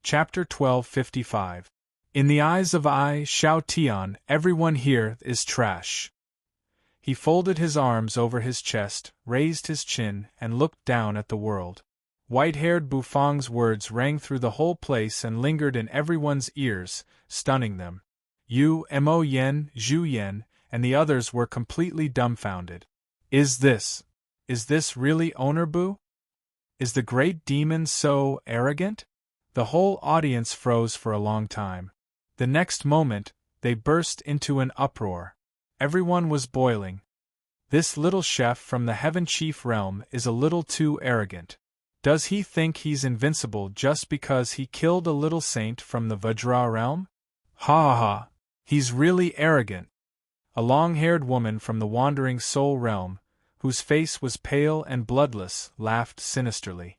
Chapter 1255. In the eyes of I, Shao Tian, everyone here is trash. He folded his arms over his chest, raised his chin, and looked down at the world. White-haired Bufang's words rang through the whole place and lingered in everyone's ears, stunning them. Yu, Mo Yen, Zhu Yen, and the others were completely dumbfounded. Is this really Owner Bu? Is the great demon so arrogant? The whole audience froze for a long time. The next moment, they burst into an uproar. Everyone was boiling. This little chef from the Heaven Chief realm is a little too arrogant. Does he think he's invincible just because he killed a little saint from the Vajra realm? Ha ha ha! He's really arrogant. A long-haired woman from the Wandering Soul realm, whose face was pale and bloodless, laughed sinisterly.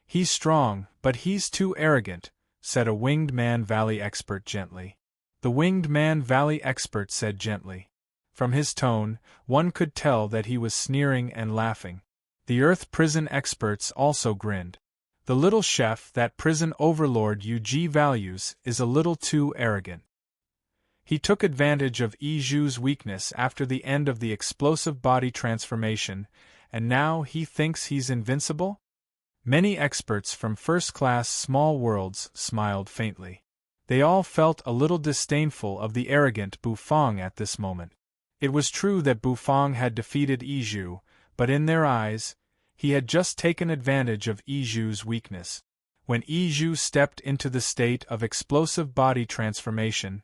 He's strong, but he's too arrogant, said a Winged Man Valley expert gently. The Winged Man Valley expert said gently. From his tone, one could tell that he was sneering and laughing. The Earth Prison experts also grinned. The little chef that prison overlord Yu values is a little too arrogant. He took advantage of Zhu's weakness after the end of the explosive body transformation, and now he thinks he's invincible? Many experts from first-class small worlds smiled faintly. They all felt a little disdainful of the arrogant Bufang at this moment. It was true that Bufang had defeated Zhu, but in their eyes, he had just taken advantage of Zhu's weakness. When Zhu stepped into the state of explosive body transformation,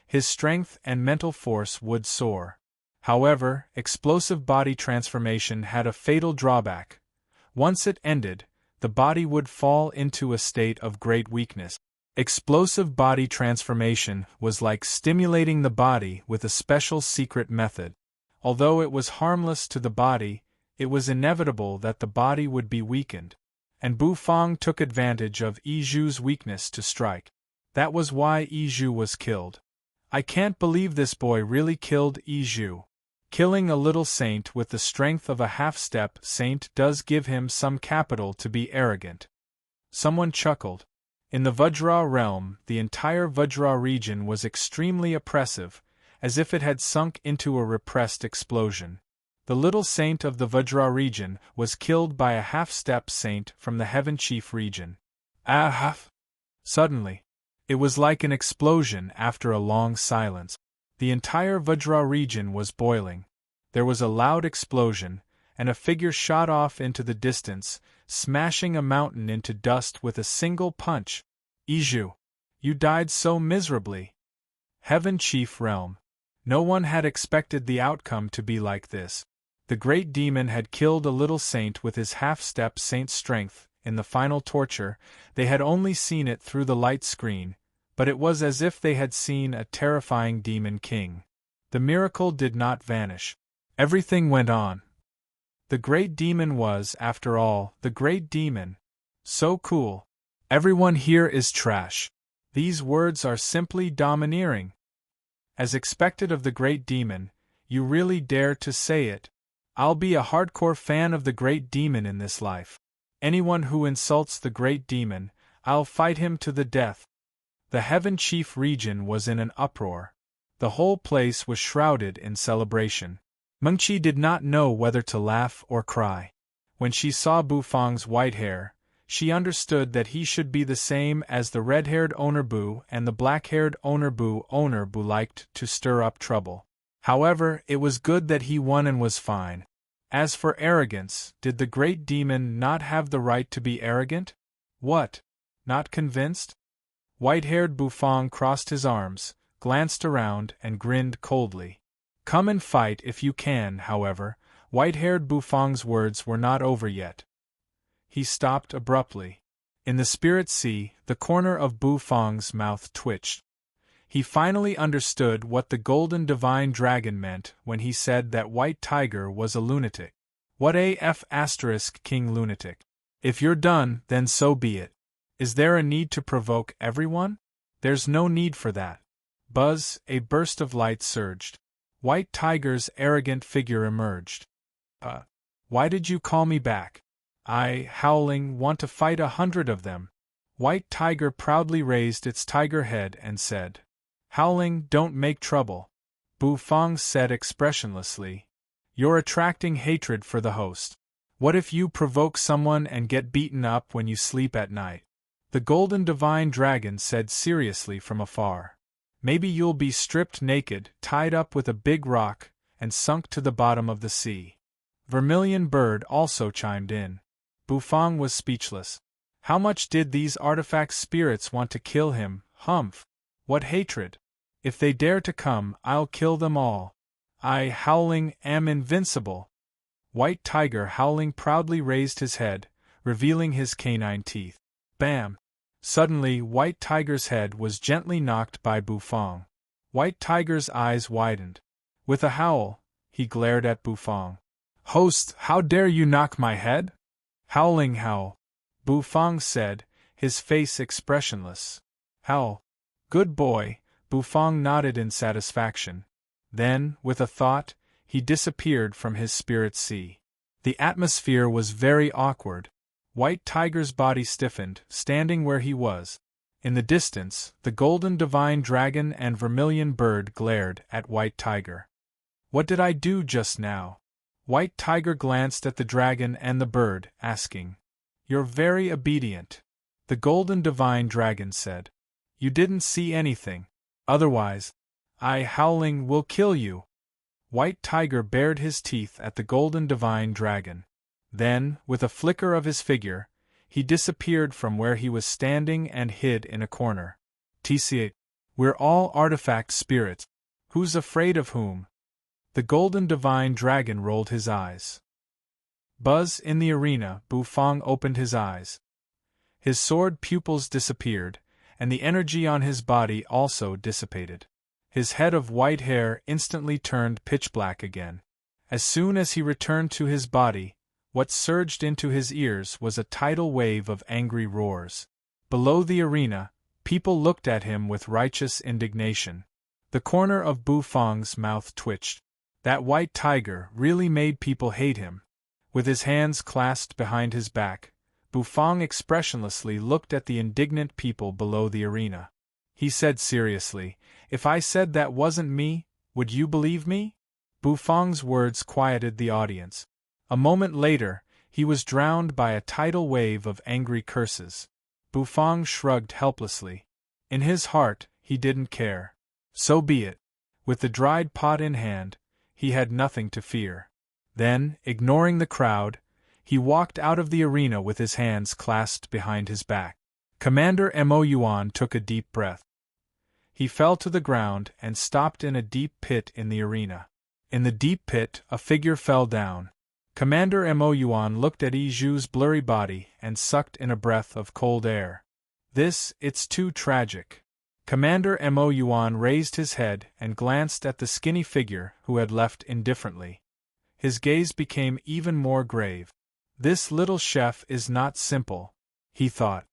his strength and mental force would soar. However, explosive body transformation had a fatal drawback. Once it ended, the body would fall into a state of great weakness. Explosive body transformation was like stimulating the body with a special secret method. Although it was harmless to the body, it was inevitable that the body would be weakened. And Bufang took advantage of Zhu's weakness to strike. That was why Zhu was killed. I can't believe this boy really killed Zhu. Killing a little saint with the strength of a half-step saint does give him some capital to be arrogant. Someone chuckled. In the Vajra realm, the entire Vajra region was extremely oppressive, as if it had sunk into a repressed explosion. The little saint of the Vajra region was killed by a half-step saint from the Heaven Chief region. Ah! Suddenly, it was like an explosion after a long silence. The entire Vajra region was boiling. There was a loud explosion, and a figure shot off into the distance, smashing a mountain into dust with a single punch. Zhu, you died so miserably. Heaven Chief realm. No one had expected the outcome to be like this. The great demon had killed a little saint with his half-step saint strength. In the final torture, they had only seen it through the light screen, but it was as if they had seen a terrifying demon king. The miracle did not vanish. Everything went on. The great demon was, after all, the great demon. So cool. Everyone here is trash. These words are simply domineering. As expected of the great demon, you really dare to say it. I'll be a hardcore fan of the great demon in this life. Anyone who insults the great demon, I'll fight him to the death. The Heaven Chief region was in an uproar. The whole place was shrouded in celebration. Mengqi did not know whether to laugh or cry. When she saw Bufang's white hair, she understood that he should be the same as the red-haired Owner Bu and the black-haired Owner Bu. Owner Bu liked to stir up trouble. However, it was good that he won and was fine. As for arrogance, did the great demon not have the right to be arrogant? What? Not convinced? White-haired Bufang crossed his arms, glanced around, and grinned coldly. Come and fight if you can, however. White-haired Bufang's words were not over yet. He stopped abruptly. In the Spirit Sea, the corner of Bufang's mouth twitched. He finally understood what the Golden Divine Dragon meant when he said that White Tiger was a lunatic. What AF * King Lunatic. If you're done, then so be it. Is there a need to provoke everyone? There's no need for that. Buzz, a burst of light surged. White Tiger's arrogant figure emerged. Why did you call me back? I, howling, want to fight 100 of them. White Tiger proudly raised its tiger head and said, "Howling, don't make trouble," Bu Fong said expressionlessly. "You're attracting hatred for the host. What if you provoke someone and get beaten up when you sleep at night?" The Golden Divine Dragon said seriously from afar. "Maybe you'll be stripped naked, tied up with a big rock, and sunk to the bottom of the sea." Vermilion Bird also chimed in. Bu Fong was speechless. How much did these artifact spirits want to kill him? Humph! What hatred! If they dare to come, I'll kill them all. I, Howling, am invincible. White Tiger Howling proudly raised his head, revealing his canine teeth. Bam! Suddenly, White Tiger's head was gently knocked by Bu Fong. White Tiger's eyes widened. With a howl, he glared at Bu Fong. "Host, how dare you knock my head?" "Howling howl," Bu Fong said, his face expressionless. "Howl. Good boy," Bu Fong nodded in satisfaction. Then, with a thought, he disappeared from his spirit sea. The atmosphere was very awkward. White Tiger's body stiffened, standing where he was. In the distance, the Golden Divine Dragon and Vermilion Bird glared at White Tiger. "What did I do just now?" White Tiger glanced at the dragon and the bird, asking. "You're very obedient," the Golden Divine Dragon said. "You didn't see anything. Otherwise, I, Howling, will kill you." White Tiger bared his teeth at the Golden Divine Dragon. Then, with a flicker of his figure, he disappeared from where he was standing and hid in a corner. "TCA, we're all artifact spirits. Who's afraid of whom?" The Golden Divine Dragon rolled his eyes. Buzz in the arena. Bu Fong opened his eyes. His sword pupils disappeared, and the energy on his body also dissipated. His head of white hair instantly turned pitch black again. As soon as he returned to his body, what surged into his ears was a tidal wave of angry roars. Below the arena, people looked at him with righteous indignation. The corner of Bu Fong's mouth twitched. That White Tiger really made people hate him. With his hands clasped behind his back, Bu Fong expressionlessly looked at the indignant people below the arena. He said seriously, "If I said that wasn't me, would you believe me?" Bu Fong's words quieted the audience. A moment later, he was drowned by a tidal wave of angry curses. Bu Fong shrugged helplessly. In his heart, he didn't care. So be it. With the dried pot in hand, he had nothing to fear. Then, ignoring the crowd, he walked out of the arena with his hands clasped behind his back. Commander Mo Yuan took a deep breath. He fell to the ground and stopped in a deep pit in the arena. In the deep pit, a figure fell down. Commander Mo Yuan looked at Yi Zhu's blurry body and sucked in a breath of cold air. It's too tragic. Commander Mo Yuan raised his head and glanced at the skinny figure who had left indifferently. His gaze became even more grave. This little chef is not simple, he thought.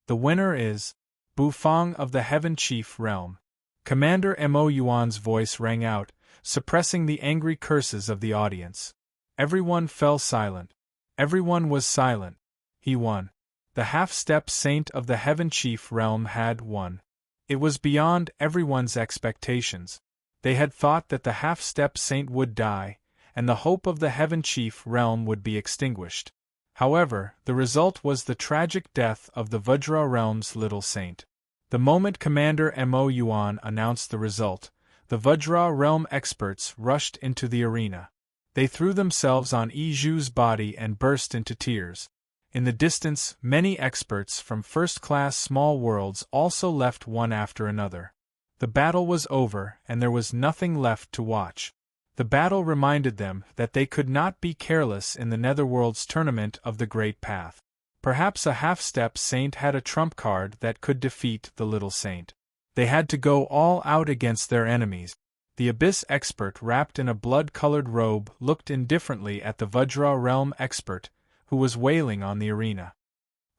The winner is Bu Fong of the Heaven Chief Realm. Commander Mo Yuan's voice rang out, suppressing the angry curses of the audience. Everyone fell silent. Everyone was silent. He won. The half-step saint of the Heaven Chief Realm had won. It was beyond everyone's expectations. They had thought that the half-step saint would die, and the hope of the Heaven Chief Realm would be extinguished. However, the result was the tragic death of the Vajra Realm's little saint. The moment Commander Mo Yuan announced the result, the Vajra Realm experts rushed into the arena. They threw themselves on Yi Zhu's body and burst into tears. In the distance, many experts from first-class small worlds also left one after another. The battle was over, and there was nothing left to watch. The battle reminded them that they could not be careless in the Netherworld's tournament of the Great Path. Perhaps a half-step saint had a trump card that could defeat the little saint. They had to go all out against their enemies. The Abyss expert wrapped in a blood-colored robe looked indifferently at the Vajra Realm expert, who was wailing on the arena.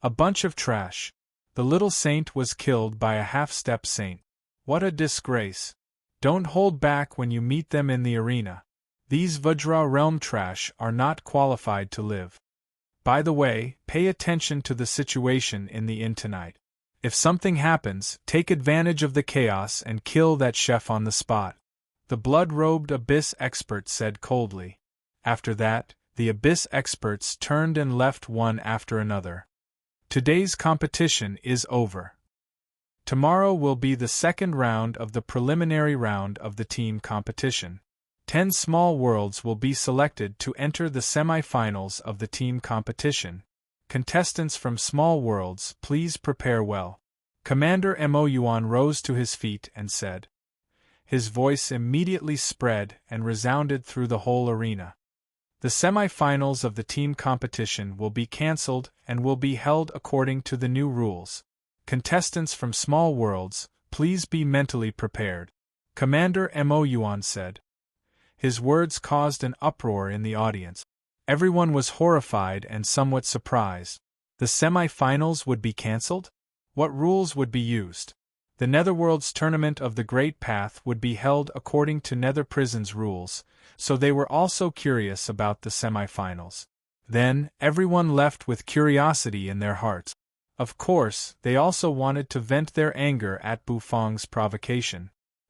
A bunch of trash. The little saint was killed by a half-step saint. What a disgrace. Don't hold back when you meet them in the arena. These Vajra Realm trash are not qualified to live. By the way, pay attention to the situation in the inn tonight. If something happens, take advantage of the chaos and kill that chef on the spot. The blood-robed Abyss expert said coldly. After that, the Abyss experts turned and left one after another. Today's competition is over. Tomorrow will be the second round of the preliminary round of the team competition. 10 small worlds will be selected to enter the semi-finals of the team competition. Contestants from small worlds, please prepare well. Commander Mo Yuan rose to his feet and said. His voice immediately spread and resounded through the whole arena. The semi-finals of the team competition will be cancelled and will be held according to the new rules. Contestants from small worlds, please be mentally prepared. Commander Mo Yuan said. His words caused an uproar in the audience. Everyone was horrified and somewhat surprised. The semi-finals would be cancelled? What rules would be used? The Netherworld's tournament of the Great Path would be held according to Nether Prison's rules, so they were also curious about the semi-finals. Then, everyone left with curiosity in their hearts. Of course, they also wanted to vent their anger at Bufang's provocation.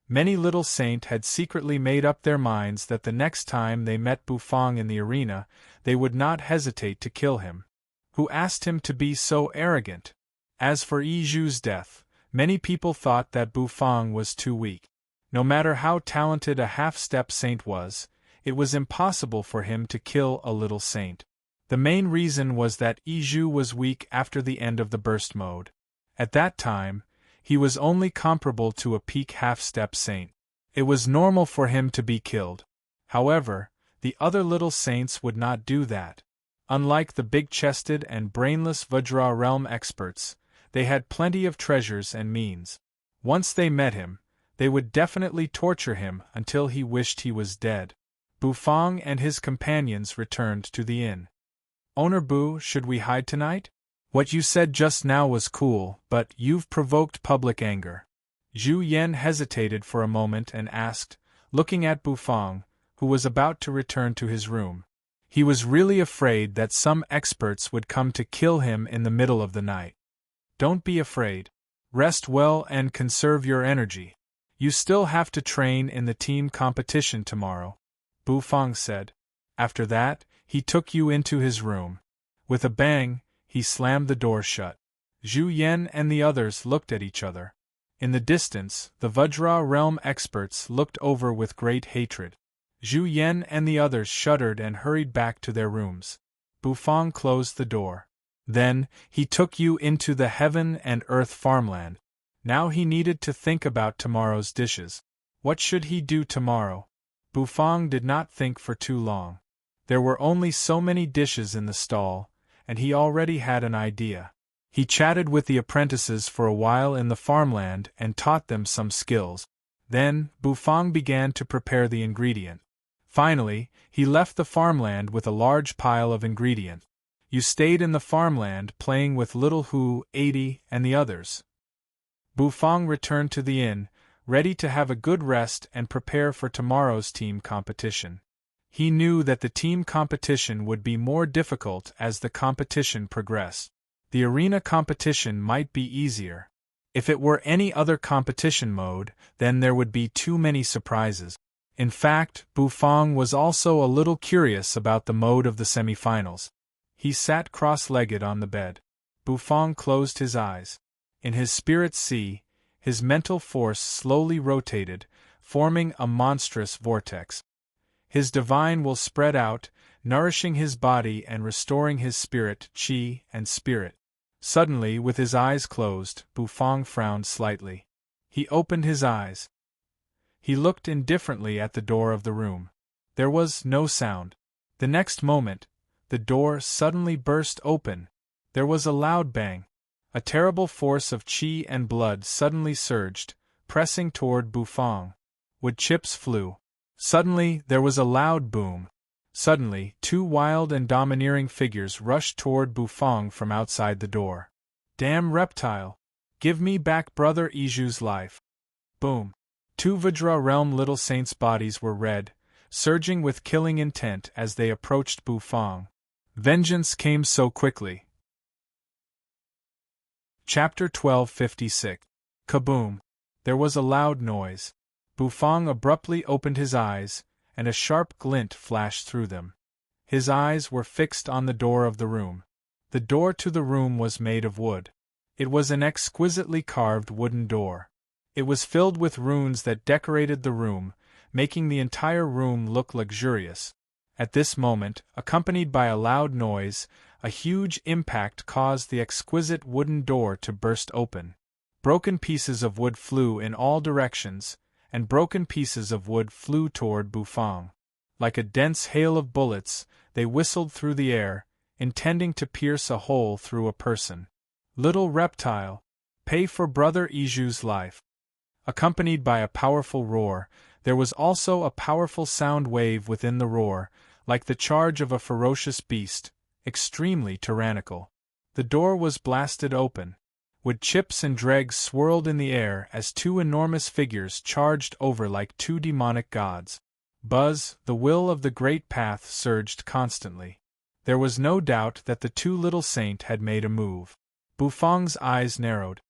Many little saint had secretly made up their minds that the next time they met Bufang in the arena, they would not hesitate to kill him. Who asked him to be so arrogant? As for Yizhu's death, many people thought that Bufang was too weak. No matter how talented a half-step saint was, it was impossible for him to kill a little saint. The main reason was that Yizhu was weak after the end of the burst mode. At that time, he was only comparable to a peak half-step saint. It was normal for him to be killed. However, the other little saints would not do that. Unlike the big-chested and brainless Vajra realm experts, they had plenty of treasures and means. Once they met him, they would definitely torture him until he wished he was dead. Bufang and his companions returned to the inn. Owner Bu, should we hide tonight? What you said just now was cool, but you've provoked public anger. Zhu Yan hesitated for a moment and asked, looking at Bufang, who was about to return to his room. He was really afraid that some experts would come to kill him in the middle of the night. Don't be afraid. Rest well and conserve your energy. You still have to train in the team competition tomorrow, Bufang said. After that, he took you into his room. With a bang, he slammed the door shut. Zhu Yan and the others looked at each other. In the distance, the Vajra realm experts looked over with great hatred. Zhu Yan and the others shuddered and hurried back to their rooms. Bufang closed the door. Then, he took you into the heaven and earth farmland. Now he needed to think about tomorrow's dishes. What should he do tomorrow? Bufang did not think for too long. There were only so many dishes in the stall, and he already had an idea. He chatted with the apprentices for a while in the farmland and taught them some skills. Then, Bufang began to prepare the ingredient. Finally, he left the farmland with a large pile of ingredient. You stayed in the farmland playing with Little Hu, 80, and the others. Bufang returned to the inn, ready to have a good rest and prepare for tomorrow's team competition. He knew that the team competition would be more difficult as the competition progressed. The arena competition might be easier. If it were any other competition mode, then there would be too many surprises. In fact, Bufang was also a little curious about the mode of the semifinals. He sat cross-legged on the bed. Bufang closed his eyes. In his spirit sea, his mental force slowly rotated, forming a monstrous vortex. His divine will spread out, nourishing his body and restoring his spirit, chi, and spirit. Suddenly, with his eyes closed, Bufang frowned slightly. He opened his eyes. He looked indifferently at the door of the room. There was no sound. The next moment, the door suddenly burst open. There was a loud bang. A terrible force of chi and blood suddenly surged, pressing toward Bufang. Wood chips flew. Suddenly, there was a loud boom. Suddenly, 2 wild and domineering figures rushed toward Bufang from outside the door. Damn reptile! Give me back Brother Yizhu's life! Boom! 2 Vajra realm little saints' bodies were red, surging with killing intent as they approached Bufang. Vengeance came so quickly. Chapter 1256. Kaboom! There was a loud noise. Bufang abruptly opened his eyes, and a sharp glint flashed through them. His eyes were fixed on the door of the room. The door to the room was made of wood. It was an exquisitely carved wooden door. It was filled with runes that decorated the room, making the entire room look luxurious. At this moment, accompanied by a loud noise, a huge impact caused the exquisite wooden door to burst open. Broken pieces of wood flew in all directions, and broken pieces of wood flew toward Bufang. Like a dense hail of bullets, they whistled through the air, intending to pierce a hole through a person. Little reptile, pay for Brother Iju's life. Accompanied by a powerful roar, there was also a powerful sound wave within the roar, like the charge of a ferocious beast, extremely tyrannical. The door was blasted open. Wood chips and dregs swirled in the air as two enormous figures charged over like two demonic gods. Buzz, the will of the great path, surged constantly. There was no doubt that the two little saint had made a move. Bufang's eyes narrowed.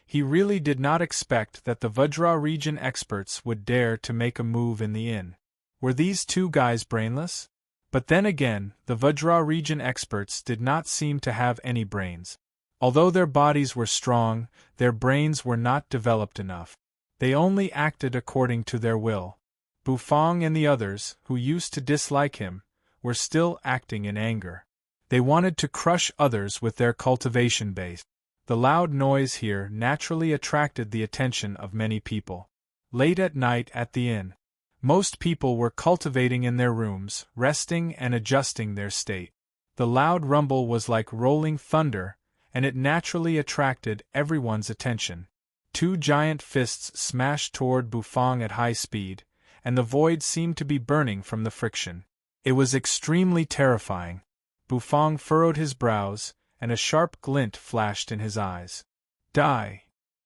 He really did not expect that the Vajra region experts would dare to make a move in the inn. Were these two guys brainless? But then again, the Vajra region experts did not seem to have any brains. Although their bodies were strong, their brains were not developed enough. They only acted according to their will. Bufang and the others, who used to dislike him, were still acting in anger. They wanted to crush others with their cultivation base. The loud noise here naturally attracted the attention of many people. Late at night at the inn, most people were cultivating in their rooms, resting and adjusting their state. The loud rumble was like rolling thunder, and it naturally attracted everyone's attention. Two giant fists smashed toward Bufang at high speed, and the void seemed to be burning from the friction. It was extremely terrifying. Bufang furrowed his brows, and a sharp glint flashed in his eyes. Die!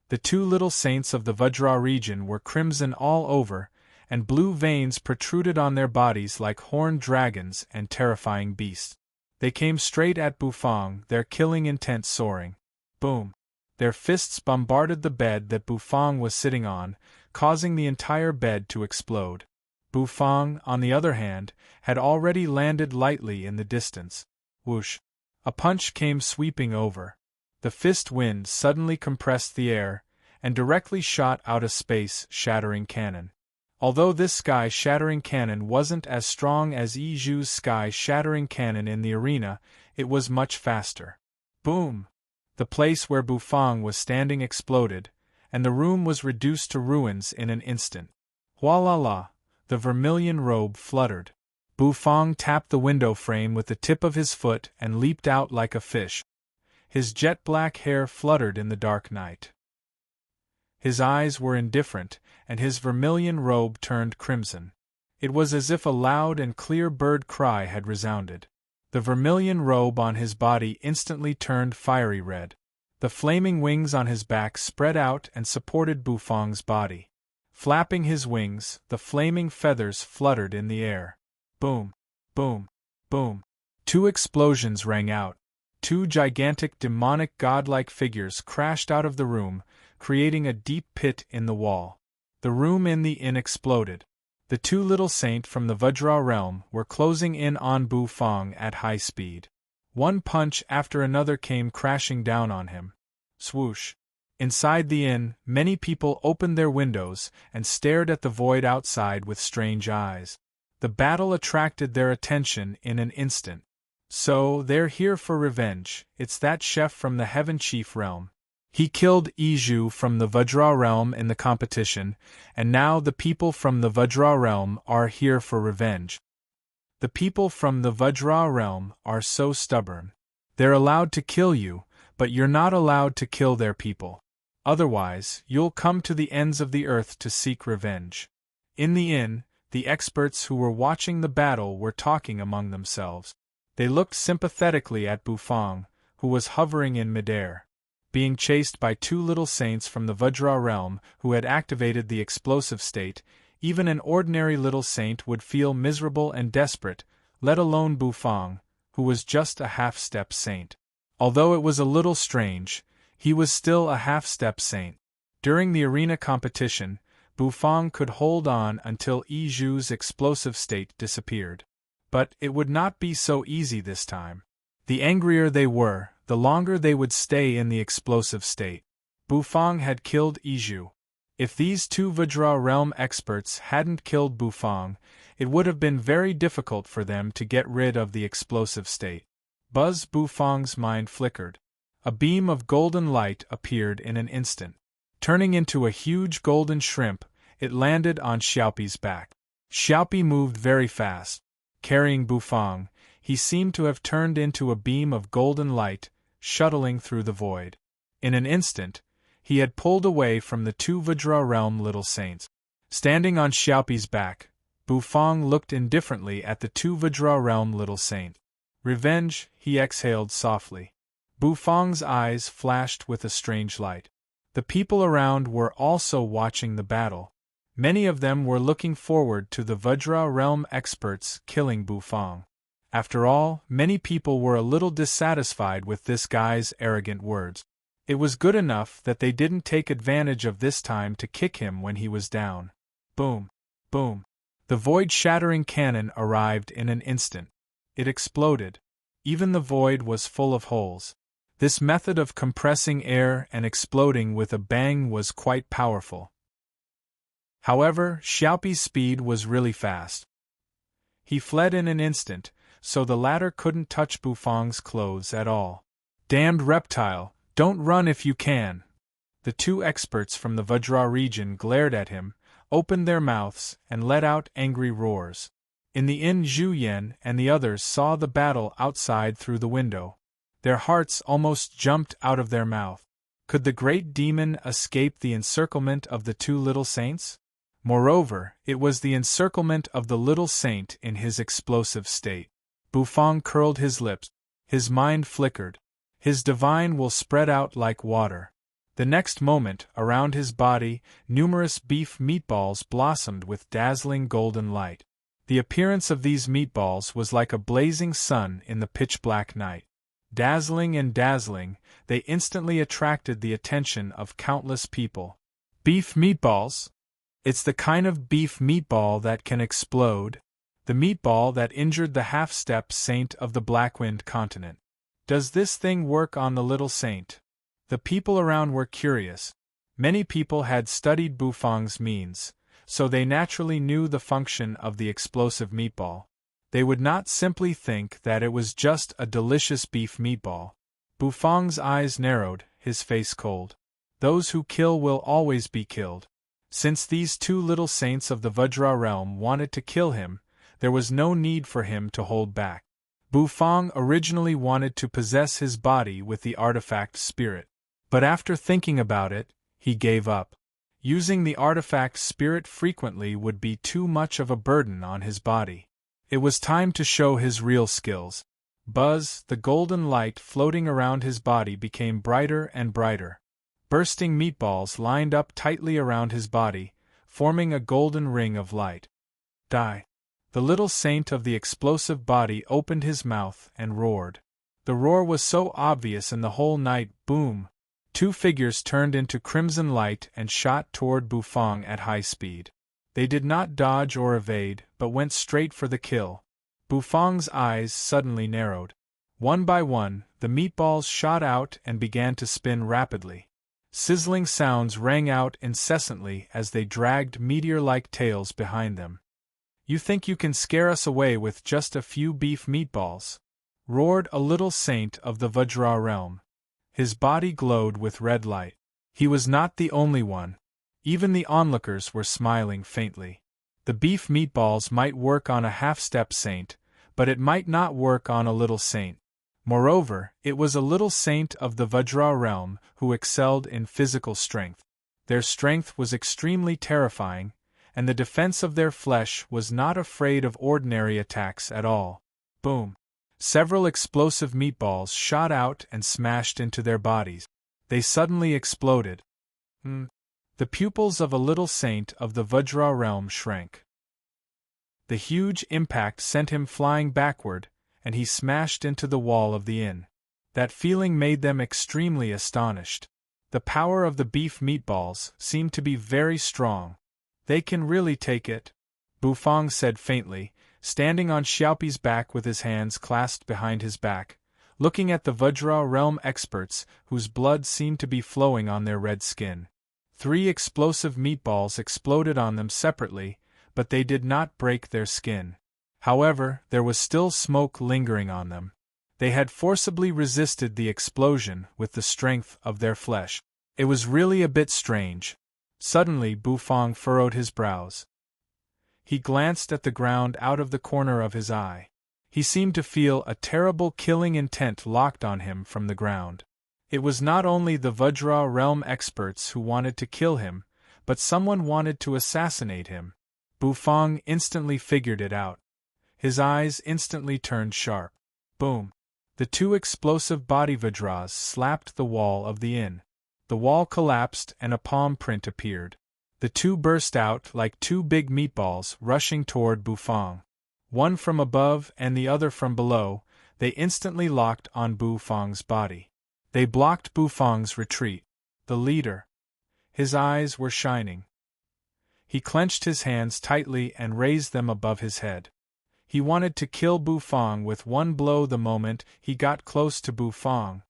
The two little saints of the Vajra region were crimson all over, and blue veins protruded on their bodies like horned dragons and terrifying beasts. They came straight at Bufang, their killing intent soaring. Boom! Their fists bombarded the bed that Bufang was sitting on, causing the entire bed to explode. Bufang, on the other hand, had already landed lightly in the distance. Whoosh! A punch came sweeping over. The fist wind suddenly compressed the air, and directly shot out a space-shattering cannon. Although this sky-shattering cannon wasn't as strong as Iju's sky-shattering cannon in the arena, it was much faster. Boom! The place where Bufang was standing exploded, and the room was reduced to ruins in an instant. Wah-la-la! The vermilion robe fluttered. Bufang tapped the window frame with the tip of his foot and leaped out like a fish. His jet-black hair fluttered in the dark night. His eyes were indifferent, and his vermilion robe turned crimson. It was as if a loud and clear bird cry had resounded. The vermilion robe on his body instantly turned fiery red. The flaming wings on his back spread out and supported Bufang's body. Flapping his wings, the flaming feathers fluttered in the air. Boom! Boom! Boom! Two explosions rang out. Two gigantic demonic godlike figures crashed out of the room, creating a deep pit in the wall. The room in the inn exploded. The two little saint from the Vajra realm were closing in on Bufang at high speed. One punch after another came crashing down on him. Swoosh! Inside the inn, many people opened their windows and stared at the void outside with strange eyes. The battle attracted their attention in an instant. So, they're here for revenge. It's that chef from the Heaven Chief realm. He killed Iju from the Vajra realm in the competition, and now the people from the Vajra realm are here for revenge. The people from the Vajra realm are so stubborn. They're allowed to kill you, but you're not allowed to kill their people. Otherwise, you'll come to the ends of the earth to seek revenge. In the inn, the experts who were watching the battle were talking among themselves. They looked sympathetically at Bufang, who was hovering in midair. Being chased by two little saints from the Vajra realm who had activated the explosive state, even an ordinary little saint would feel miserable and desperate, let alone Bufang, who was just a half-step saint. Although it was a little strange, He was still a half-step saint. During the arena competition, Bufang could hold on until Yizhu's explosive state disappeared. But it would not be so easy this time. The angrier they were, the longer they would stay in the explosive state. Bufang had killed Yizhu. If these two Vajra realm experts hadn't killed Bufang, it would have been very difficult for them to get rid of the explosive state. Buzz Bufang's mind flickered. A beam of golden light appeared in an instant. Turning into a huge golden shrimp, it landed on Xiaopi's back. Xiaopi moved very fast. Carrying Bufang, he seemed to have turned into a beam of golden light, shuttling through the void. In an instant, he had pulled away from the two Vajra realm little saints. Standing on Xiaopi's back, Bufang looked indifferently at the two Vajra realm little saints. Revenge, he exhaled softly. Bufang's eyes flashed with a strange light. The people around were also watching the battle. Many of them were looking forward to the Vajra realm experts killing Bufang. After all, many people were a little dissatisfied with this guy's arrogant words. It was good enough that they didn't take advantage of this time to kick him when he was down. Boom! Boom! The void-shattering cannon arrived in an instant. It exploded. Even the void was full of holes. This method of compressing air and exploding with a bang was quite powerful. However, Xiaopi's speed was really fast. He fled in an instant, so the latter couldn't touch Bufang's clothes at all. Damned reptile, don't run if you can! The two experts from the Vajra region glared at him, opened their mouths, and let out angry roars. In the inn, Zhu Yan and the others saw the battle outside through the window. Their hearts almost jumped out of their mouth. Could the great demon escape the encirclement of the two little saints? Moreover, it was the encirclement of the little saint in his explosive state. Bufang curled his lips. His mind flickered. His divine will spread out like water. The next moment, around his body, numerous beef meatballs blossomed with dazzling golden light. The appearance of these meatballs was like a blazing sun in the pitch-black night. Dazzling and dazzling, they instantly attracted the attention of countless people. Beef meatballs? It's the kind of beef meatball that can explode. The meatball that injured the half-step saint of the Blackwind continent. Does this thing work on the little saint? The people around were curious. Many people had studied Bufang's means, so they naturally knew the function of the explosive meatball. They would not simply think that it was just a delicious beef meatball. Bufang's eyes narrowed, his face cold. Those who kill will always be killed. Since these two little saints of the Vajra realm wanted to kill him, there was no need for him to hold back. Bufang originally wanted to possess his body with the artifact spirit. But after thinking about it, he gave up. Using the artifact spirit frequently would be too much of a burden on his body. It was time to show his real skills. Buzz, the golden light floating around his body became brighter and brighter. Bursting meatballs lined up tightly around his body, forming a golden ring of light. Die! The little saint of the explosive body opened his mouth and roared. The roar was so obvious in the whole night. Boom! Two figures turned into crimson light and shot toward Bufang at high speed. They did not dodge or evade, but went straight for the kill. Bufang's eyes suddenly narrowed. One by one, the meatballs shot out and began to spin rapidly. Sizzling sounds rang out incessantly as they dragged meteor-like tails behind them. You think you can scare us away with just a few beef meatballs? Roared a little saint of the Vajra realm. His body glowed with red light. He was not the only one. Even the onlookers were smiling faintly. The beef meatballs might work on a half-step saint, but it might not work on a little saint. Moreover, it was a little saint of the Vajra realm who excelled in physical strength. Their strength was extremely terrifying, and the defense of their flesh was not afraid of ordinary attacks at all. Boom! Several explosive meatballs shot out and smashed into their bodies. They suddenly exploded. The pupils of a little saint of the Vajra realm shrank. The huge impact sent him flying backward, and he smashed into the wall of the inn. That feeling made them extremely astonished. The power of the beef meatballs seemed to be very strong. They can really take it, Bufang said faintly, standing on Xiaopi's back with his hands clasped behind his back, looking at the Vajra realm experts whose blood seemed to be flowing on their red skin. 3 explosive meatballs exploded on them separately, but they did not break their skin. However, there was still smoke lingering on them. They had forcibly resisted the explosion with the strength of their flesh. It was really a bit strange. Suddenly Bufang furrowed his brows. He glanced at the ground out of the corner of his eye. He seemed to feel a terrible killing intent locked on him from the ground. It was not only the Vajra realm experts who wanted to kill him, but someone wanted to assassinate him. Bufang instantly figured it out. His eyes instantly turned sharp. Boom! The 2 explosive body Vajras slapped the wall of the inn. The wall collapsed and a palm print appeared. The 2 burst out like 2 big meatballs rushing toward Bufang. One from above and the other from below, they instantly locked on Bufang's body. They blocked Bufang's retreat. The leader. His eyes were shining. He clenched his hands tightly and raised them above his head. He wanted to kill Bufang with one blow the moment he got close to Bufang.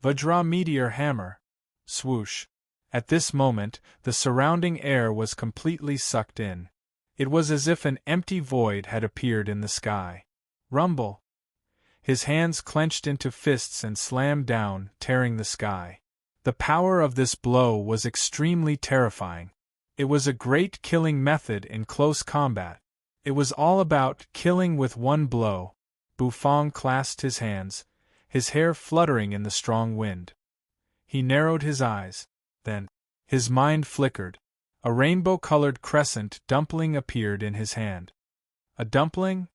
Vajra meteor hammer. Swoosh. At this moment, the surrounding air was completely sucked in. It was as if an empty void had appeared in the sky. Rumble. His hands clenched into fists and slammed down, tearing the sky. The power of this blow was extremely terrifying. It was a great killing method in close combat. It was all about killing with one blow. Bufang clasped his hands, his hair fluttering in the strong wind. He narrowed his eyes. Then, his mind flickered. A rainbow-colored crescent dumpling appeared in his hand. A dumpling?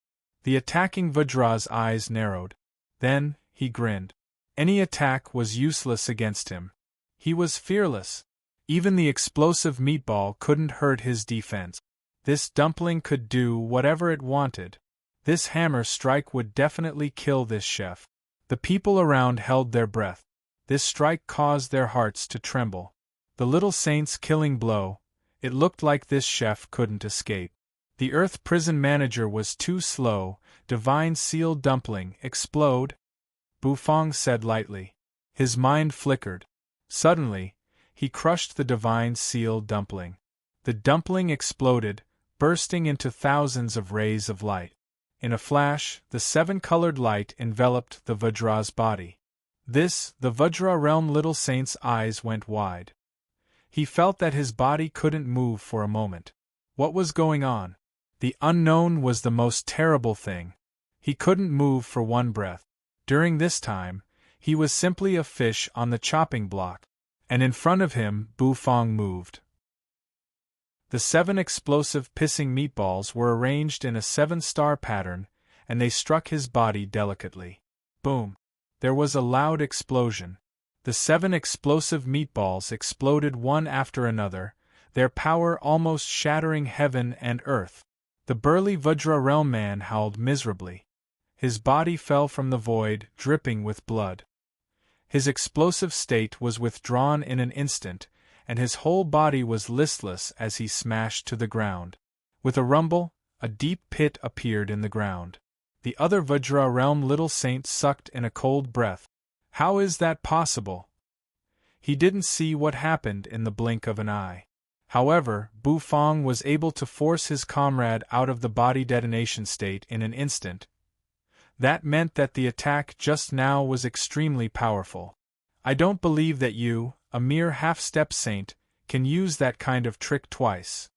The attacking Vajra's eyes narrowed. Then, he grinned. Any attack was useless against him. He was fearless. Even the explosive meatball couldn't hurt his defense. This dumpling could do whatever it wanted. This hammer strike would definitely kill this chef. The people around held their breath. This strike caused their hearts to tremble. The little saint's killing blow. It looked like this chef couldn't escape. The Earth prison manager was too slow. Divine sealed dumpling, explode? Bufang said lightly. His mind flickered. Suddenly, he crushed the divine sealed dumpling. The dumpling exploded, bursting into thousands of rays of light. In a flash, the 7-colored light enveloped the Vajra's body. The Vajra realm little saint's eyes went wide. He felt that his body couldn't move for a moment. What was going on? The unknown was the most terrible thing. He couldn't move for one breath. During this time, he was simply a fish on the chopping block, and in front of him, Bufang moved. The 7 explosive pissing meatballs were arranged in a 7-star pattern, and they struck his body delicately. Boom! There was a loud explosion. The 7 explosive meatballs exploded one after another, their power almost shattering heaven and earth. The burly Vajra realm man howled miserably. His body fell from the void, dripping with blood. His explosive state was withdrawn in an instant, and his whole body was listless as he smashed to the ground. With a rumble, a deep pit appeared in the ground. The other Vajra realm little saint sucked in a cold breath. How is that possible? He didn't see what happened in the blink of an eye. However, Bufang was able to force his comrade out of the body detonation state in an instant. That meant that the attack just now was extremely powerful. I don't believe that you, a mere half-step saint, can use that kind of trick twice.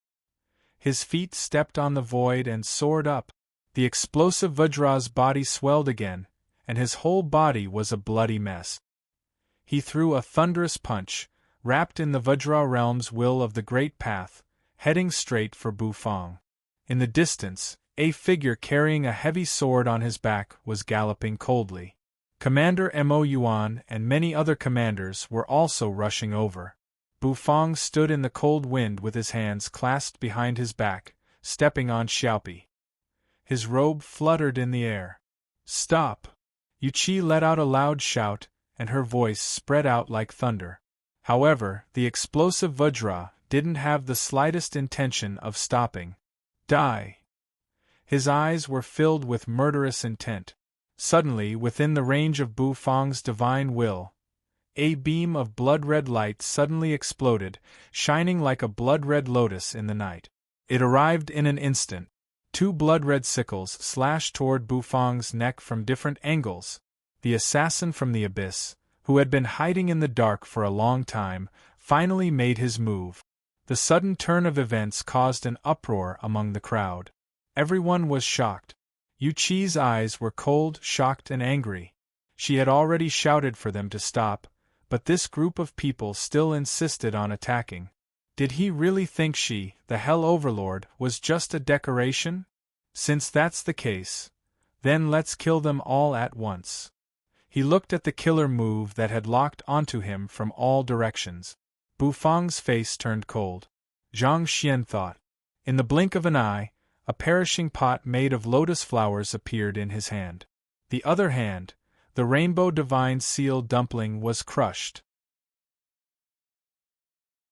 His feet stepped on the void and soared up. The explosive Vajra's body swelled again, and his whole body was a bloody mess. He threw a thunderous punch, wrapped in the Vajra realm's will of the Great Path, heading straight for Bufang. In the distance, a figure carrying a heavy sword on his back was galloping coldly. Commander Mo Yuan and many other commanders were also rushing over. Bufang stood in the cold wind with his hands clasped behind his back, stepping on Xiaopi. His robe fluttered in the air. Stop! Yuqi let out a loud shout, and her voice spread out like thunder. However, the explosive Vajra didn't have the slightest intention of stopping. Die! His eyes were filled with murderous intent. Suddenly, within the range of Bu Fang's divine will, a beam of blood-red light suddenly exploded, shining like a blood-red lotus in the night. It arrived in an instant. 2 blood-red sickles slashed toward Bu Fang's neck from different angles. The assassin from the abyss, who had been hiding in the dark for a long time, finally made his move. The sudden turn of events caused an uproar among the crowd. Everyone was shocked. Yu Qi's eyes were cold, shocked and angry. She had already shouted for them to stop, but this group of people still insisted on attacking. Did he really think she, the Hell Overlord, was just a decoration? Since that's the case, then let's kill them all at once. He looked at the killer move that had locked onto him from all directions. Bu Fang's face turned cold. Zhang Xian thought. In the blink of an eye, a perishing pot made of lotus flowers appeared in his hand. The other hand, the rainbow divine seal dumpling, was crushed.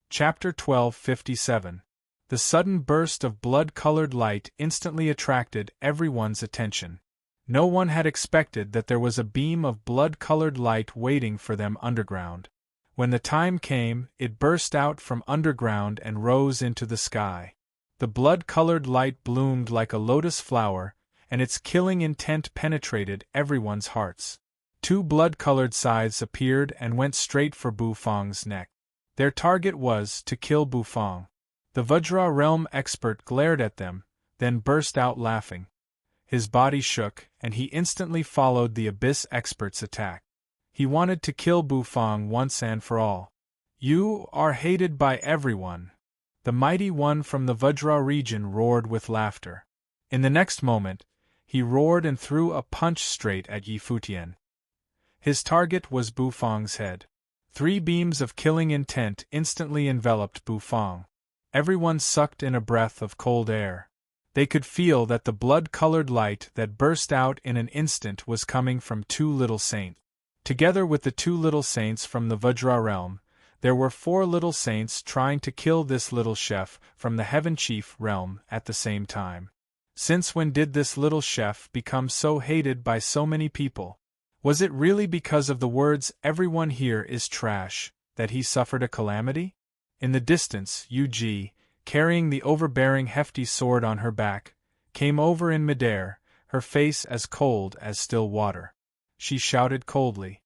Chapter 1257. The sudden burst of blood-colored light instantly attracted everyone's attention. No one had expected that there was a beam of blood-colored light waiting for them underground. When the time came, it burst out from underground and rose into the sky. The blood-colored light bloomed like a lotus flower, and its killing intent penetrated everyone's hearts. 2 blood-colored scythes appeared and went straight for Bu Fang's neck. Their target was to kill Bu Fang. The Vajra realm expert glared at them, then burst out laughing. His body shook, and he instantly followed the abyss expert's attack. He wanted to kill Bu Fang once and for all. You are hated by everyone. The mighty one from the Vajra region roared with laughter. In the next moment, he roared and threw a punch straight at Yi Futian. His target was Bu Fang's head. 3 beams of killing intent instantly enveloped Bu Fang. Everyone sucked in a breath of cold air. They could feel that the blood-colored light that burst out in an instant was coming from 2 little saints. Together with the 2 little saints from the Vajra realm, there were 4 little saints trying to kill this little chef from the Heaven Chief realm at the same time. Since when did this little chef become so hated by so many people? Was it really because of the words "everyone here is trash" that he suffered a calamity? In the distance, Yu Ji, carrying the overbearing hefty sword on her back, came over in midair, her face as cold as still water. She shouted coldly.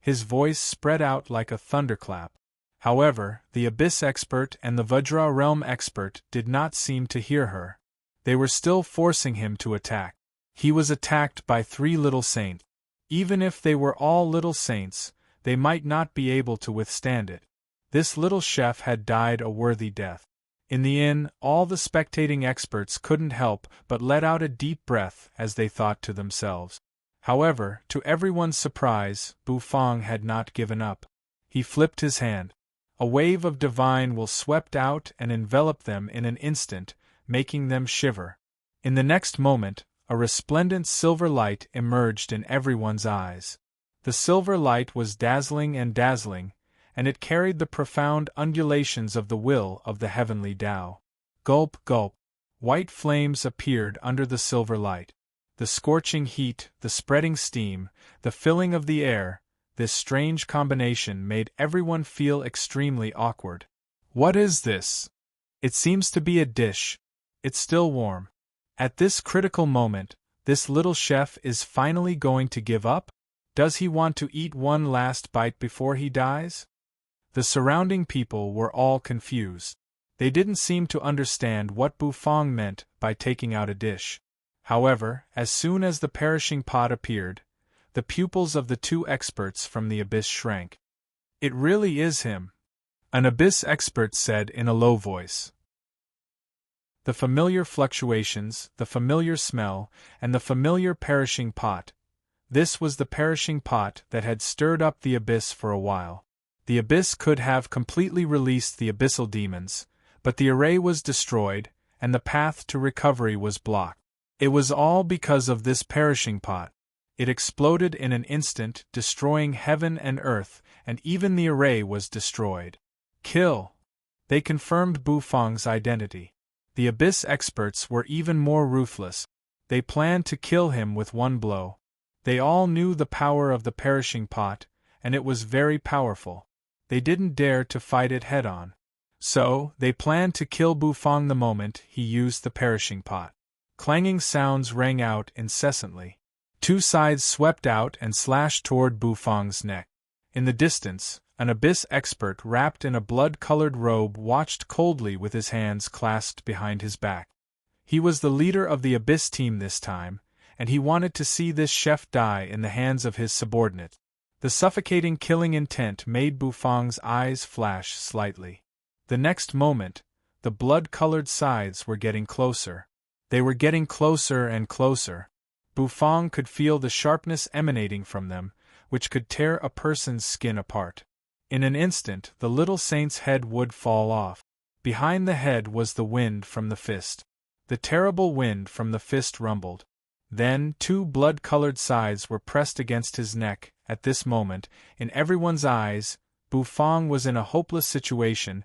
His voice spread out like a thunderclap. However, the Abyss expert and the Vajra realm expert did not seem to hear her. They were still forcing him to attack. He was attacked by 3 little saints. Even if they were all little saints, they might not be able to withstand it. This little chef had died a worthy death. In the inn, all the spectating experts couldn't help but let out a deep breath as they thought to themselves. However, to everyone's surprise, Bu Fang had not given up. He flipped his hand. A wave of divine will swept out and enveloped them in an instant, making them shiver. In the next moment, a resplendent silver light emerged in everyone's eyes. The silver light was dazzling, and it carried the profound undulations of the will of the heavenly Tao. Gulp, gulp. White flames appeared under the silver light. The scorching heat, the spreading steam, the filling of the air, this strange combination made everyone feel extremely awkward. What is this? It seems to be a dish. It's still warm. At this critical moment, this little chef is finally going to give up? Does he want to eat one last bite before he dies? The surrounding people were all confused. They didn't seem to understand what Bu Fang meant by taking out a dish. However, as soon as the perishing pot appeared, the pupils of the 2 experts from the abyss shrank. It really is him, an abyss expert said in a low voice. The familiar fluctuations, the familiar smell, and the familiar perishing pot. This was the perishing pot that had stirred up the abyss for a while. The abyss could have completely released the abyssal demons, but the array was destroyed, and the path to recovery was blocked. It was all because of this perishing pot. It exploded in an instant, destroying heaven and earth, and even the array was destroyed. Kill! They confirmed Bufang's identity. The Abyss experts were even more ruthless. They planned to kill him with one blow. They all knew the power of the perishing pot, and it was very powerful. They didn't dare to fight it head-on. So, they planned to kill Bufang the moment he used the perishing pot. Clanging sounds rang out incessantly. Two sides swept out and slashed toward Bufang's neck. In the distance, an Abyss expert wrapped in a blood-colored robe watched coldly with his hands clasped behind his back. He was the leader of the Abyss team this time, and he wanted to see this chef die in the hands of his subordinate. The suffocating killing intent made Bufang's eyes flash slightly. The next moment, the blood-colored scythes were getting closer. They were getting closer and closer. Bufang could feel the sharpness emanating from them, which could tear a person's skin apart. In an instant, the little saint's head would fall off. Behind the head was the wind from the fist. The terrible wind from the fist rumbled. Then, two blood-colored scythes were pressed against his neck. At this moment, in everyone's eyes, Bufang was in a hopeless situation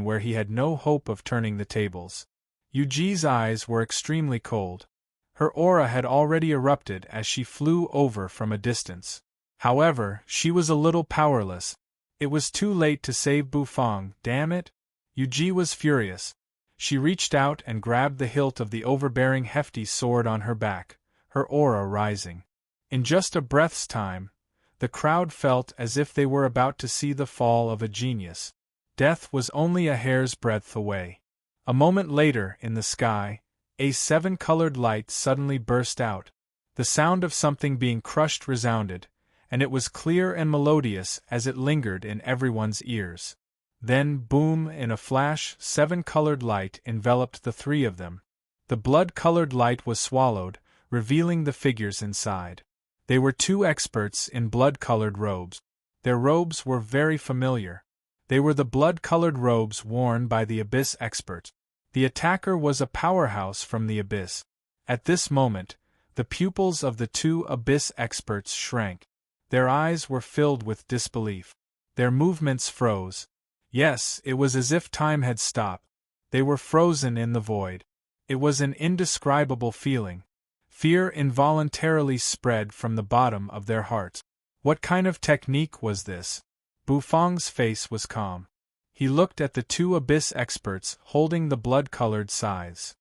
where he had no hope of turning the tables. Yuji's eyes were extremely cold. Her aura had already erupted as she flew over from a distance. However, she was a little powerless. It was too late to save Bufang, damn it! Yuji was furious. She reached out and grabbed the hilt of the overbearing hefty sword on her back, her aura rising. In just a breath's time, the crowd felt as if they were about to see the fall of a genius. Death was only a hair's breadth away. A moment later, in the sky, a seven-colored light suddenly burst out. The sound of something being crushed resounded, and it was clear and melodious as it lingered in everyone's ears. Then, boom, in a flash, seven-colored light enveloped the three of them. The blood-colored light was swallowed, revealing the figures inside. They were two experts in blood-colored robes. Their robes were very familiar. They were the blood-colored robes worn by the Abyss expert. The attacker was a powerhouse from the Abyss. At this moment, the pupils of the two Abyss experts shrank. Their eyes were filled with disbelief. Their movements froze. Yes, it was as if time had stopped. They were frozen in the void. It was an indescribable feeling. Fear involuntarily spread from the bottom of their hearts. What kind of technique was this? Bufang's face was calm. He looked at the two Abyss experts holding the blood-colored scythes.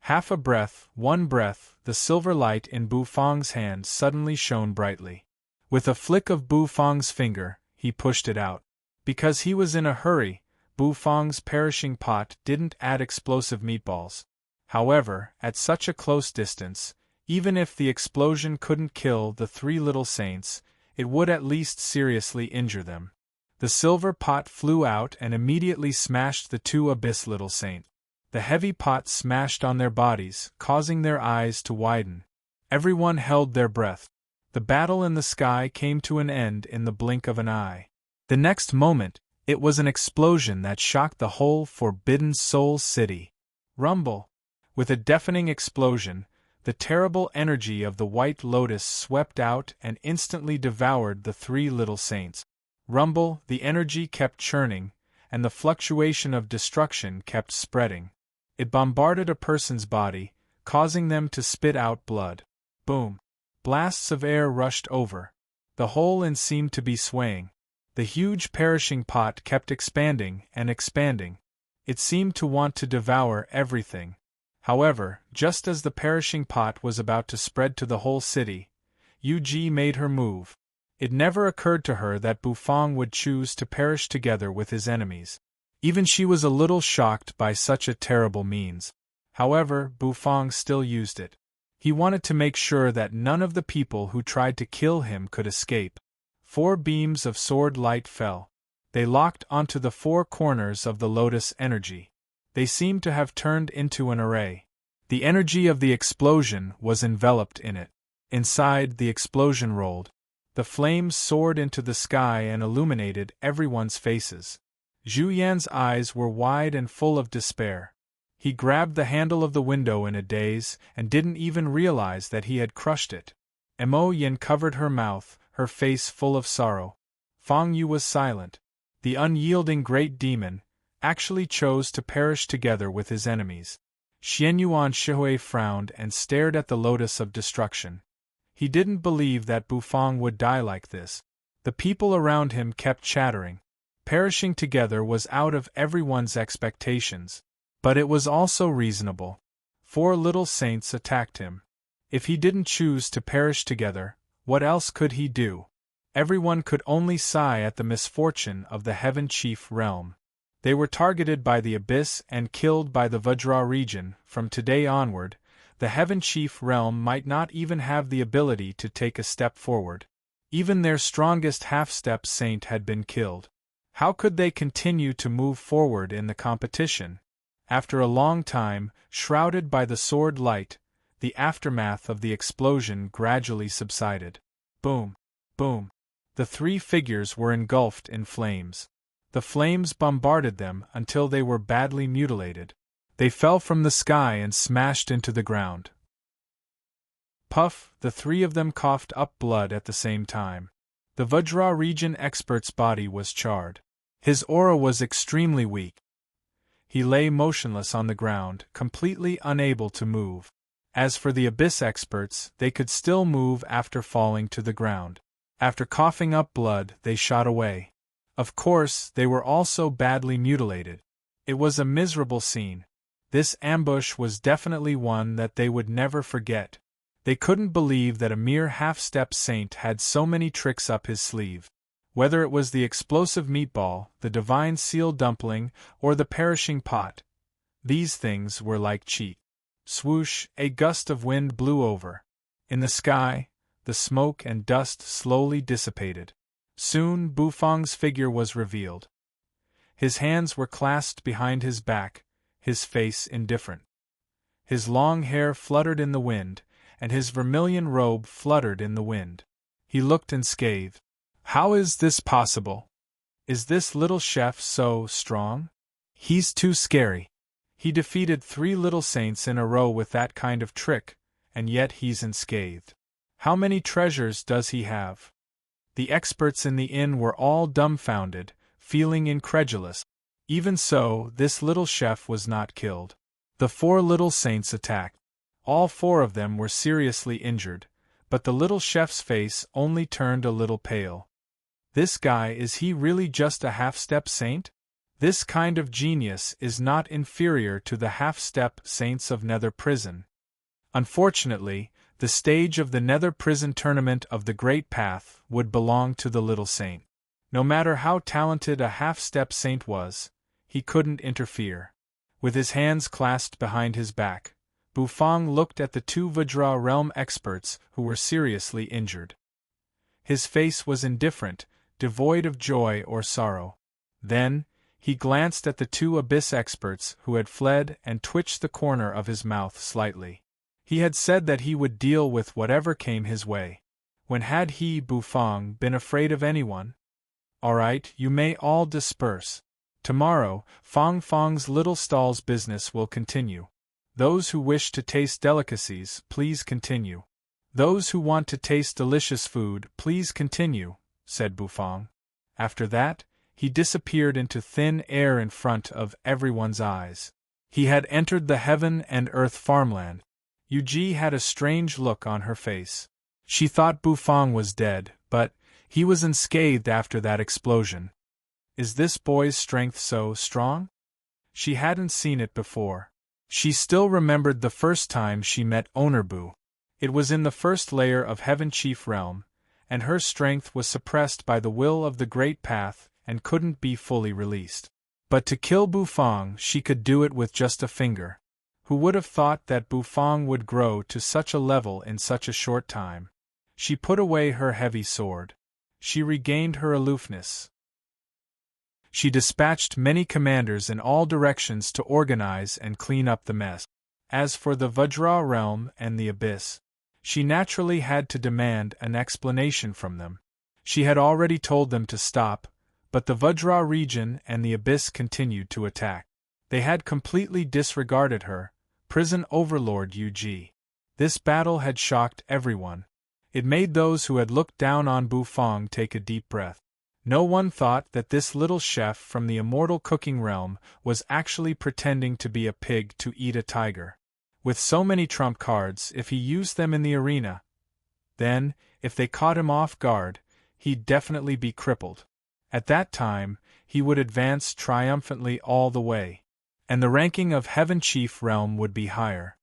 Half a breath, one breath, the silver light in Bufang's hand suddenly shone brightly. With a flick of Bufang's finger, he pushed it out. Because he was in a hurry, Bufang's perishing pot didn't add explosive meatballs. However, at such a close distance, even if the explosion couldn't kill the three little saints, it would at least seriously injure them. The silver pot flew out and immediately smashed the two Abyss little saints. The heavy pot smashed on their bodies, causing their eyes to widen. Everyone held their breath. The battle in the sky came to an end in the blink of an eye. The next moment, it was an explosion that shocked the whole Forbidden Soul city. Rumble! With a deafening explosion, the terrible energy of the White Lotus swept out and instantly devoured the three little saints. Rumble, the energy kept churning, and the fluctuation of destruction kept spreading. It bombarded a person's body, causing them to spit out blood. Boom! Blasts of air rushed over. The whole inn seemed to be swaying. The huge perishing pot kept expanding and expanding. It seemed to want to devour everything. However, just as the perishing pot was about to spread to the whole city, Yuji made her move. It never occurred to her that Bufang would choose to perish together with his enemies. Even she was a little shocked by such a terrible means. However, Bufang still used it. He wanted to make sure that none of the people who tried to kill him could escape. 4 beams of sword light fell. They locked onto the 4 corners of the lotus energy. They seemed to have turned into an array. The energy of the explosion was enveloped in it. Inside, the explosion rolled. The flames soared into the sky and illuminated everyone's faces. Zhu Yan's eyes were wide and full of despair. He grabbed the handle of the window in a daze and didn't even realize that he had crushed it. Mo Yin covered her mouth, her face full of sorrow. Fang Yu was silent. The unyielding great demon actually chose to perish together with his enemies. Xian Yuan Shihui frowned and stared at the lotus of destruction. He didn't believe that Bufang would die like this. The people around him kept chattering. Perishing together was out of everyone's expectations. But it was also reasonable. 4 little saints attacked him. If he didn't choose to perish together, what else could he do? Everyone could only sigh at the misfortune of the Heaven Chief realm. They were targeted by the Abyss and killed by the Vajra region. From today onward, the Heaven Chief realm might not even have the ability to take a step forward. Even their strongest half-step saint had been killed. How could they continue to move forward in the competition? After a long time, shrouded by the sword light, the aftermath of the explosion gradually subsided. Boom! Boom! The 3 figures were engulfed in flames. The flames bombarded them until they were badly mutilated. They fell from the sky and smashed into the ground. Puff! The 3 of them coughed up blood at the same time. The Vajra region expert's body was charred. His aura was extremely weak. He lay motionless on the ground, completely unable to move. As for the Abyss experts, they could still move after falling to the ground. After coughing up blood, they shot away. Of course, they were also badly mutilated. It was a miserable scene. This ambush was definitely one that they would never forget. They couldn't believe that a mere half-step saint had so many tricks up his sleeve. Whether it was the explosive meatball, the divine seal dumpling, or the perishing pot, these things were like cheat. Swoosh! A gust of wind blew over. In the sky, the smoke and dust slowly dissipated. Soon Bufang's figure was revealed. His hands were clasped behind his back, his face indifferent. His long hair fluttered in the wind, and his vermilion robe fluttered in the wind. He looked unscathed. How is this possible? Is this little chef so strong? He's too scary. He defeated 3 little saints in a row with that kind of trick, and yet he's unscathed. How many treasures does he have? The experts in the inn were all dumbfounded, feeling incredulous. Even so, this little chef was not killed. The 4 little saints attacked. All 4 of them were seriously injured, but the little chef's face only turned a little pale. This guy, is he really just a half-step saint? This kind of genius is not inferior to the half-step saints of Nether Prison. Unfortunately, the stage of the Nether Prison tournament of the Great Path would belong to the little saint. No matter how talented a half-step saint was, he couldn't interfere. With his hands clasped behind his back, Bufang looked at the 2 Vajra realm experts who were seriously injured. His face was indifferent, devoid of joy or sorrow. Then, he glanced at the 2 Abyss experts who had fled and twitched the corner of his mouth slightly. He had said that he would deal with whatever came his way. When had he, Bufang, been afraid of anyone? All right, you may all disperse. Tomorrow, Fang's little stall's business will continue. Those who wish to taste delicacies, please continue. Those who want to taste delicious food, please continue, said Bufang. After that, he disappeared into thin air in front of everyone's eyes. He had entered the heaven and earth farmland. Yuji had a strange look on her face. She thought Bufang was dead, but he was unscathed after that explosion. Is this boy's strength so strong? She hadn't seen it before. She still remembered the first time she met Onerbu. It was in the first layer of Heaven Chief Realm, and her strength was suppressed by the will of the Great Path and couldn't be fully released. But to kill Bufang, she could do it with just a finger. Who would have thought that Bufang would grow to such a level in such a short time? She put away her heavy sword. She regained her aloofness. She dispatched many commanders in all directions to organize and clean up the mess. As for the Vajra realm and the Abyss, she naturally had to demand an explanation from them. She had already told them to stop, but the Vajra region and the Abyss continued to attack. They had completely disregarded her, prison overlord Yu. This battle had shocked everyone. It made those who had looked down on Bufang take a deep breath. No one thought that this little chef from the immortal cooking realm was actually pretending to be a pig to eat a tiger. With so many trump cards, if he used them in the arena, then, if they caught him off guard, he'd definitely be crippled. At that time, he would advance triumphantly all the way. And the ranking of Heaven Chief Realm would be higher.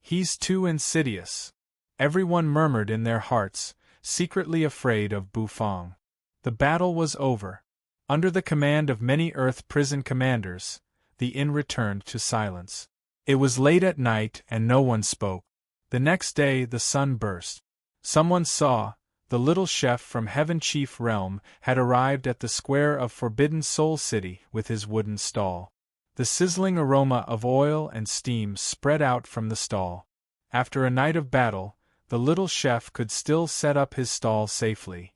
He's too insidious. Everyone murmured in their hearts, secretly afraid of Bufang. The battle was over. Under the command of many Earth prison commanders, the inn returned to silence. It was late at night and no one spoke. The next day the sun burst. Someone saw, the little chef from Heaven Chief Realm had arrived at the square of Forbidden Soul City with his wooden stall. The sizzling aroma of oil and steam spread out from the stall. After a night of battle, the little chef could still set up his stall safely.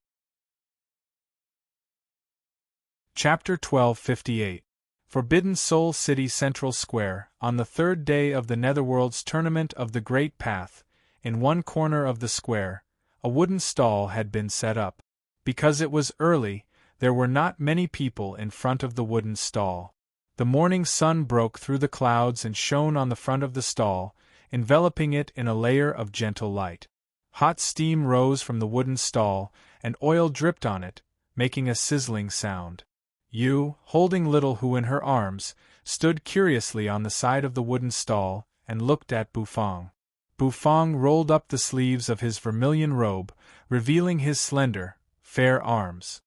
Chapter 1258. Forbidden Soul City Central Square. On the third day of the Netherworld's Tournament of the Great Path, in one corner of the square, a wooden stall had been set up. Because it was early, there were not many people in front of the wooden stall. The morning sun broke through the clouds and shone on the front of the stall, enveloping it in a layer of gentle light. Hot steam rose from the wooden stall, and oil dripped on it, making a sizzling sound. Yu, holding little Hu in her arms, stood curiously on the side of the wooden stall and looked at Bufang. Bufang rolled up the sleeves of his vermilion robe, revealing his slender, fair arms.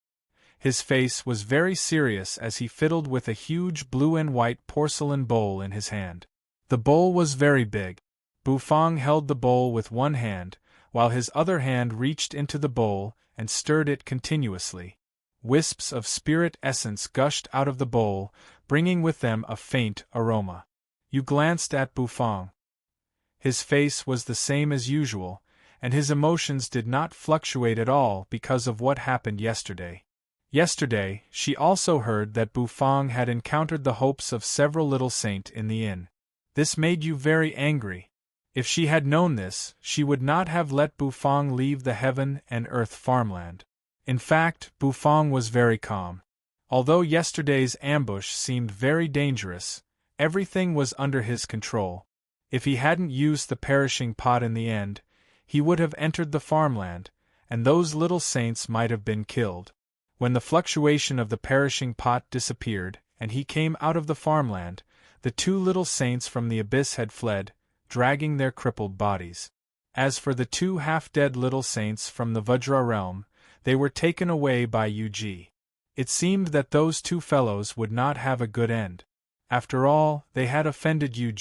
His face was very serious as he fiddled with a huge blue and white porcelain bowl in his hand. The bowl was very big. Bufang held the bowl with one hand, while his other hand reached into the bowl and stirred it continuously. Wisps of spirit essence gushed out of the bowl, bringing with them a faint aroma. You glanced at Bufang. His face was the same as usual, and his emotions did not fluctuate at all because of what happened yesterday. Yesterday, she also heard that Bufang had encountered the hopes of several little saint in the inn. This made you very angry. If she had known this, she would not have let Bufang leave the heaven and earth farmland. In fact, Bufang was very calm. Although yesterday's ambush seemed very dangerous, everything was under his control. If he hadn't used the perishing pot in the end, he would have entered the farmland, and those little saints might have been killed. When the fluctuation of the perishing pot disappeared, and he came out of the farmland, the two little saints from the abyss had fled, dragging their crippled bodies. As for the two half-dead little saints from the Vajra realm, they were taken away by Yu. It seemed that those two fellows would not have a good end. After all, they had offended Yu.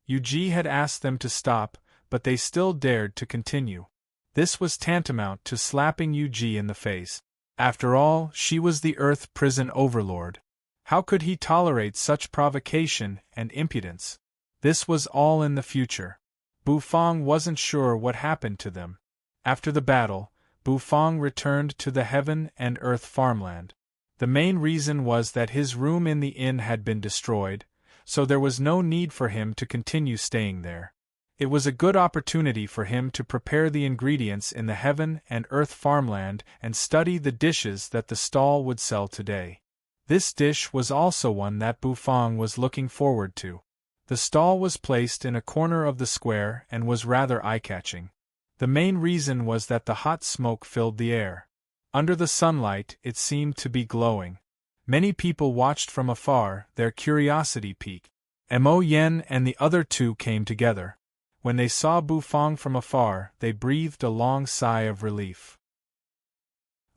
Yu had asked them to stop, but they still dared to continue. This was tantamount to slapping Yu in the face. After all, she was the Earth prison overlord. How could he tolerate such provocation and impudence? This was all in the future. Bufang wasn't sure what happened to them. After the battle, Bufang returned to the heaven and earth farmland. The main reason was that his room in the inn had been destroyed, so there was no need for him to continue staying there. It was a good opportunity for him to prepare the ingredients in the heaven and earth farmland and study the dishes that the stall would sell today. This dish was also one that Bufang was looking forward to. The stall was placed in a corner of the square and was rather eye-catching. The main reason was that the hot smoke filled the air. Under the sunlight, it seemed to be glowing. Many people watched from afar, their curiosity piqued. Mo Yen and the other two came together. When they saw Bufang from afar, they breathed a long sigh of relief.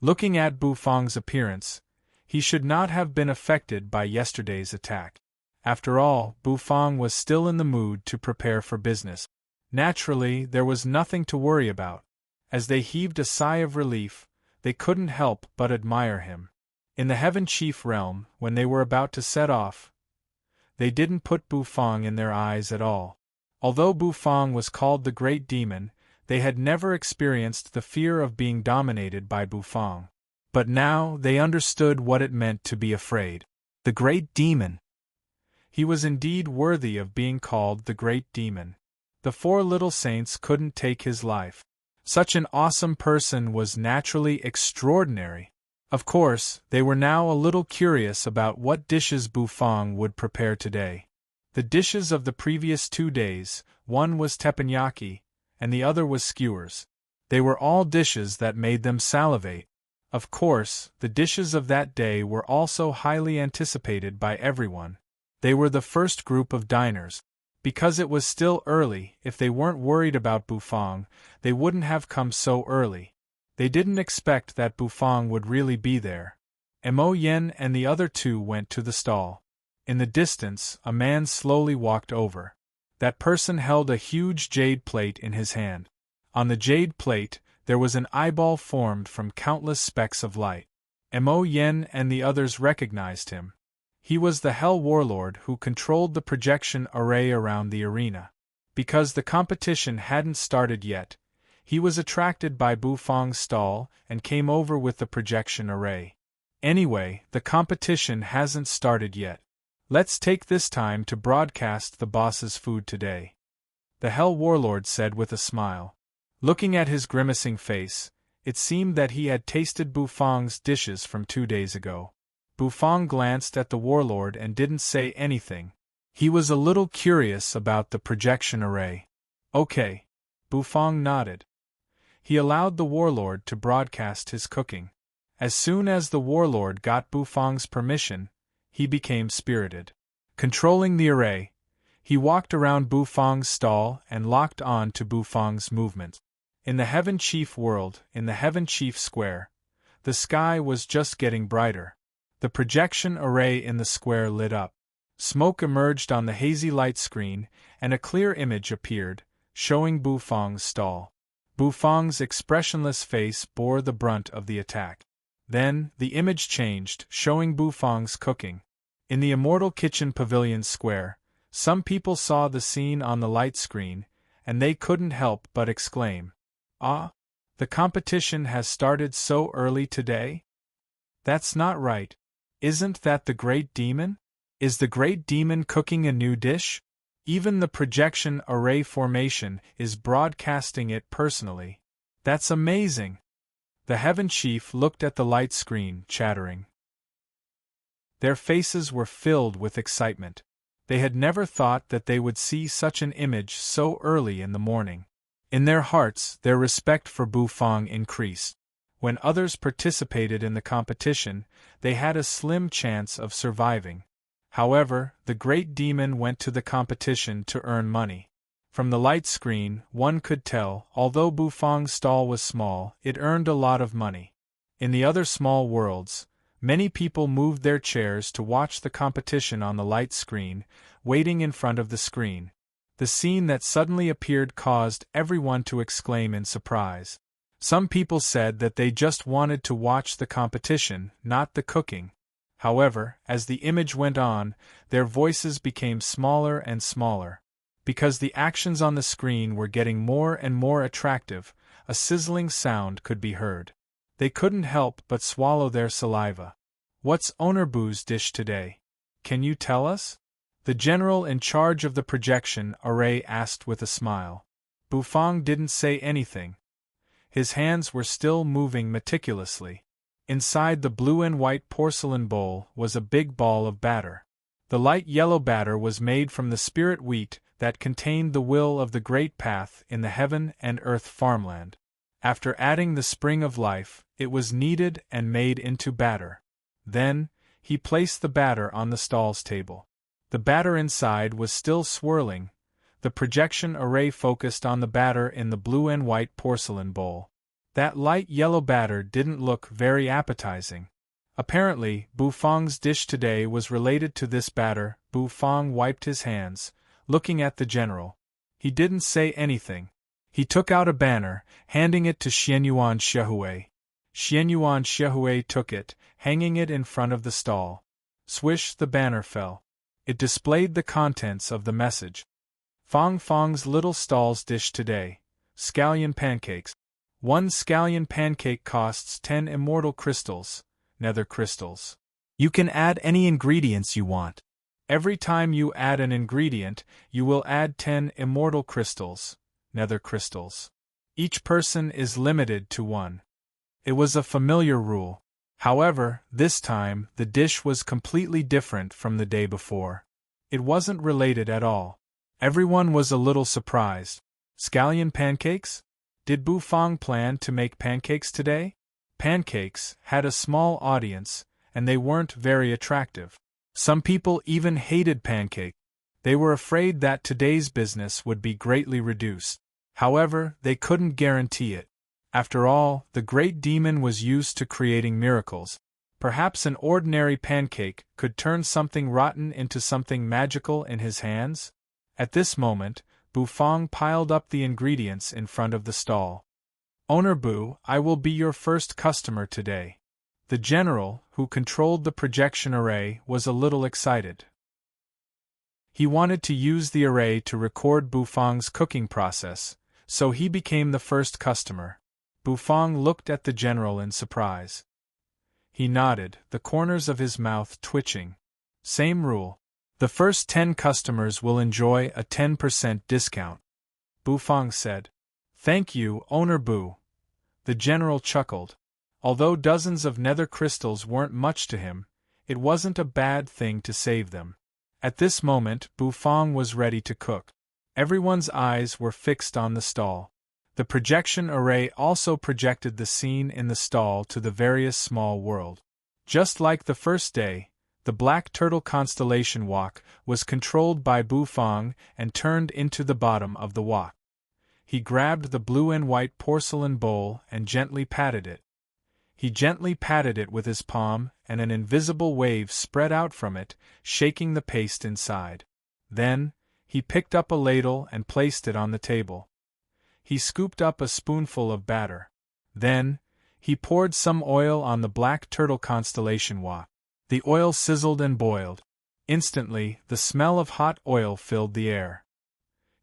Looking at Bufang's appearance, he should not have been affected by yesterday's attack. After all, Bufang was still in the mood to prepare for business. Naturally, there was nothing to worry about. As they heaved a sigh of relief, they couldn't help but admire him. In the Heaven Chief realm, when they were about to set off, they didn't put Bufang in their eyes at all. Although Bufang was called the Great Demon, they had never experienced the fear of being dominated by Bufang. But now they understood what it meant to be afraid. The Great Demon! He was indeed worthy of being called the great demon. The four little saints couldn't take his life. Such an awesome person was naturally extraordinary. Of course, they were now a little curious about what dishes Bufang would prepare today. The dishes of the previous 2 days, one was teppanyaki, and the other was skewers. They were all dishes that made them salivate. Of course, the dishes of that day were also highly anticipated by everyone. They were the first group of diners. Because it was still early, if they weren't worried about Bufang, they wouldn't have come so early. They didn't expect that Bufang would really be there. Mo Yen and the other 2 went to the stall. In the distance, a man slowly walked over. That person held a huge jade plate in his hand. On the jade plate, there was an eyeball formed from countless specks of light. Mo Yen and the others recognized him. He was the Hell Warlord who controlled the projection array around the arena. Because the competition hadn't started yet, he was attracted by Bufang's stall and came over with the projection array. Anyway, the competition hasn't started yet. Let's take this time to broadcast the boss's food today, the Hell Warlord said with a smile. Looking at his grimacing face, it seemed that he had tasted Bufang's dishes from 2 days ago. Bufang glanced at the warlord and didn't say anything. He was a little curious about the projection array. Okay. Bufang nodded. He allowed the warlord to broadcast his cooking. As soon as the warlord got Bufang's permission, he became spirited. Controlling the array, he walked around Bufang's stall and locked on to Bufang's movements. In the Heaven Chief world, in the Heaven Chief Square, the sky was just getting brighter. The projection array in the square lit up. Smoke emerged on the hazy light screen, and a clear image appeared, showing Bufang's stall. Bufang's expressionless face bore the brunt of the attack. Then, the image changed, showing Bufang's cooking. In the Immortal Kitchen Pavilion Square, some people saw the scene on the light screen, and they couldn't help but exclaim, "Ah! The competition has started so early today? That's not right. Isn't that the Great Demon? Is the Great Demon cooking a new dish? Even the projection array formation is broadcasting it personally. That's amazing!" The Heaven Chief looked at the light screen, chattering. Their faces were filled with excitement. They had never thought that they would see such an image so early in the morning. In their hearts, their respect for Bufang increased. When others participated in the competition, they had a slim chance of surviving. However, the Great Demon went to the competition to earn money. From the light screen, one could tell, although Bufang's stall was small, it earned a lot of money. In the other small worlds, many people moved their chairs to watch the competition on the light screen, waiting in front of the screen. The scene that suddenly appeared caused everyone to exclaim in surprise. Some people said that they just wanted to watch the competition, not the cooking. However, as the image went on, their voices became smaller and smaller. Because the actions on the screen were getting more and more attractive, a sizzling sound could be heard. They couldn't help but swallow their saliva. "What's Onerbu's dish today? Can you tell us?" The general in charge of the projection array asked with a smile. Bufang didn't say anything. His hands were still moving meticulously. Inside the blue and white porcelain bowl was a big ball of batter. The light yellow batter was made from the spirit wheat that contained the will of the great path in the heaven and earth farmland. After adding the spring of life, it was kneaded and made into batter. Then, he placed the batter on the stall's table. The batter inside was still swirling. The projection array focused on the batter in the blue and white porcelain bowl. That light yellow batter didn't look very appetizing. Apparently, Bufang's dish today was related to this batter. Bufang wiped his hands, looking at the general. He didn't say anything. He took out a banner, handing it to Xianyuan Xiaohui. Xianyuan Xiaohui took it, hanging it in front of the stall. Swish, the banner fell. It displayed the contents of the message. Fong Fong's little stall's dish today. Scallion pancakes. 1 scallion pancake costs 10 immortal crystals, nether crystals. You can add any ingredients you want. Every time you add an ingredient, you will add 10 immortal crystals, nether crystals. Each person is limited to one. It was a familiar rule. However, this time, the dish was completely different from the day before. It wasn't related at all. Everyone was a little surprised. Scallion pancakes? Did Bufang plan to make pancakes today? Pancakes had a small audience, and they weren't very attractive. Some people even hated pancakes. They were afraid that today's business would be greatly reduced. However, they couldn't guarantee it. After all, the great demon was used to creating miracles. Perhaps an ordinary pancake could turn something rotten into something magical in his hands? At this moment, Bufang piled up the ingredients in front of the stall. Owner Bu, I will be your first customer today. The general, who controlled the projection array, was a little excited. He wanted to use the array to record Bufang's cooking process, so he became the first customer. Bufang looked at the general in surprise. He nodded, the corners of his mouth twitching. Same rule. The first 10 customers will enjoy a 10% discount. Bufang said. Thank you, Owner Bu. The general chuckled. Although dozens of nether crystals weren't much to him, it wasn't a bad thing to save them. At this moment, Bufang was ready to cook. Everyone's eyes were fixed on the stall. The projection array also projected the scene in the stall to the various small world. Just like the first day, the Black Turtle constellation wok was controlled by Bufang and turned into the bottom of the wok. He grabbed the blue and white porcelain bowl and gently patted it. He gently patted it with his palm, and an invisible wave spread out from it, shaking the paste inside. Then, he picked up a ladle and placed it on the table. He scooped up a spoonful of batter. Then, he poured some oil on the Black Turtle constellation wok. The oil sizzled and boiled. Instantly, the smell of hot oil filled the air.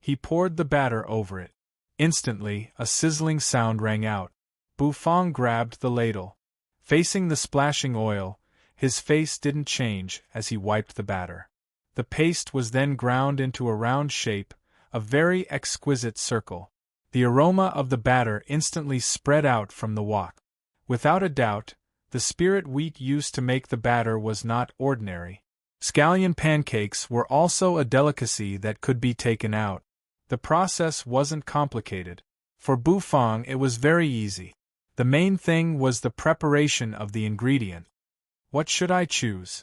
He poured the batter over it. Instantly, a sizzling sound rang out. Bufang grabbed the ladle. Facing the splashing oil, his face didn't change as he wiped the batter. The paste was then ground into a round shape, a very exquisite circle. The aroma of the batter instantly spread out from the wok. Without a doubt, the spirit wheat used to make the batter was not ordinary. Scallion pancakes were also a delicacy that could be taken out. The process wasn't complicated. For Bufang it was very easy. The main thing was the preparation of the ingredient. What should I choose?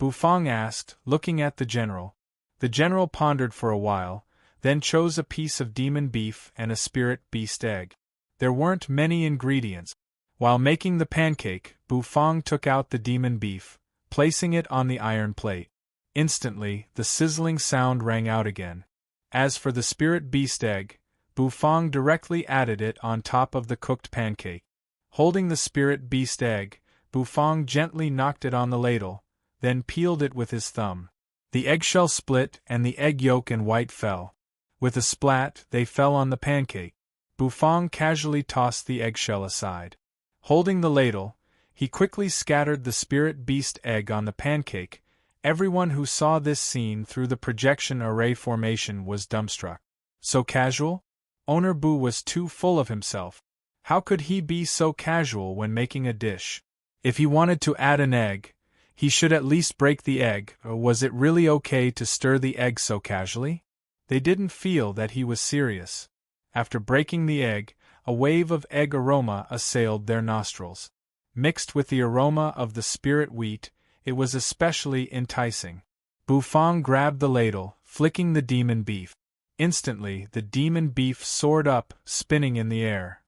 Bufang asked, looking at the general. The general pondered for a while, then chose a piece of demon beef and a spirit beast egg. There weren't many ingredients. While making the pancake, Bufang took out the demon beef, placing it on the iron plate. Instantly, the sizzling sound rang out again. As for the spirit beast egg, Bufang directly added it on top of the cooked pancake. Holding the spirit beast egg, Bufang gently knocked it on the ladle, then peeled it with his thumb. The eggshell split and the egg yolk and white fell. With a splat, they fell on the pancake. Bufang casually tossed the eggshell aside. Holding the ladle, he quickly scattered the spirit beast egg on the pancake. Everyone who saw this scene through the projection array formation was dumbstruck. So casual? Owner Bu was too full of himself. How could he be so casual when making a dish? If he wanted to add an egg, he should at least break the egg, or was it really okay to stir the egg so casually? They didn't feel that he was serious. After breaking the egg, a wave of egg aroma assailed their nostrils. Mixed with the aroma of the spirit wheat, it was especially enticing. Bufang grabbed the ladle, flicking the demon beef. Instantly, the demon beef soared up, spinning in the air.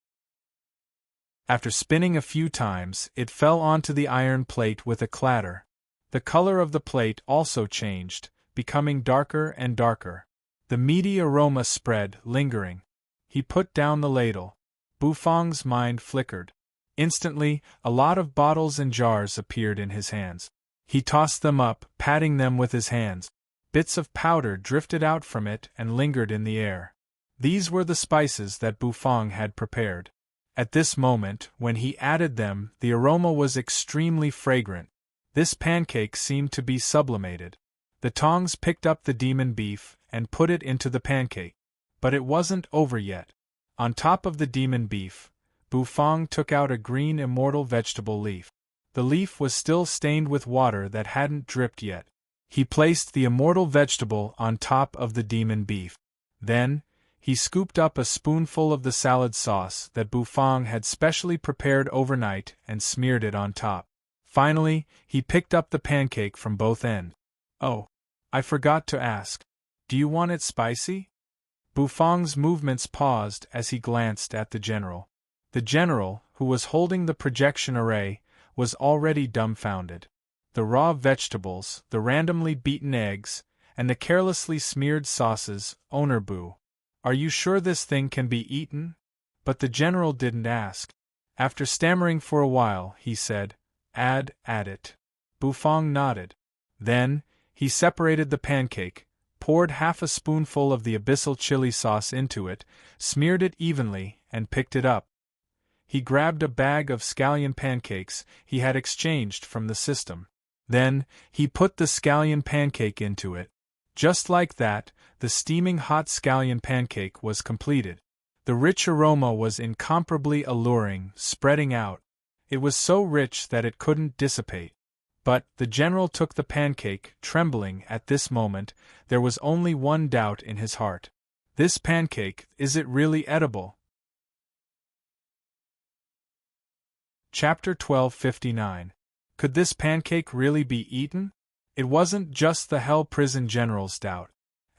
After spinning a few times, it fell onto the iron plate with a clatter. The color of the plate also changed, becoming darker and darker. The meaty aroma spread, lingering. He put down the ladle. Bufang's mind flickered. Instantly, a lot of bottles and jars appeared in his hands. He tossed them up, patting them with his hands. Bits of powder drifted out from it and lingered in the air. These were the spices that Bufang had prepared. At this moment, when he added them, the aroma was extremely fragrant. This pancake seemed to be sublimated. The tongs picked up the demon beef and put it into the pancake. But it wasn't over yet. On top of the demon beef, Bufang took out a green immortal vegetable leaf. The leaf was still stained with water that hadn't dripped yet. He placed the immortal vegetable on top of the demon beef. Then, he scooped up a spoonful of the salad sauce that Bufang had specially prepared overnight and smeared it on top. Finally, he picked up the pancake from both ends. "Oh, I forgot to ask. Do you want it spicy?" Bufang's movements paused as he glanced at the general. The general, who was holding the projection array, was already dumbfounded. The raw vegetables, the randomly beaten eggs, and the carelessly smeared sauces. "Owner Boo, are you sure this thing can be eaten?" But the general didn't ask. After stammering for a while, he said, Add it." Bufang nodded. Then, he separated the pancake, poured half a spoonful of the abyssal chili sauce into it, smeared it evenly, and picked it up. He grabbed a bag of scallion pancakes he had exchanged from the system. Then, he put the scallion pancake into it. Just like that, the steaming hot scallion pancake was completed. The rich aroma was incomparably alluring, spreading out. It was so rich that it couldn't dissipate. But, the general took the pancake, trembling at this moment. There was only one doubt in his heart. This pancake, is it really edible? Chapter 1259. Could this pancake really be eaten? It wasn't just the Hell Prison General's doubt.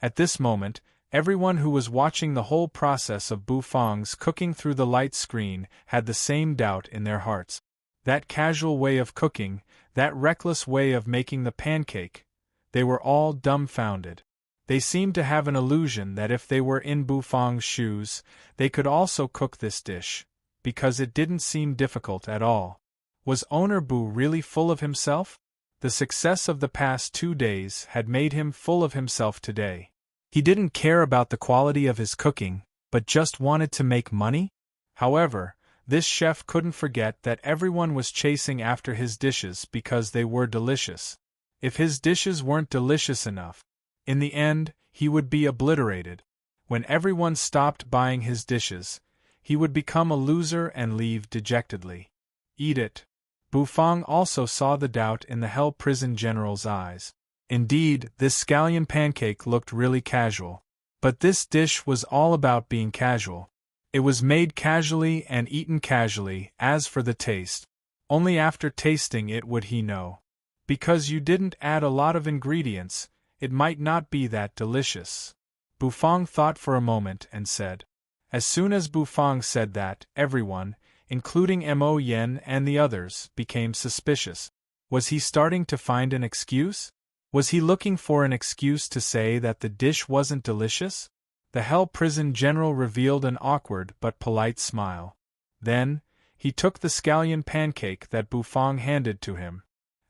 At this moment, everyone who was watching the whole process of Bufang's cooking through the light screen had the same doubt in their hearts. That casual way of cooking, that reckless way of making the pancake, they were all dumbfounded. They seemed to have an illusion that if they were in Bufang's shoes, they could also cook this dish, because it didn't seem difficult at all. Was Owner Boo really full of himself? The success of the past 2 days had made him full of himself today. He didn't care about the quality of his cooking, but just wanted to make money? However, this chef couldn't forget that everyone was chasing after his dishes because they were delicious. If his dishes weren't delicious enough, in the end, he would be obliterated. When everyone stopped buying his dishes, he would become a loser and leave dejectedly. Eat it. Bufang also saw the doubt in the Hell Prison General's eyes. Indeed, this scallion pancake looked really casual. But this dish was all about being casual. It was made casually and eaten casually. As for the taste, only after tasting it would he know. Because you didn't add a lot of ingredients, it might not be that delicious. Bufang thought for a moment and said. As soon as Bufang said that, everyone, including Mo Yen and the others, became suspicious. Was he starting to find an excuse? Was he looking for an excuse to say that the dish wasn't delicious? The Hell Prison General revealed an awkward but polite smile. Then, he took the scallion pancake that Bufang handed to him.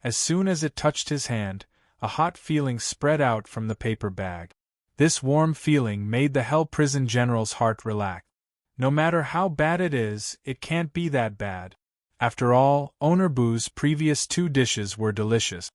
As soon as it touched his hand, a hot feeling spread out from the paper bag. This warm feeling made the Hell Prison General's heart relax. No matter how bad it is, it can't be that bad. After all, Owner Boo's previous 2 dishes were delicious.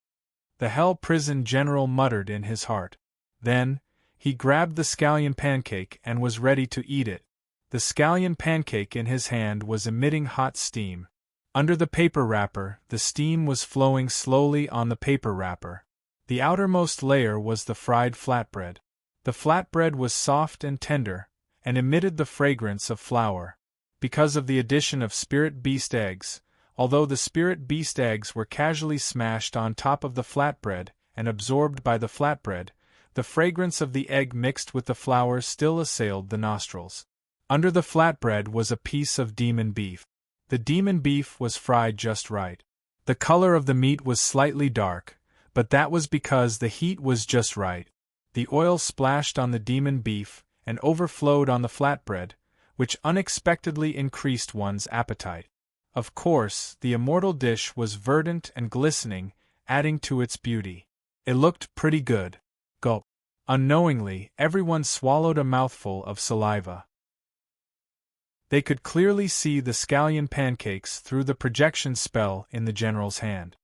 The Hell Prison General muttered in his heart. Then, he grabbed the scallion pancake and was ready to eat it. The scallion pancake in his hand was emitting hot steam. Under the paper wrapper, the steam was flowing slowly on the paper wrapper. The outermost layer was the fried flatbread. The flatbread was soft and tender, and emitted the fragrance of flour. Because of the addition of spirit beast eggs, although the spirit beast eggs were casually smashed on top of the flatbread and absorbed by the flatbread, the fragrance of the egg mixed with the flour still assailed the nostrils. Under the flatbread was a piece of demon beef. The demon beef was fried just right. The color of the meat was slightly dark, but that was because the heat was just right. The oil splashed on the demon beef and overflowed on the flatbread, which unexpectedly increased one's appetite. Of course, the immortal dish was verdant and glistening, adding to its beauty. It looked pretty good. Gulp. Unknowingly, everyone swallowed a mouthful of saliva. They could clearly see the scallion pancakes through the projection spell in the general's hand.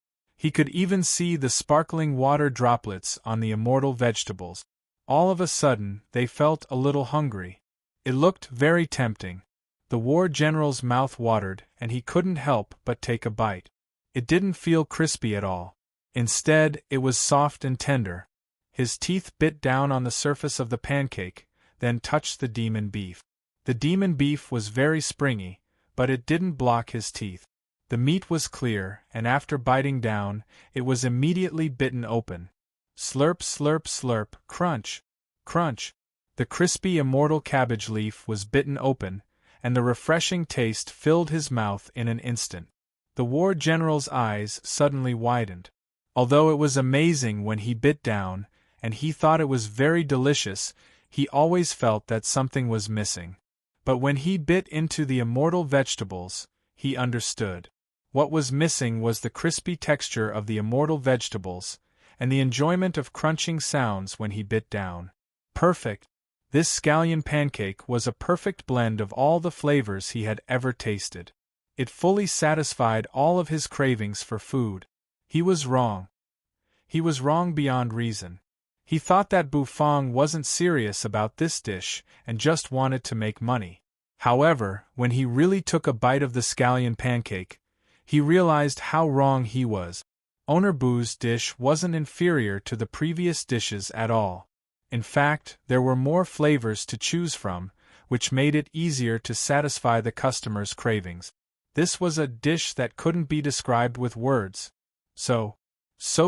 He could even see the sparkling water droplets on the immortal vegetables. All of a sudden, they felt a little hungry. It looked very tempting. The war general's mouth watered, and he couldn't help but take a bite. It didn't feel crispy at all. Instead, it was soft and tender. His teeth bit down on the surface of the pancake, then touched the demon beef. The demon beef was very springy, but it didn't block his teeth. The meat was clear, and after biting down, it was immediately bitten open. Slurp, slurp, slurp, crunch, crunch. The crispy immortal cabbage leaf was bitten open, and the refreshing taste filled his mouth in an instant. The war general's eyes suddenly widened. Although it was amazing when he bit down, and he thought it was very delicious, he always felt that something was missing. But when he bit into the immortal vegetables, he understood. What was missing was the crispy texture of the immortal vegetables, and the enjoyment of crunching sounds when he bit down. Perfect! This scallion pancake was a perfect blend of all the flavors he had ever tasted. It fully satisfied all of his cravings for food. He was wrong. He was wrong beyond reason. He thought that Bufang wasn't serious about this dish and just wanted to make money. However, when he really took a bite of the scallion pancake, he realized how wrong he was. Owner Bu's dish wasn't inferior to the previous dishes at all. In fact, there were more flavors to choose from, which made it easier to satisfy the customer's cravings. This was a dish that couldn't be described with words. So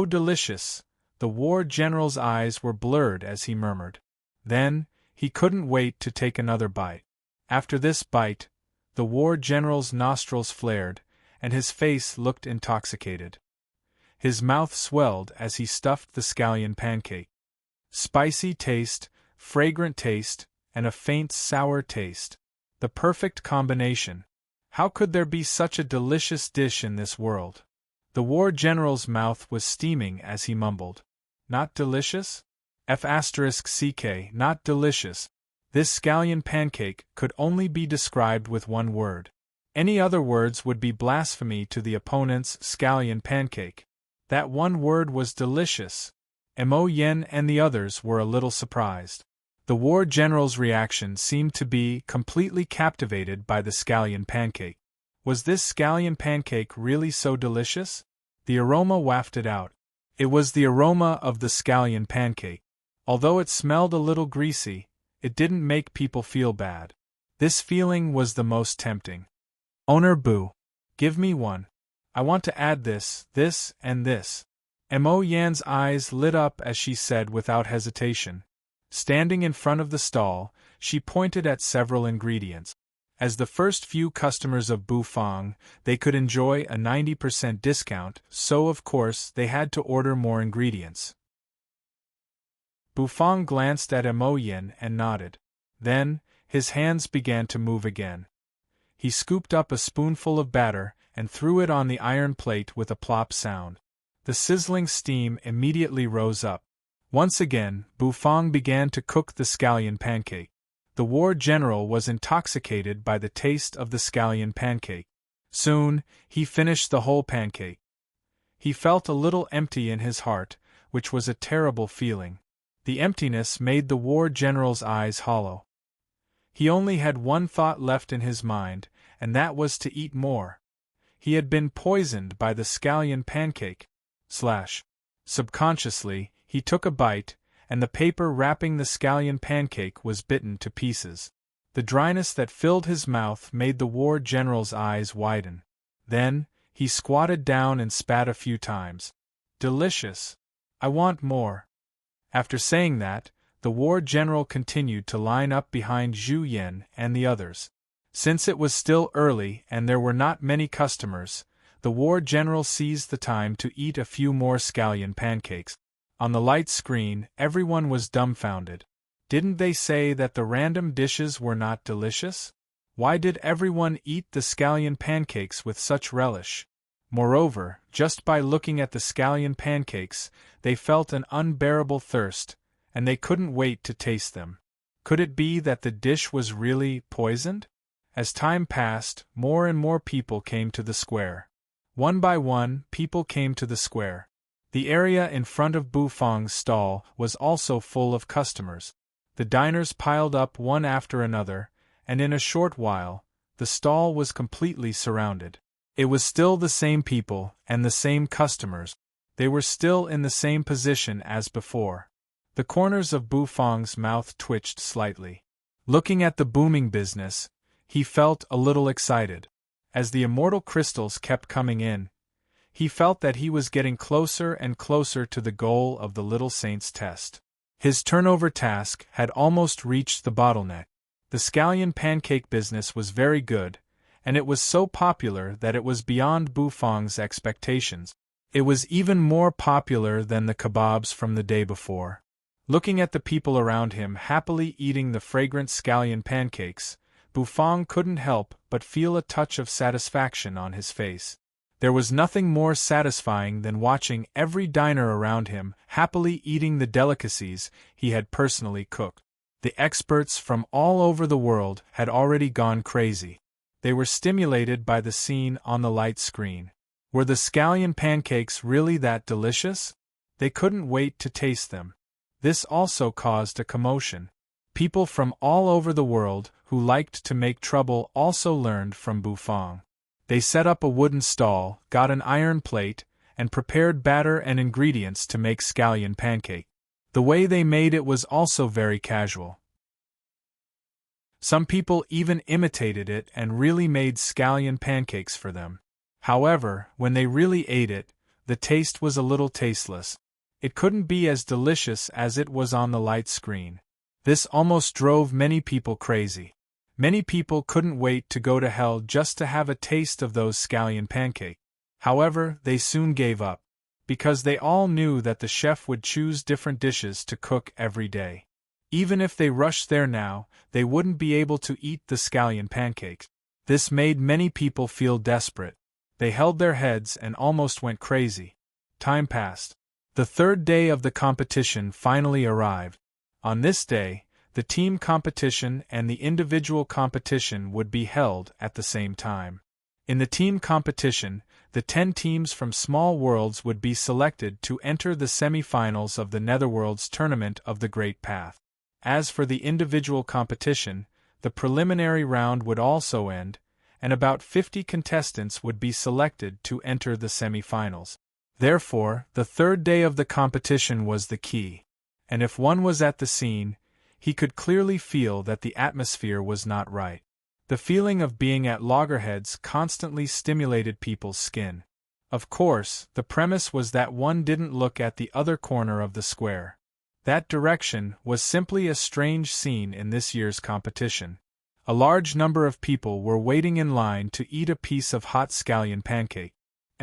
delicious. The war general's eyes were blurred as he murmured. Then, he couldn't wait to take another bite. After this bite, the war general's nostrils flared, and his face looked intoxicated. His mouth swelled as he stuffed the scallion pancake. Spicy taste, fragrant taste, and a faint sour taste. The perfect combination. How could there be such a delicious dish in this world? The war general's mouth was steaming as he mumbled. Not delicious? F***ck, not delicious. This scallion pancake could only be described with one word. Any other words would be blasphemy to the opponent's scallion pancake. That one word was delicious. Mo Yen and the others were a little surprised. The war general's reaction seemed to be completely captivated by the scallion pancake. Was this scallion pancake really so delicious? The aroma wafted out. It was the aroma of the scallion pancake. Although it smelled a little greasy, it didn't make people feel bad. This feeling was the most tempting. Owner Bu, give me one. I want to add this, and this. Mo Yan's eyes lit up as she said without hesitation. Standing in front of the stall, she pointed at several ingredients. As the first few customers of Bufang, they could enjoy a 90% discount, so of course they had to order more ingredients. Bufang glanced at Mo Yan and nodded. Then, his hands began to move again. He scooped up a spoonful of batter and threw it on the iron plate with a plop sound. The sizzling steam immediately rose up. Once again, Bufang began to cook the scallion pancake. The war general was intoxicated by the taste of the scallion pancake. Soon, he finished the whole pancake. He felt a little empty in his heart, which was a terrible feeling. The emptiness made the war general's eyes hollow. He only had one thought left in his mind, and that was to eat more. He had been poisoned by the scallion pancake. Subconsciously, he took a bite, and the paper wrapping the scallion pancake was bitten to pieces. The dryness that filled his mouth made the war general's eyes widen. Then, he squatted down and spat a few times. Delicious. I want more. After saying that, the war general continued to line up behind Zhu Yen and the others. Since it was still early and there were not many customers, the war general seized the time to eat a few more scallion pancakes. On the light screen, everyone was dumbfounded. Didn't they say that the random dishes were not delicious? Why did everyone eat the scallion pancakes with such relish? Moreover, just by looking at the scallion pancakes, they felt an unbearable thirst, and they couldn't wait to taste them. Could it be that the dish was really poisoned? As time passed, more and more people came to the square. One by one, people came to the square. The area in front of Bu Fang's stall was also full of customers. The diners piled up one after another, and in a short while, the stall was completely surrounded. It was still the same people and the same customers. They were still in the same position as before. The corners of Bu Fang's mouth twitched slightly. Looking at the booming business, he felt a little excited. As the immortal crystals kept coming in, he felt that he was getting closer and closer to the goal of the little saint's test. His turnover task had almost reached the bottleneck. The scallion pancake business was very good, and it was so popular that it was beyond Bu Fang's expectations. It was even more popular than the kebabs from the day before. Looking at the people around him happily eating the fragrant scallion pancakes, Bu Fang couldn't help but feel a touch of satisfaction on his face. There was nothing more satisfying than watching every diner around him happily eating the delicacies he had personally cooked. The experts from all over the world had already gone crazy. They were stimulated by the scene on the light screen. Were the scallion pancakes really that delicious? They couldn't wait to taste them. This also caused a commotion. People from all over the world who liked to make trouble also learned from Bu Fang. They set up a wooden stall, got an iron plate, and prepared batter and ingredients to make scallion pancake. The way they made it was also very casual. Some people even imitated it and really made scallion pancakes for them. However, when they really ate it, the taste was a little tasteless. It couldn't be as delicious as it was on the light screen. This almost drove many people crazy. Many people couldn't wait to go to hell just to have a taste of those scallion pancakes. However, they soon gave up, because they all knew that the chef would choose different dishes to cook every day. Even if they rushed there now, they wouldn't be able to eat the scallion pancakes. This made many people feel desperate. They held their heads and almost went crazy. Time passed. The third day of the competition finally arrived. On this day, the team competition and the individual competition would be held at the same time. In the team competition, the 10 teams from small worlds would be selected to enter the semi-finals of the Netherworld's Tournament of the Great Path. As for the individual competition, the preliminary round would also end, and about 50 contestants would be selected to enter the semi-finals. Therefore, the third day of the competition was the key, and if one was at the scene, he could clearly feel that the atmosphere was not right. The feeling of being at loggerheads constantly stimulated people's skin. Of course, the premise was that one didn't look at the other corner of the square. That direction was simply a strange scene in this year's competition. A large number of people were waiting in line to eat a piece of hot scallion pancake.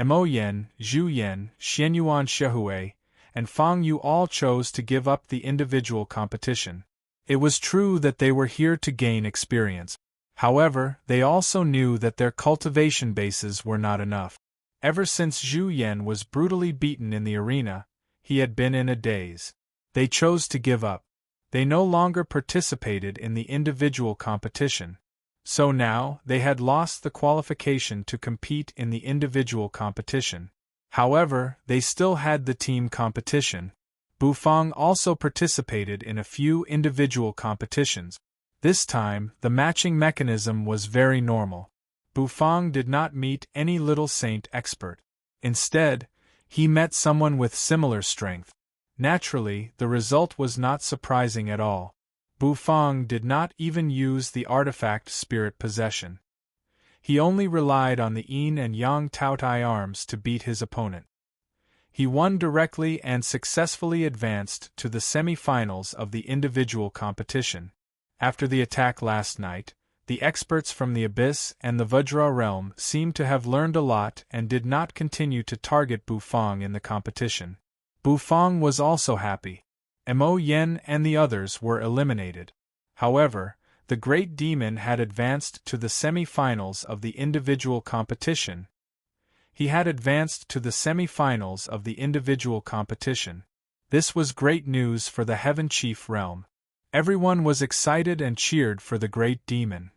Mo Yen, Zhu Yen, Xianyuan Shehui, and Fang Yu all chose to give up the individual competition. It was true that they were here to gain experience. However, they also knew that their cultivation bases were not enough. Ever since Zhu Yen was brutally beaten in the arena, he had been in a daze. They chose to give up. They no longer participated in the individual competition. So now, they had lost the qualification to compete in the individual competition. However, they still had the team competition. Bu Fang also participated in a few individual competitions. This time, the matching mechanism was very normal. Bu Fang did not meet any little saint expert. Instead, he met someone with similar strength. Naturally, the result was not surprising at all. Bu Fang did not even use the artifact spirit possession. He only relied on the yin and yang Taotai arms to beat his opponent. He won directly and successfully advanced to the semi-finals of the individual competition. After the attack last night, the experts from the Abyss and the Vajra realm seemed to have learned a lot and did not continue to target Bu Fang in the competition. Bu Fang was also happy. Mo Yen and the others were eliminated. However, the Great Demon had advanced to the semi-finals of the individual competition. He had advanced to the semi-finals of the individual competition. This was great news for the Heaven Chief realm. Everyone was excited and cheered for the Great Demon.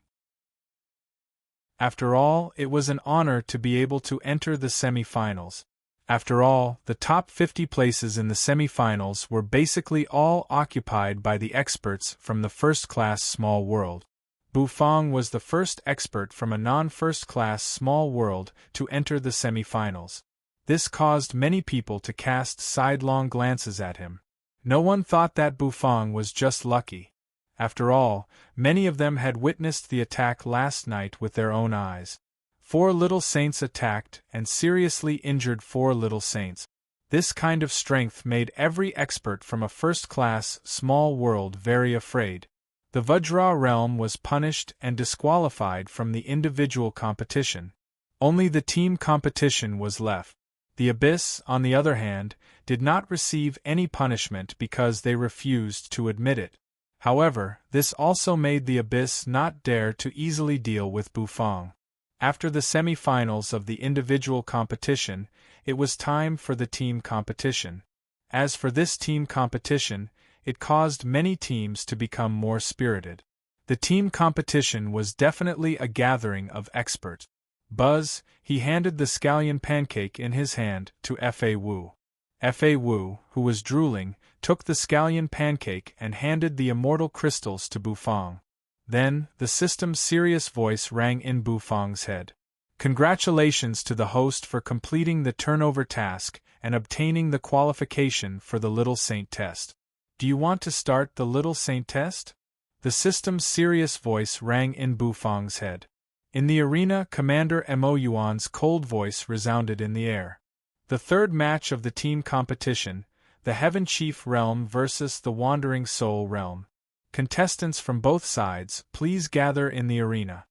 After all, it was an honor to be able to enter the semi-finals. After all, the top 50 places in the semi-finals were basically all occupied by the experts from the first-class small world. Bufang was the first expert from a non-first-class small world to enter the semi-finals. This caused many people to cast sidelong glances at him. No one thought that Bufang was just lucky. After all, many of them had witnessed the attack last night with their own eyes. 4 little saints attacked and seriously injured 4 little saints. This kind of strength made every expert from a first-class small world very afraid. The Vajra realm was punished and disqualified from the individual competition. Only the team competition was left. The Abyss, on the other hand, did not receive any punishment because they refused to admit it. However, this also made the Abyss not dare to easily deal with Bufang. After the semi-finals of the individual competition, it was time for the team competition. As for this team competition, it caused many teams to become more spirited. The team competition was definitely a gathering of experts. Buzz, he handed the scallion pancake in his hand to Fa Wu. Fa Wu, who was drooling, took the scallion pancake and handed the immortal crystals to Bufang. Then, the system's serious voice rang in Bufang's head. Congratulations to the host for completing the turnover task and obtaining the qualification for the Little Saint test. Do you want to start the Little Saint test? The system's serious voice rang in Bufang's head. In the arena, Commander Mo Yuan's cold voice resounded in the air. The third match of the team competition, the Heaven Chief Realm versus the Wandering Soul Realm. Contestants from both sides, please gather in the arena.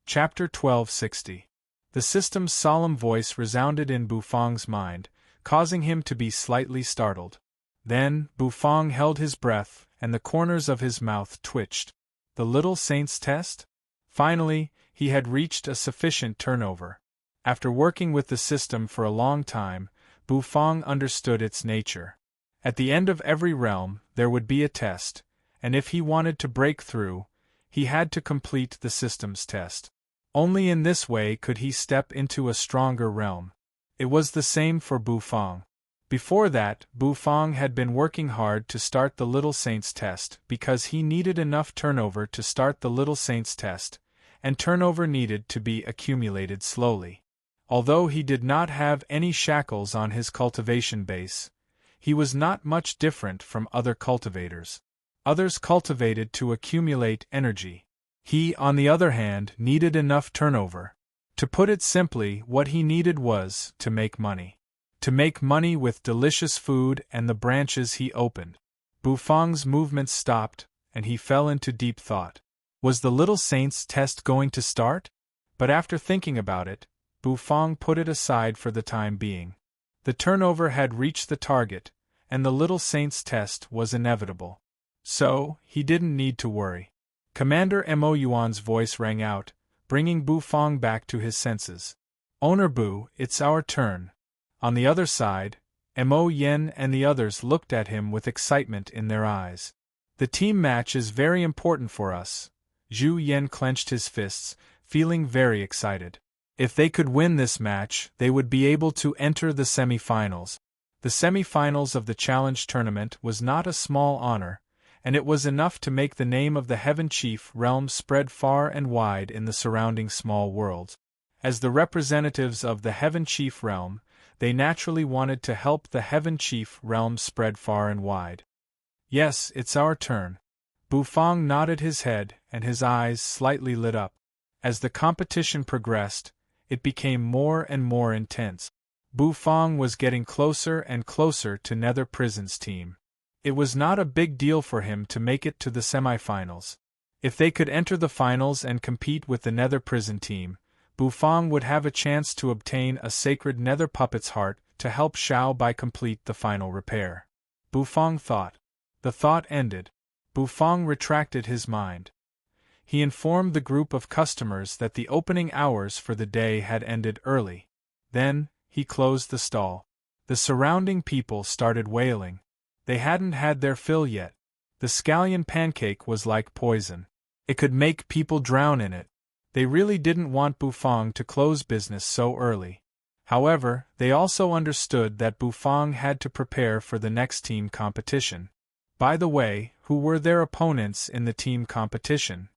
Chapter 1260. The system's solemn voice resounded in Bufang's mind, causing him to be slightly startled. Then, Bufang held his breath, and the corners of his mouth twitched. The Little Saint's test? Finally, he had reached a sufficient turnover. After working with the system for a long time, Bufang understood its nature. At the end of every realm, there would be a test, and if he wanted to break through, he had to complete the system's test. Only in this way could he step into a stronger realm. It was the same for Bufang. Before that, Bufang had been working hard to start the Little Saint's test because he needed enough turnover to start the Little Saint's test, and turnover needed to be accumulated slowly. Although he did not have any shackles on his cultivation base, he was not much different from other cultivators. Others cultivated to accumulate energy. He, on the other hand, needed enough turnover. To put it simply, what he needed was to make money. To make money with delicious food and the branches he opened. Bufang's movements stopped, and he fell into deep thought. Was the Little Saint's test going to start? But after thinking about it, Bufang put it aside for the time being. The turnover had reached the target, and the Little Saint's test was inevitable. So, he didn't need to worry. Commander Mo Yuan's voice rang out, bringing Bufang back to his senses. Owner Bu, it's our turn. On the other side, Mo Yen and the others looked at him with excitement in their eyes. The team match is very important for us. Zhu Yen clenched his fists, feeling very excited. If they could win this match, they would be able to enter the semi-finals. The semi-finals of the challenge tournament was not a small honor, and it was enough to make the name of the Heaven Chief Realm spread far and wide in the surrounding small worlds. As the representatives of the Heaven Chief Realm, they naturally wanted to help the Heaven Chief Realm spread far and wide. Yes, it's our turn. Bufang nodded his head, and his eyes slightly lit up. As the competition progressed, it became more and more intense. Bufang was getting closer and closer to Nether Prison's team. It was not a big deal for him to make it to the semifinals. If they could enter the finals and compete with the Nether Prison team, Bufang would have a chance to obtain a sacred Nether Puppet's heart to help Xiao Bai complete the final repair. Bufang thought. The thought ended. Bufang retracted his mind. He informed the group of customers that the opening hours for the day had ended early. Then, he closed the stall. The surrounding people started wailing. They hadn't had their fill yet. The scallion pancake was like poison. It could make people drown in it. They really didn't want Bufang to close business so early. However, they also understood that Bufang had to prepare for the next team competition. By the way, who were their opponents in the team competition?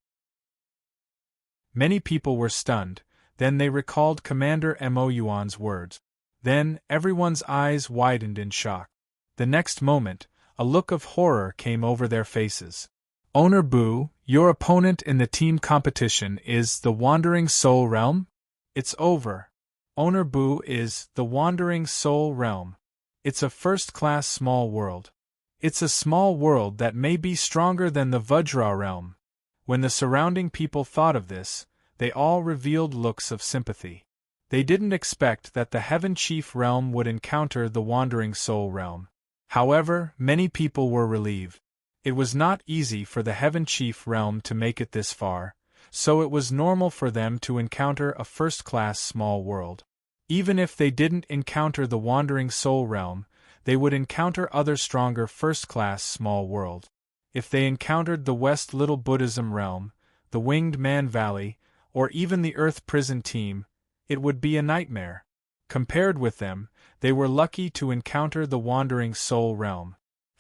Many people were stunned. Then they recalled Commander Mo Yuan's words. Then, everyone's eyes widened in shock. The next moment, a look of horror came over their faces. Owner Bu, your opponent in the team competition is the Wandering Soul Realm? It's over. Owner Bu is the Wandering Soul Realm. It's a first-class small world. It's a small world that may be stronger than the Vajra realm. When the surrounding people thought of this, they all revealed looks of sympathy. They didn't expect that the Heaven Chief realm would encounter the Wandering Soul realm. However, many people were relieved. It was not easy for the Heaven Chief realm to make it this far, so it was normal for them to encounter a first-class small world. Even if they didn't encounter the Wandering Soul realm, they would encounter other stronger first-class small world. If they encountered the West Little Buddhism realm, the Winged Man Valley, or even the Earth Prison team, it would be a nightmare. Compared with them, they were lucky to encounter the Wandering Soul realm.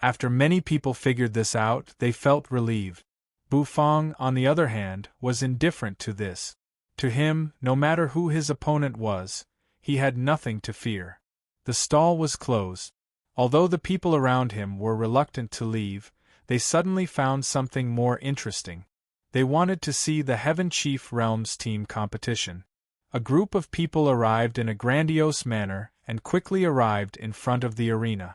After many people figured this out, they felt relieved. Bufang, on the other hand, was indifferent to this. To him, no matter who his opponent was, he had nothing to fear. The stall was closed. Although the people around him were reluctant to leave, they suddenly found something more interesting. They wanted to see the Heaven Chief Realms team competition. A group of people arrived in a grandiose manner and quickly arrived in front of the arena.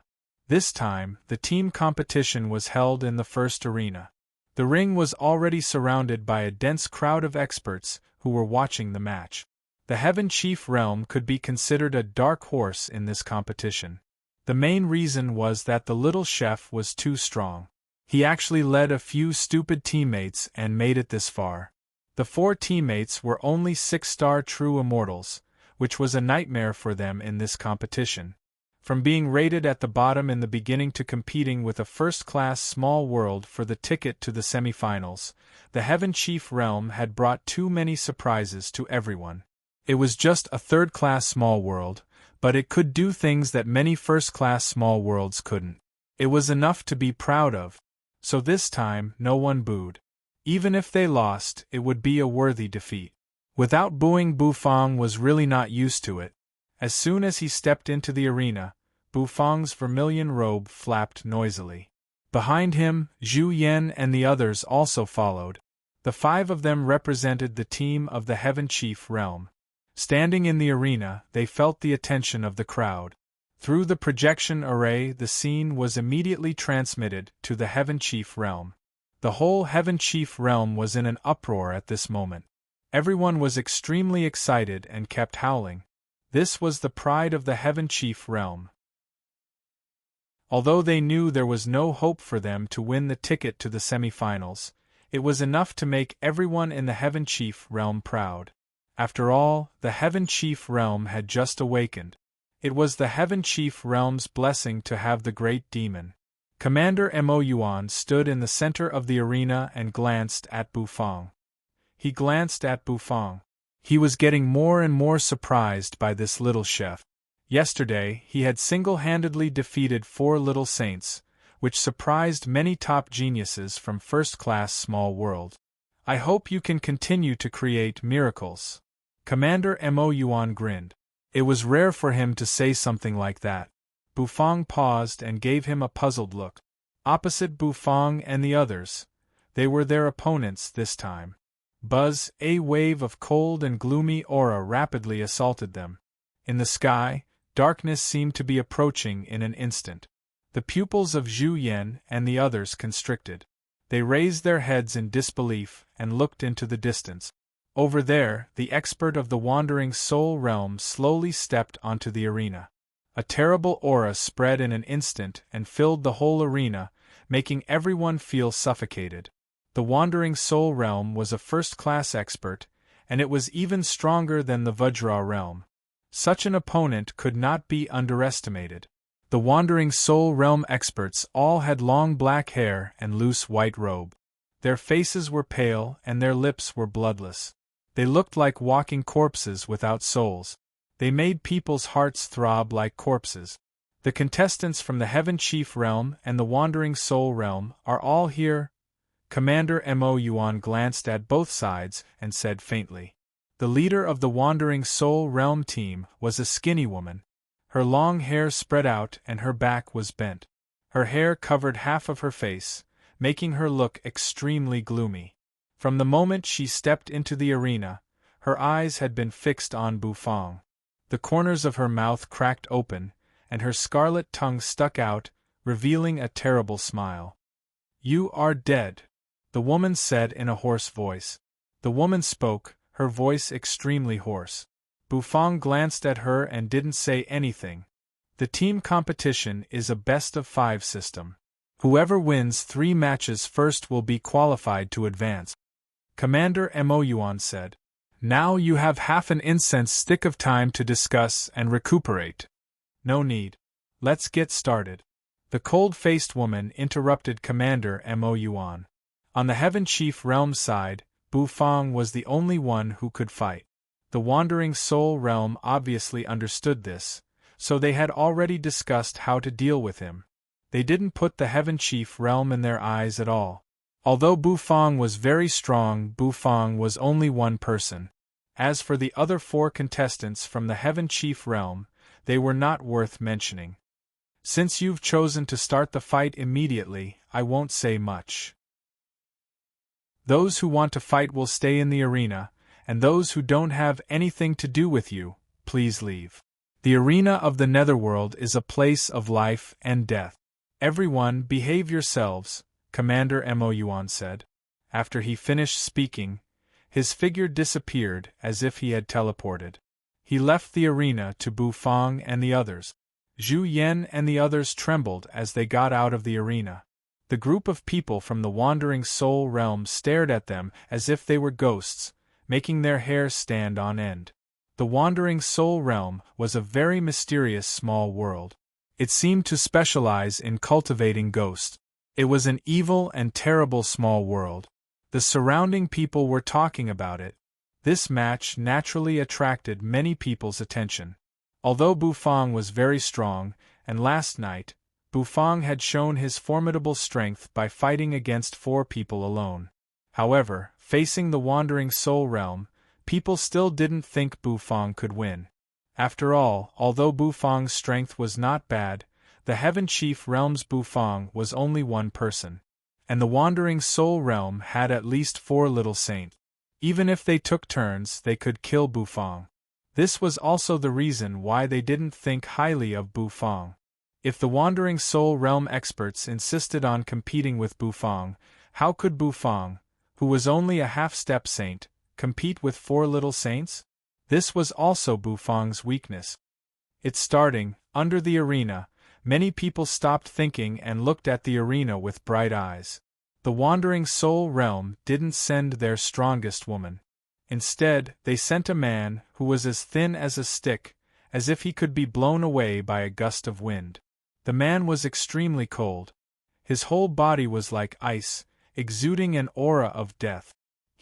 This time, the team competition was held in the first arena. The ring was already surrounded by a dense crowd of experts who were watching the match. The Heaven Chief Realm could be considered a dark horse in this competition. The main reason was that the little chef was too strong. He actually led a few stupid teammates and made it this far. The 4 teammates were only 6-star true immortals, which was a nightmare for them in this competition. From being rated at the bottom in the beginning to competing with a first-class small world for the ticket to the semifinals, the Heaven Chief Realm had brought too many surprises to everyone. It was just a third-class small world, but it could do things that many first-class small worlds couldn't. It was enough to be proud of. So this time, no one booed. Even if they lost, it would be a worthy defeat. Without booing, Bufang was really not used to it. As soon as he stepped into the arena, Bufang's vermilion robe flapped noisily. Behind him, Zhu Yan and the others also followed. The 5 of them represented the team of the Heaven Chief Realm. Standing in the arena, they felt the attention of the crowd. Through the projection array, the scene was immediately transmitted to the Heaven Chief Realm. The whole Heaven Chief Realm was in an uproar at this moment. Everyone was extremely excited and kept howling. This was the pride of the Heaven Chief Realm. Although they knew there was no hope for them to win the ticket to the semifinals, it was enough to make everyone in the Heaven Chief Realm proud. After all, the Heaven Chief Realm had just awakened. It was the Heaven Chief Realm's blessing to have the great demon. Commander Mo Yuan stood in the center of the arena and glanced at Bufang. He glanced at Bufang. He was getting more and more surprised by this little chef. Yesterday, he had single-handedly defeated 4 little saints, which surprised many top geniuses from first-class small world. I hope you can continue to create miracles. Commander Mo Yuan grinned. It was rare for him to say something like that. Bufang paused and gave him a puzzled look. Opposite Bufang and the others, they were their opponents this time. Buzz, a wave of cold and gloomy aura rapidly assaulted them. In the sky, darkness seemed to be approaching in an instant. The pupils of Zhu Yan and the others constricted. They raised their heads in disbelief and looked into the distance. Over there, the expert of the Wandering Soul Realm slowly stepped onto the arena. A terrible aura spread in an instant and filled the whole arena, making everyone feel suffocated. The Wandering Soul Realm was a first-class expert, and it was even stronger than the Vajra realm. Such an opponent could not be underestimated. The Wandering Soul Realm experts all had long black hair and loose white robe. Their faces were pale and their lips were bloodless. They looked like walking corpses without souls. They made people's hearts throb like corpses. The contestants from the Heaven Chief Realm and the Wandering Soul Realm are all here. Commander Mo Yuan glanced at both sides and said faintly. The leader of the Wandering Soul Realm team was a skinny woman. Her long hair spread out and her back was bent. Her hair covered half of her face, making her look extremely gloomy. From the moment she stepped into the arena, her eyes had been fixed on Bufang. The corners of her mouth cracked open, and her scarlet tongue stuck out, revealing a terrible smile. "You are dead," the woman said in a hoarse voice. The woman spoke, her voice extremely hoarse. Bufang glanced at her and didn't say anything. The team competition is a best-of-5 system. Whoever wins 3 matches first will be qualified to advance. Commander Mo Yuan said. "Now you have half an incense stick of time to discuss and recuperate." "No need. Let's get started." The cold-faced woman interrupted Commander Mo Yuan. On the Heaven Chief Realm side, Bufang was the only one who could fight. The Wandering Soul Realm obviously understood this, so they had already discussed how to deal with him. They didn't put the Heaven Chief Realm in their eyes at all. Although Bufang was very strong, Bufang was only one person. As for the other 4 contestants from the Heaven Chief Realm, they were not worth mentioning. Since you've chosen to start the fight immediately, I won't say much. Those who want to fight will stay in the arena, and those who don't have anything to do with you, please leave. The arena of the Netherworld is a place of life and death. Everyone, behave yourselves, Commander Mo Yuan said. After he finished speaking, his figure disappeared as if he had teleported. He left the arena to Bufang and the others. Zhu Yan and the others trembled as they got out of the arena. The group of people from the Wandering Soul Realm stared at them as if they were ghosts, making their hair stand on end. The Wandering Soul Realm was a very mysterious small world. It seemed to specialize in cultivating ghosts. It was an evil and terrible small world. The surrounding people were talking about it. This match naturally attracted many people's attention. Although Bufang was very strong, and last night, Bufang had shown his formidable strength by fighting against 4 people alone. However, facing the Wandering Soul Realm, people still didn't think Bufang could win. After all, although Bufang's strength was not bad, the Heaven Chief Realm's Bufang was only one person. And the Wandering Soul Realm had at least 4 little saints. Even if they took turns, they could kill Bufang. This was also the reason why they didn't think highly of Bufang. If the Wandering Soul Realm experts insisted on competing with Bufang, how could Bufang, who was only a half-step saint, compete with 4 little saints? This was also Bufang's weakness. It's starting. Under the arena, many people stopped thinking and looked at the arena with bright eyes. The Wandering Soul Realm didn't send their strongest woman. Instead, they sent a man who was as thin as a stick, as if he could be blown away by a gust of wind. The man was extremely cold. His whole body was like ice, exuding an aura of death.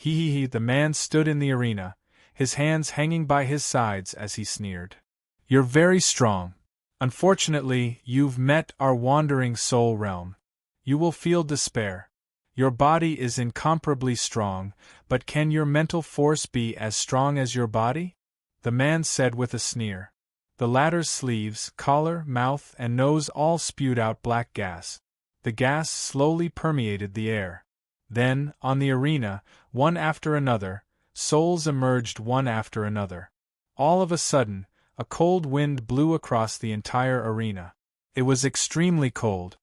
The man stood in the arena, his hands hanging by his sides as he sneered. "You're very strong. Unfortunately, you've met our Wandering Soul Realm. You will feel despair. Your body is incomparably strong, but can your mental force be as strong as your body?" the man said with a sneer. The latter's sleeves, collar, mouth, and nose all spewed out black gas. The gas slowly permeated the air. Then, on the arena, one after another, souls emerged one after another. All of a sudden, a cold wind blew across the entire arena. It was extremely cold.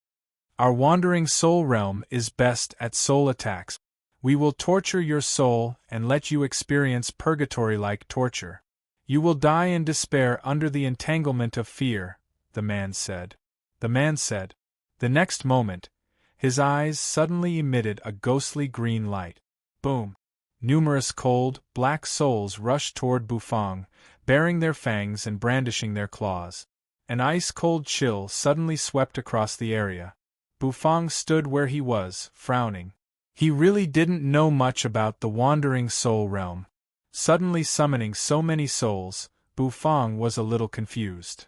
"Our Wandering Soul Realm is best at soul attacks. We will torture your soul and let you experience purgatory-like torture. You will die in despair under the entanglement of fear," the man said. The next moment, his eyes suddenly emitted a ghostly green light. Boom! Numerous cold, black souls rushed toward Bufang, baring their fangs and brandishing their claws. An ice-cold chill suddenly swept across the area. Bufang stood where he was, frowning. He really didn't know much about the wandering soul realm. Suddenly summoning so many souls, Bufang was a little confused.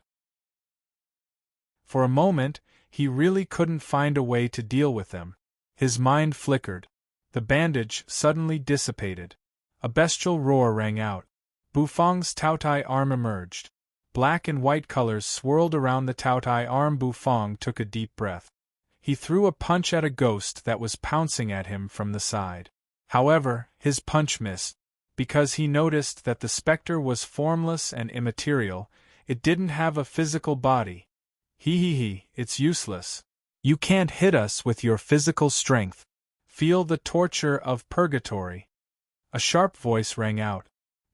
For a moment, he really couldn't find a way to deal with them. His mind flickered. The bandage suddenly dissipated. A bestial roar rang out. Bufang's Taotai arm emerged. Black and white colors swirled around the Taotai arm. Bufang took a deep breath. He threw a punch at a ghost that was pouncing at him from the side. However, his punch missed. Because he noticed that the specter was formless and immaterial, it didn't have a physical body. It's useless. You can't hit us with your physical strength. Feel the torture of purgatory. A sharp voice rang out.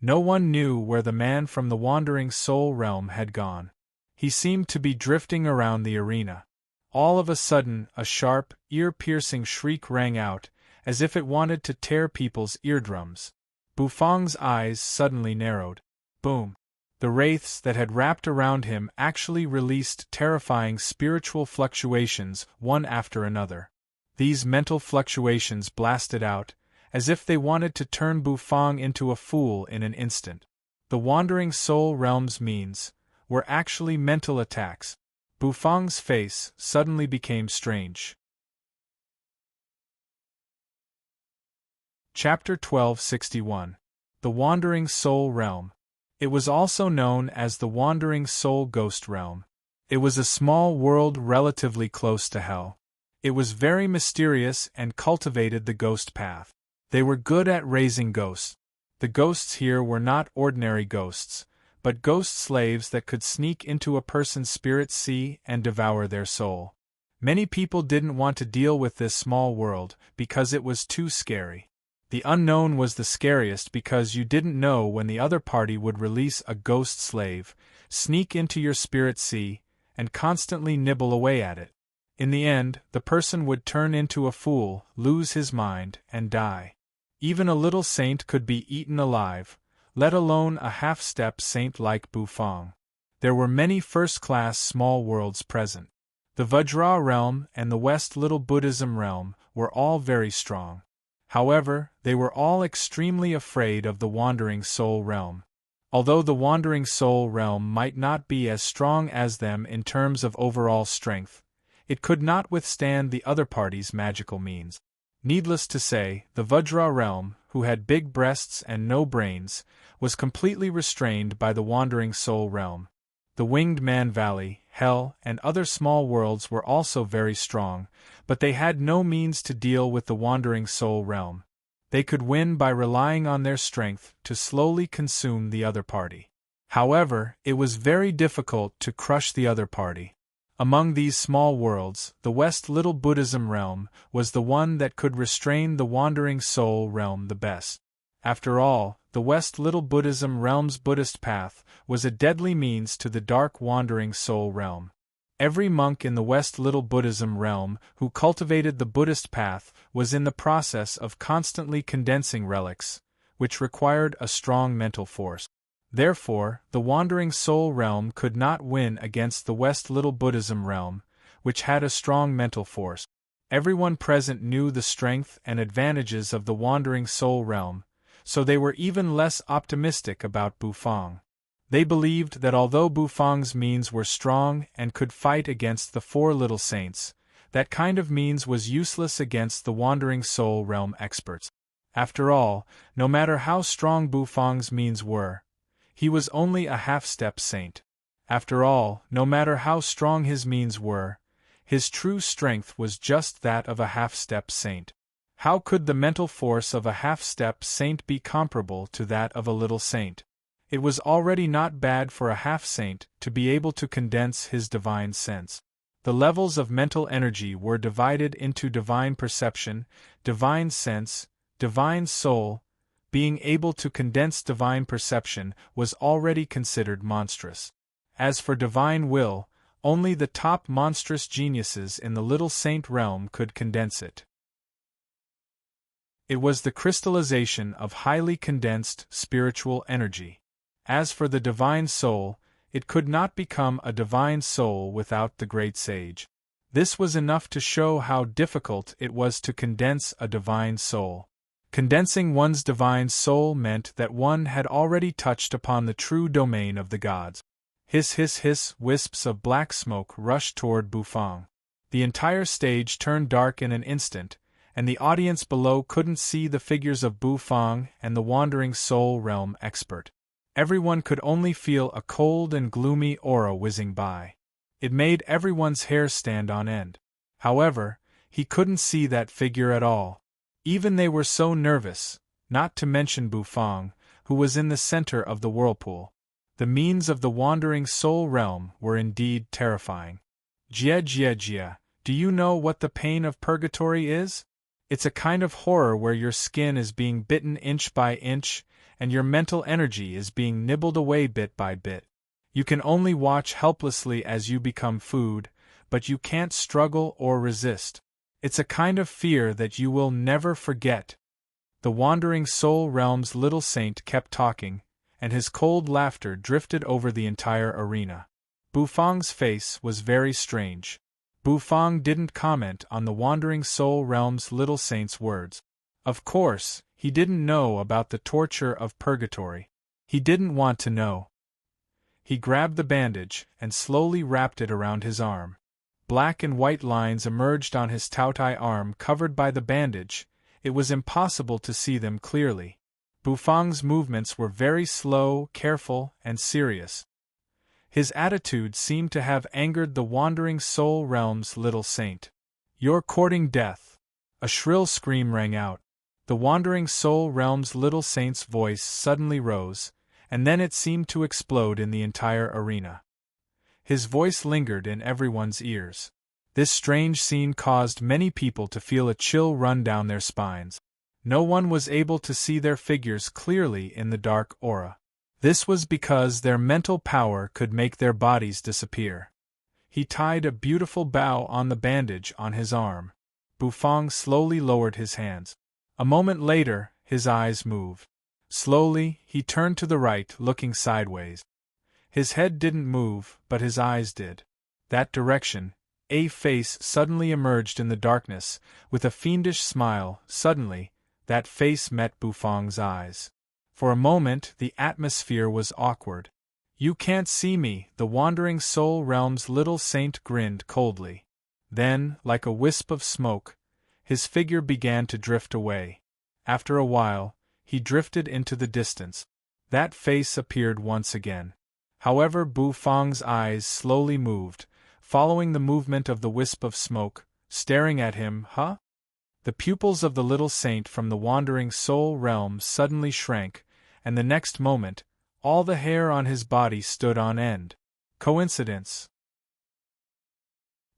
No one knew where the man from the wandering soul realm had gone. He seemed to be drifting around the arena. All of a sudden, a sharp, ear-piercing shriek rang out, as if it wanted to tear people's eardrums. Bufang's eyes suddenly narrowed. Boom! The wraiths that had wrapped around him actually released terrifying spiritual fluctuations, one after another. These mental fluctuations blasted out, as if they wanted to turn Bufang into a fool in an instant. The wandering soul realm's means were actually mental attacks. Bufang's face suddenly became strange. Chapter 1261. The Wandering Soul Realm. It was also known as the Wandering Soul Ghost Realm. It was a small world relatively close to Hell. It was very mysterious and cultivated the ghost path. They were good at raising ghosts. The ghosts here were not ordinary ghosts, but ghost slaves that could sneak into a person's spirit sea and devour their soul. Many people didn't want to deal with this small world because it was too scary. The unknown was the scariest because you didn't know when the other party would release a ghost slave, sneak into your spirit sea, and constantly nibble away at it. In the end, the person would turn into a fool, lose his mind, and die. Even a little saint could be eaten alive, let alone a half-step saint like Bufang. There were many first-class small worlds present. The Vajra realm and the West Little Buddhism realm were all very strong. However, they were all extremely afraid of the Wandering Soul Realm. Although the Wandering Soul Realm might not be as strong as them in terms of overall strength, it could not withstand the other party's magical means. Needless to say, the Vajra realm, who had big breasts and no brains, was completely restrained by the Wandering Soul Realm. The Winged Man Valley, Hell, and other small worlds were also very strong, but they had no means to deal with the Wandering Soul Realm. They could win by relying on their strength to slowly consume the other party. However, it was very difficult to crush the other party. Among these small worlds, the West Little Buddhism realm was the one that could restrain the Wandering Soul Realm the best. After all, the West Little Buddhism realm's Buddhist path was a deadly means to the Dark Wandering Soul Realm. Every monk in the West Little Buddhism realm who cultivated the Buddhist path was in the process of constantly condensing relics, which required a strong mental force. Therefore, the Wandering Soul Realm could not win against the West Little Buddhism realm, which had a strong mental force. Everyone present knew the strength and advantages of the Wandering Soul Realm, so they were even less optimistic about Bufang. They believed that although Bufang's means were strong and could fight against the four little saints, that kind of means was useless against the Wandering Soul Realm experts. After all, no matter how strong Bufang's means were, he was only a half-step saint. After all, no matter how strong his means were, his true strength was just that of a half-step saint. How could the mental force of a half-step saint be comparable to that of a little saint? It was already not bad for a half-saint to be able to condense his divine sense. The levels of mental energy were divided into divine perception, divine sense, divine soul. Being able to condense divine perception was already considered monstrous. As for divine will, only the top monstrous geniuses in the little saint realm could condense it. It was the crystallization of highly condensed spiritual energy. As for the divine soul, it could not become a divine soul without the great sage. This was enough to show how difficult it was to condense a divine soul. Condensing one's divine soul meant that one had already touched upon the true domain of the gods. Hiss, hiss, hiss, wisps of black smoke rushed toward Bufang. The entire stage turned dark in an instant, and the audience below couldn't see the figures of Bufang and the wandering soul realm expert. Everyone could only feel a cold and gloomy aura whizzing by. It made everyone's hair stand on end. However, he couldn't see that figure at all. Even they were so nervous, not to mention Bufang, who was in the center of the whirlpool. The means of the wandering soul realm were indeed terrifying. Jia Jia Jia, do you know what the pain of purgatory is? It's a kind of horror where your skin is being bitten inch by inch, and your mental energy is being nibbled away bit by bit. You can only watch helplessly as you become food, but you can't struggle or resist. It's a kind of fear that you will never forget. The wandering soul realm's little saint kept talking, and his cold laughter drifted over the entire arena. Bufang's face was very strange. Bufang didn't comment on the wandering soul realm's little saint's words. Of course, he didn't know about the torture of purgatory. He didn't want to know. He grabbed the bandage and slowly wrapped it around his arm. Black and white lines emerged on his Taotai arm covered by the bandage. It was impossible to see them clearly. Bufang's movements were very slow, careful, and serious. His attitude seemed to have angered the wandering soul realm's little saint. "You're courting death!" A shrill scream rang out. The wandering soul realm's little saint's voice suddenly rose, and then it seemed to explode in the entire arena. His voice lingered in everyone's ears. This strange scene caused many people to feel a chill run down their spines. No one was able to see their figures clearly in the dark aura. This was because their mental power could make their bodies disappear. He tied a beautiful bow on the bandage on his arm. Bufang slowly lowered his hands. A moment later, his eyes moved. Slowly, he turned to the right, looking sideways. His head didn't move, but his eyes did. That direction. A face suddenly emerged in the darkness, with a fiendish smile. Suddenly, that face met Bufang's eyes. For a moment, the atmosphere was awkward. "You can't see me," the wandering soul realm's little saint grinned coldly. Then, like a wisp of smoke, his figure began to drift away. After a while, he drifted into the distance. That face appeared once again. However, Bufang's eyes slowly moved, following the movement of the wisp of smoke, staring at him. "Huh?" The pupils of the little saint from the wandering soul realm suddenly shrank, and the next moment, all the hair on his body stood on end. Coincidence?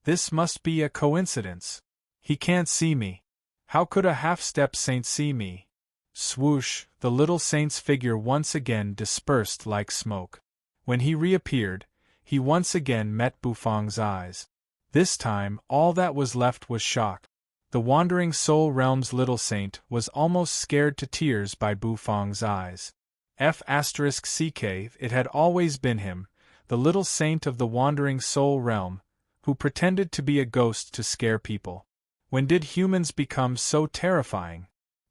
This must be a coincidence. He can't see me. How could a half-step saint see me? Swoosh, the little saint's figure once again dispersed like smoke. When he reappeared, he once again met Bufang's eyes. This time, all that was left was shock. The wandering soul realm's little saint was almost scared to tears by Bufang's eyes. F***ck, it had always been him, the little saint of the wandering soul realm, who pretended to be a ghost to scare people. When did humans become so terrifying?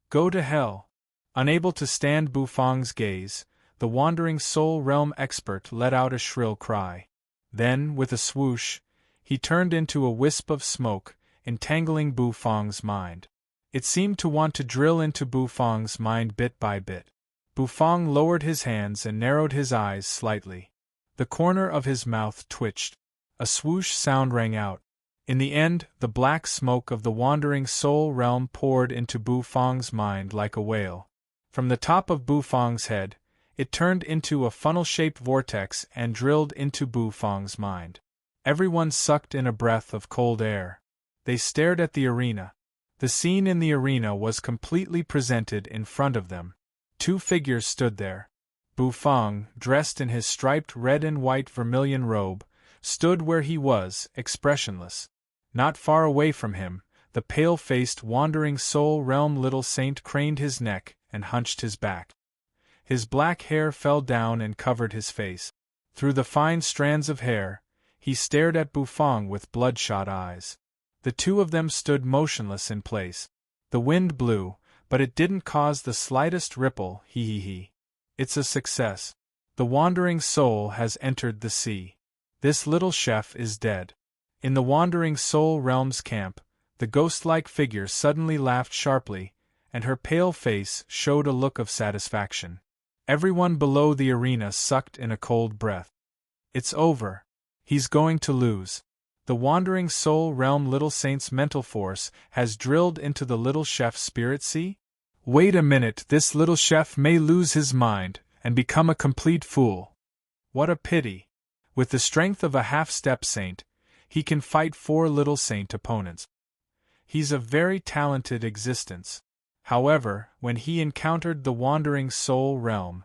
Go to hell. Unable to stand Bufang's gaze, the wandering soul realm expert let out a shrill cry. Then, with a swoosh, he turned into a wisp of smoke, entangling Bufang's mind. It seemed to want to drill into Bufang's mind bit by bit. Bufang lowered his hands and narrowed his eyes slightly. The corner of his mouth twitched. A swoosh sound rang out. In the end, the black smoke of the wandering soul realm poured into Bufang's mind like a whale. From the top of Bufang's head, it turned into a funnel-shaped vortex and drilled into Bufang's mind. Everyone sucked in a breath of cold air. They stared at the arena. The scene in the arena was completely presented in front of them. Two figures stood there. Bufang, dressed in his striped red and white vermilion robe, stood where he was, expressionless. Not far away from him, the pale-faced wandering soul realm little saint craned his neck and hunched his back. His black hair fell down and covered his face. Through the fine strands of hair, He stared at Bufang with bloodshot eyes. The two of them stood motionless in place. The wind blew, but it didn't cause the slightest ripple. He. It's a success. The wandering soul has entered the sea. This little chef is dead. In the wandering soul realm's camp, the ghost-like figure suddenly laughed sharply, and her pale face showed a look of satisfaction. Everyone below the arena sucked in a cold breath. It's over. He's going to lose. The wandering soul realm little saint's mental force has drilled into the little chef's spirit sea? Wait a minute, this little chef may lose his mind and become a complete fool. What a pity. With the strength of a half-step saint, he can fight 4 little saint opponents. He's a very talented existence. However, when he encountered the wandering soul realm,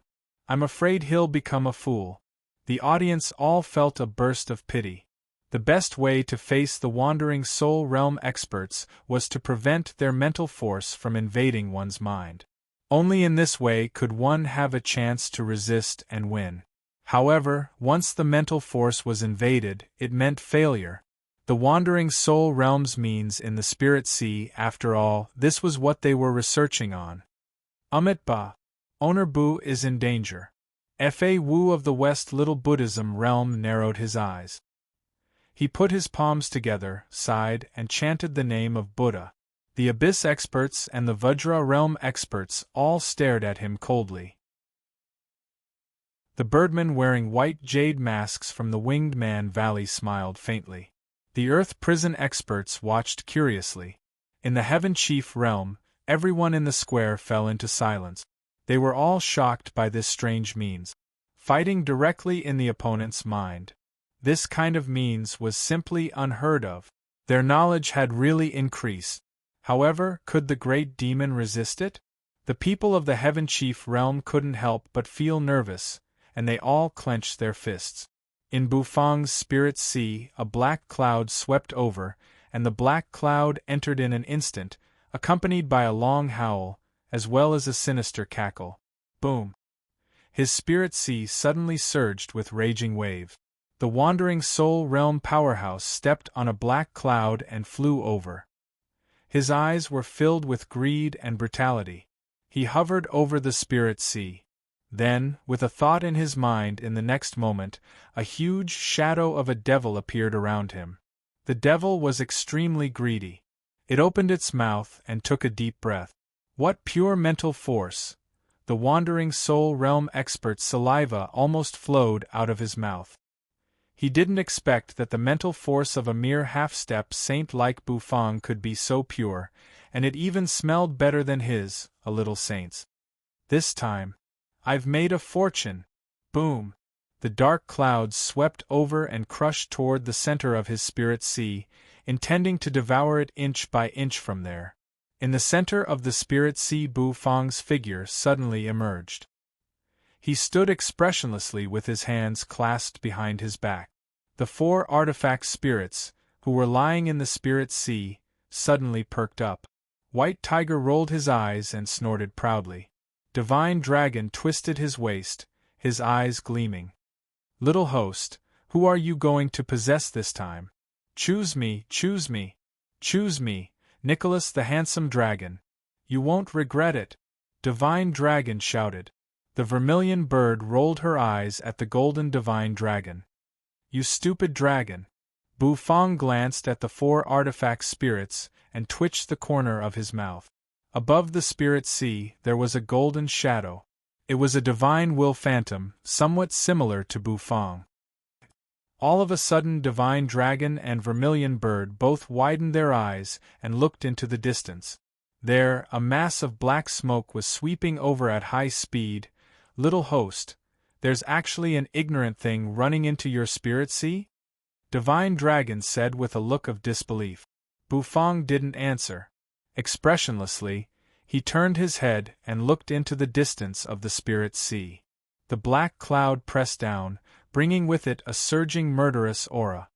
I'm afraid he'll become a fool. The audience all felt a burst of pity. The best way to face the wandering soul realm experts was to prevent their mental force from invading one's mind. Only in this way could one have a chance to resist and win. However, once the mental force was invaded, it meant failure. The wandering soul realm's means in the spirit sea, after all, this was what they were researching on. Amit Ba. Owner Bu is in danger. Fa Wu of the West Little Buddhism realm narrowed his eyes. He put his palms together, sighed, and chanted the name of Buddha. The Abyss experts and the Vajra realm experts all stared at him coldly. The birdmen wearing white jade masks from the Winged Man Valley smiled faintly. The Earth prison experts watched curiously. In the Heaven Chief realm, everyone in the square fell into silence. They were all shocked by this strange means. Fighting directly in the opponent's mind. This kind of means was simply unheard of. Their knowledge had really increased. However, could the great demon resist it? The people of the Heaven Chief realm couldn't help but feel nervous, and they all clenched their fists. In Bufang's spirit sea, a black cloud swept over, and the black cloud entered in an instant, accompanied by a long howl, as well as a sinister cackle. Boom! His spirit sea suddenly surged with raging wave. The wandering soul realm powerhouse stepped on a black cloud and flew over. His eyes were filled with greed and brutality. He hovered over the spirit sea. Then, with a thought in his mind in the next moment, a huge shadow of a devil appeared around him. The devil was extremely greedy. It opened its mouth and took a deep breath. What pure mental force! The wandering soul realm expert's saliva almost flowed out of his mouth. He didn't expect that the mental force of a mere half-step saint like Bufang could be so pure, and it even smelled better than his, a little saint's. This time, I've made a fortune! Boom! The dark clouds swept over and crushed toward the center of his spirit sea, intending to devour it inch by inch from there. In the center of the spirit sea, Bufang's figure suddenly emerged. He stood expressionlessly with his hands clasped behind his back. The 4 artifact spirits, who were lying in the spirit sea, suddenly perked up. White Tiger rolled his eyes and snorted proudly. Divine Dragon twisted his waist, his eyes gleaming. Little host, who are you going to possess this time? Choose me, choose me, choose me, Nicholas the Handsome Dragon. You won't regret it. Divine Dragon shouted. The vermilion bird rolled her eyes at the golden Divine Dragon. You stupid dragon! Bufang glanced at the 4 artifact spirits and twitched the corner of his mouth. Above the spirit sea, there was a golden shadow. It was a divine will phantom, somewhat similar to Bufang. All of a sudden, Divine Dragon and Vermilion Bird both widened their eyes and looked into the distance. There, a mass of black smoke was sweeping over at high speed. Little host, there's actually an ignorant thing running into your spirit sea? Divine Dragon said with a look of disbelief. Bufang didn't answer. Expressionlessly, he turned his head and looked into the distance of the spirit sea. The black cloud pressed down, bringing with it a surging murderous aura.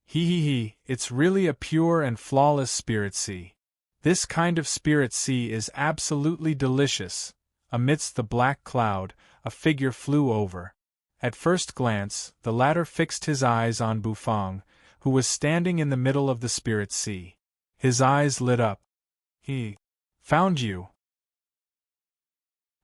It's really a pure and flawless spirit sea. This kind of spirit sea is absolutely delicious. Amidst the black cloud, a figure flew over. At first glance, the latter fixed his eyes on Bufang, who was standing in the middle of the spirit sea. His eyes lit up. He found you.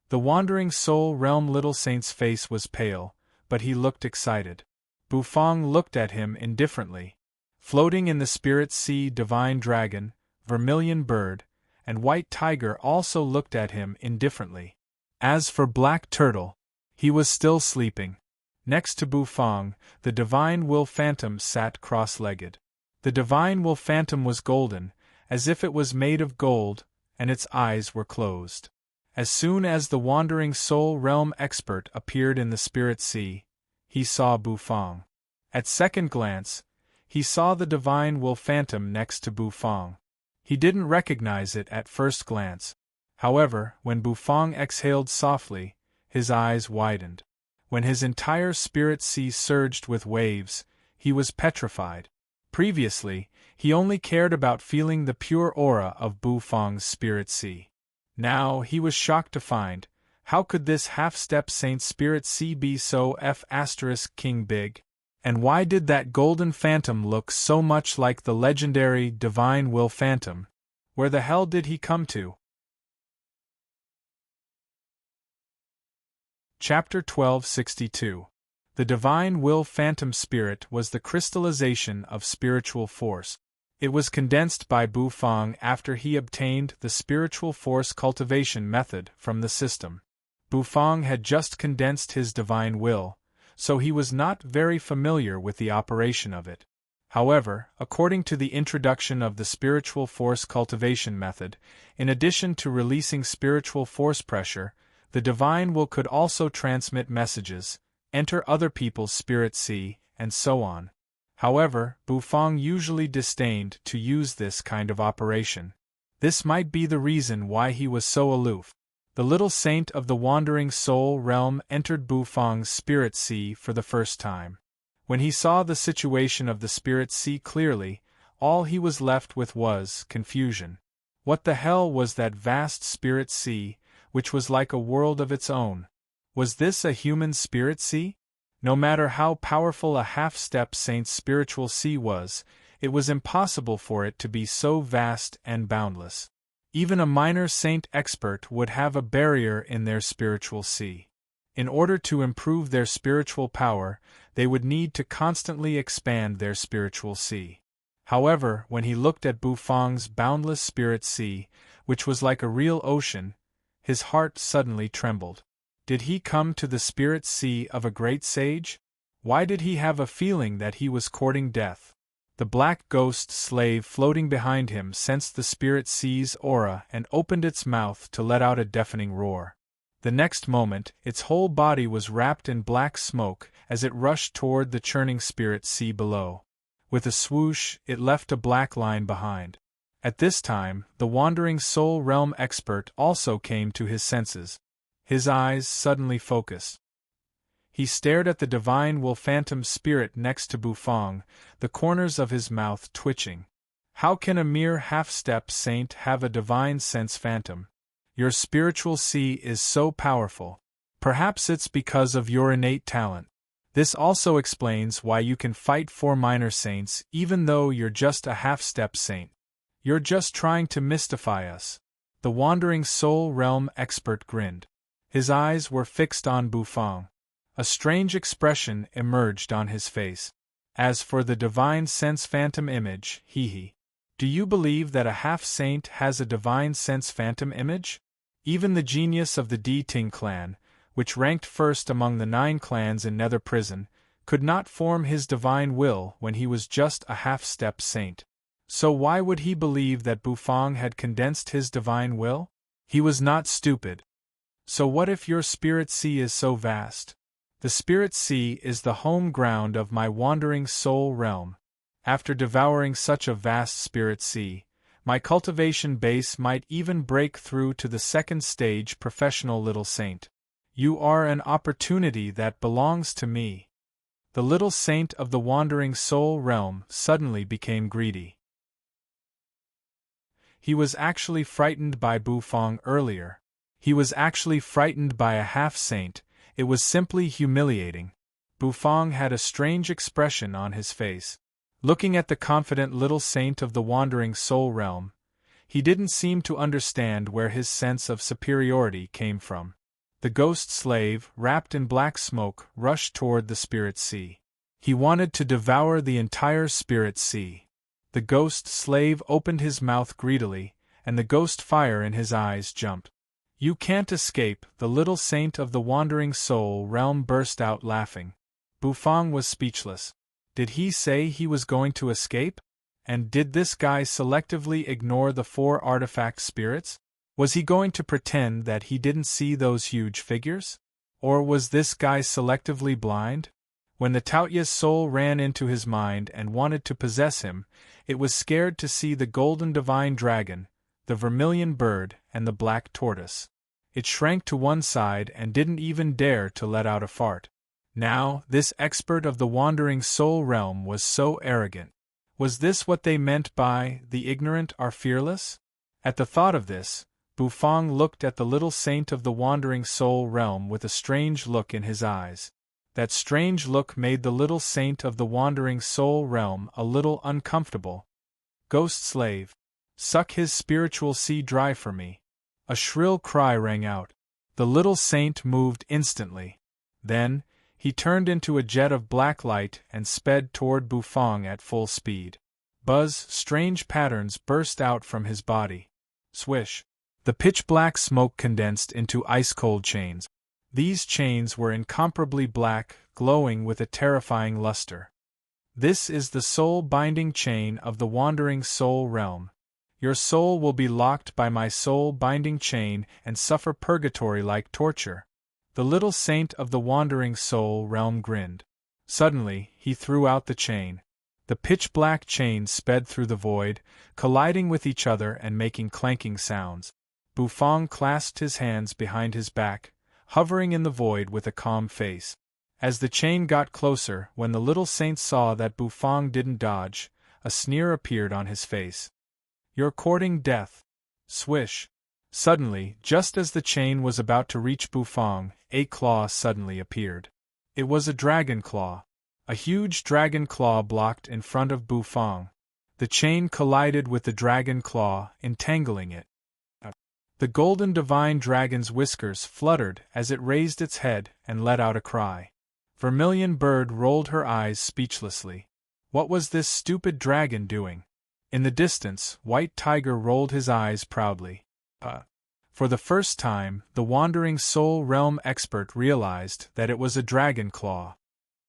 The wandering soul realm little saint's face was pale, but he looked excited. Bufang looked at him indifferently. Floating in the spirit sea, divine dragon, vermilion bird, and white tiger also looked at him indifferently. As for Black Turtle, he was still sleeping. Next to Bufang, the divine will phantom sat cross-legged. The divine will phantom was golden, as if it was made of gold, and its eyes were closed. As soon as the wandering soul realm expert appeared in the spirit sea, he saw Bufang. At second glance, he saw the divine will phantom next to Bufang. He didn't recognize it at first glance. However, when Bufang exhaled softly, his eyes widened. When his entire spirit sea surged with waves, he was petrified. Previously, he only cared about feeling the pure aura of Bufang's spirit sea. Now he was shocked to find, how could this half-step saint spirit sea be so king big? And why did that golden phantom look so much like the legendary divine will phantom? Where the hell did he come to? Chapter 1262. The divine will phantom spirit was the crystallization of spiritual force. It was condensed by Bufang after he obtained the spiritual force cultivation method from the system. Bufang had just condensed his divine will, so he was not very familiar with the operation of it. However, according to the introduction of the spiritual force cultivation method, in addition to releasing spiritual force pressure, the divine will could also transmit messages, enter other people's spirit sea, and so on. However, Bufang usually disdained to use this kind of operation. This might be the reason why he was so aloof. The little saint of the wandering soul realm entered Bufang's spirit sea for the first time. When he saw the situation of the spirit sea clearly, all he was left with was confusion. What the hell was that vast spirit sea, which was like a world of its own? Was this a human spirit sea? No matter how powerful a half-step saint's spiritual sea was, it was impossible for it to be so vast and boundless. Even a minor saint expert would have a barrier in their spiritual sea. In order to improve their spiritual power, they would need to constantly expand their spiritual sea. However, when he looked at Bufang's boundless spirit sea, which was like a real ocean, his heart suddenly trembled. Did he come to the spirit sea of a great sage? Why did he have a feeling that he was courting death? The black ghost slave floating behind him sensed the spirit sea's aura and opened its mouth to let out a deafening roar. The next moment, its whole body was wrapped in black smoke as it rushed toward the churning spirit sea below. With a swoosh, it left a black line behind. At this time, the wandering soul realm expert also came to his senses. His eyes suddenly focused. He stared at the divine will phantom spirit next to Bufang, the corners of his mouth twitching. How can a mere half-step saint have a divine sense phantom? Your spiritual sea is so powerful. Perhaps it's because of your innate talent. This also explains why you can fight 4 minor saints even though you're just a half-step saint. You're just trying to mystify us. The wandering soul realm expert grinned. His eyes were fixed on Bufang. A strange expression emerged on his face. As for the divine sense phantom image, hee. Do you believe that a half-saint has a divine sense phantom image? Even the genius of the D-Ting clan, which ranked first among the 9 clans in Nether Prison, could not form his divine will when he was just a half-step saint. So why would he believe that Bufang had condensed his divine will? He was not stupid. So what if your spirit sea is so vast? The spirit sea is the home ground of my wandering soul realm. After devouring such a vast spirit sea, my cultivation base might even break through to the 2nd stage professional little saint. You are an opportunity that belongs to me. The little saint of the wandering soul realm suddenly became greedy. He was actually frightened by Bufang earlier. He was actually frightened by a half-saint. It was simply humiliating. Bufang had a strange expression on his face. Looking at the confident little saint of the wandering soul realm, he didn't seem to understand where his sense of superiority came from. The ghost slave, wrapped in black smoke, rushed toward the spirit sea. He wanted to devour the entire spirit sea. The ghost slave opened his mouth greedily, and the ghost fire in his eyes jumped. "You can't escape," the little saint of the wandering soul realm burst out laughing. Bufang was speechless. Did he say he was going to escape? And did this guy selectively ignore the 4 artifact spirits? Was he going to pretend that he didn't see those huge figures? Or was this guy selectively blind? When the Taoya's soul ran into his mind and wanted to possess him, it was scared to see the golden divine dragon, the vermilion bird, and the black tortoise. It shrank to one side and didn't even dare to let out a fart. Now, this expert of the wandering soul realm was so arrogant. Was this what they meant by, "the ignorant are fearless"? At the thought of this, Bufang looked at the little saint of the wandering soul realm with a strange look in his eyes. That strange look made the little saint of the wandering soul realm a little uncomfortable. "Ghost slave, suck his spiritual sea dry for me." A shrill cry rang out. The little saint moved instantly. Then, he turned into a jet of black light and sped toward Bufang at full speed. Buzz, strange patterns burst out from his body. Swish! The pitch-black smoke condensed into ice-cold chains. These chains were incomparably black, glowing with a terrifying luster. "This is the soul-binding chain of the wandering soul realm. Your soul will be locked by my soul-binding chain and suffer purgatory-like torture." The little saint of the wandering soul realm grinned. Suddenly, he threw out the chain. The pitch-black chains sped through the void, colliding with each other and making clanking sounds. Bufang clasped his hands behind his back, hovering in the void with a calm face. As the chain got closer, when the little saint saw that Bufang didn't dodge, a sneer appeared on his face. "You're courting death." Swish! Suddenly, just as the chain was about to reach Bufang, a claw suddenly appeared. It was a dragon claw. A huge dragon claw blocked in front of Bufang. The chain collided with the dragon claw, entangling it. The golden divine dragon's whiskers fluttered as it raised its head and let out a cry. Vermilion bird rolled her eyes speechlessly. What was this stupid dragon doing? In the distance, White Tiger rolled his eyes proudly. For the first time, the wandering soul realm expert realized that it was a dragon claw.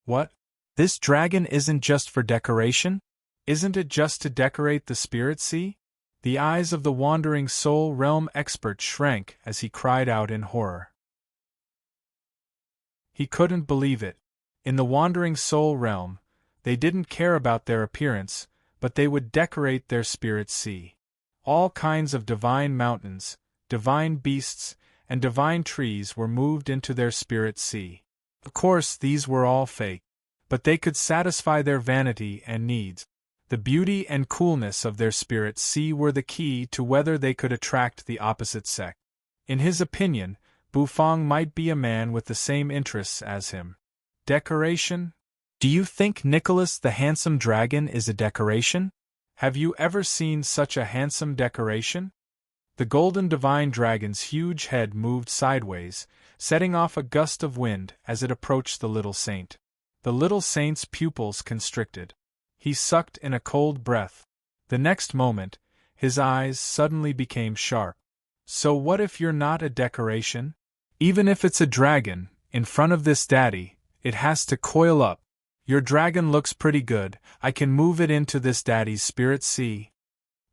What? This dragon isn't just for decoration? Isn't it just to decorate the spirit sea? The eyes of the wandering soul realm expert shrank as he cried out in horror. He couldn't believe it. In the wandering soul realm, they didn't care about their appearance, but they would decorate their spirit sea. All kinds of divine mountains, divine beasts, and divine trees were moved into their spirit sea. Of course, these were all fake, but they could satisfy their vanity and needs. The beauty and coolness of their spirit sea were the key to whether they could attract the opposite sex. In his opinion, Bufang might be a man with the same interests as him. Decoration? Do you think Nicholas the handsome dragon is a decoration? Have you ever seen such a handsome decoration? The golden divine dragon's huge head moved sideways, setting off a gust of wind as it approached the little saint. The little saint's pupils constricted. He sucked in a cold breath. The next moment, his eyes suddenly became sharp. "So what if you're not a decoration? Even if it's a dragon, in front of this daddy, it has to coil up. Your dragon looks pretty good, I can move it into this daddy's spirit sea."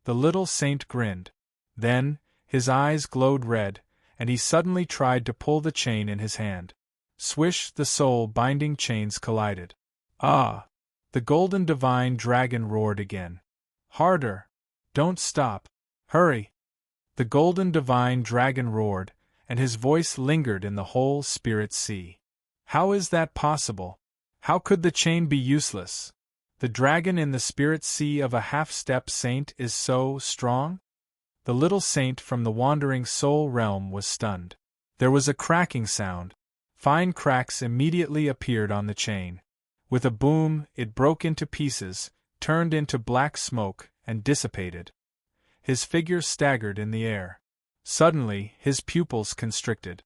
The little saint grinned. Then, his eyes glowed red, and he suddenly tried to pull the chain in his hand. Swish! The soul-binding chains collided. "Ah!" The golden divine dragon roared again. "Harder! Don't stop! Hurry!" The golden divine dragon roared, and his voice lingered in the whole spirit sea. "How is that possible? How could the chain be useless? The dragon in the spirit sea of a half-step saint is so strong?" The little saint from the wandering soul realm was stunned. There was a cracking sound. Fine cracks immediately appeared on the chain. With a boom, it broke into pieces, turned into black smoke, and dissipated. His figure staggered in the air. Suddenly, his pupils constricted.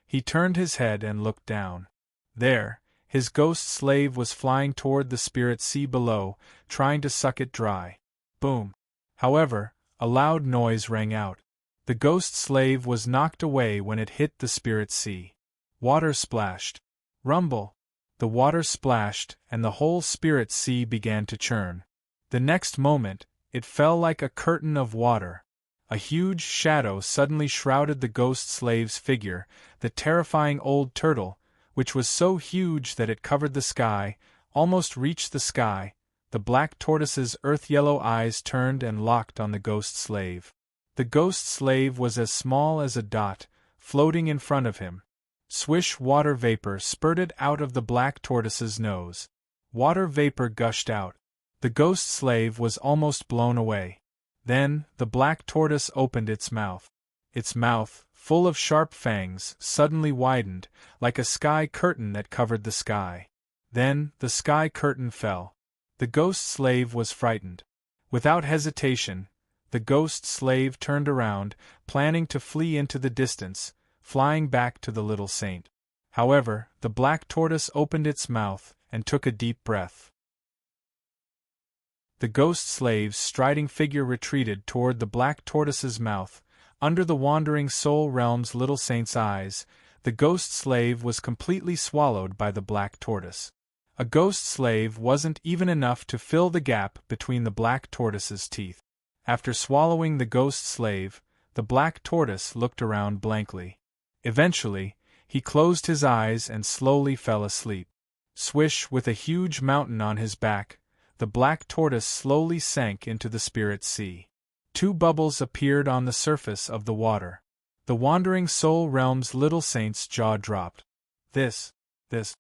He turned his head and looked down. There, his ghost slave was flying toward the spirit sea below, trying to suck it dry. Boom! However, a loud noise rang out. The ghost slave was knocked away when it hit the spirit sea. Water splashed. Rumble! The water splashed, and the whole spirit sea began to churn. The next moment, it fell like a curtain of water. A huge shadow suddenly shrouded the ghost slave's figure, the terrifying old turtle, which was so huge that it covered the sky, almost reached the sky. The black tortoise's earth-yellow eyes turned and locked on the ghost slave. The ghost slave was as small as a dot, floating in front of him. Swish! Water vapor spurted out of the black tortoise's nose. Water vapor gushed out. The ghost slave was almost blown away. Then, the black tortoise opened its mouth. Its mouth, full of sharp fangs, suddenly widened, like a sky curtain that covered the sky. Then, the sky curtain fell. The ghost slave was frightened. Without hesitation, the ghost slave turned around, planning to flee into the distance, flying back to the little saint. However, the black tortoise opened its mouth and took a deep breath. The ghost slave's striding figure retreated toward the black tortoise's mouth. Under the wandering soul realm's little saint's eyes, the ghost slave was completely swallowed by the black tortoise. A ghost slave wasn't even enough to fill the gap between the black tortoise's teeth. After swallowing the ghost slave, the black tortoise looked around blankly. Eventually, he closed his eyes and slowly fell asleep. Swish! With a huge mountain on his back, the black tortoise slowly sank into the spirit sea. Two bubbles appeared on the surface of the water. The wandering soul realm's little saint's jaw dropped. This is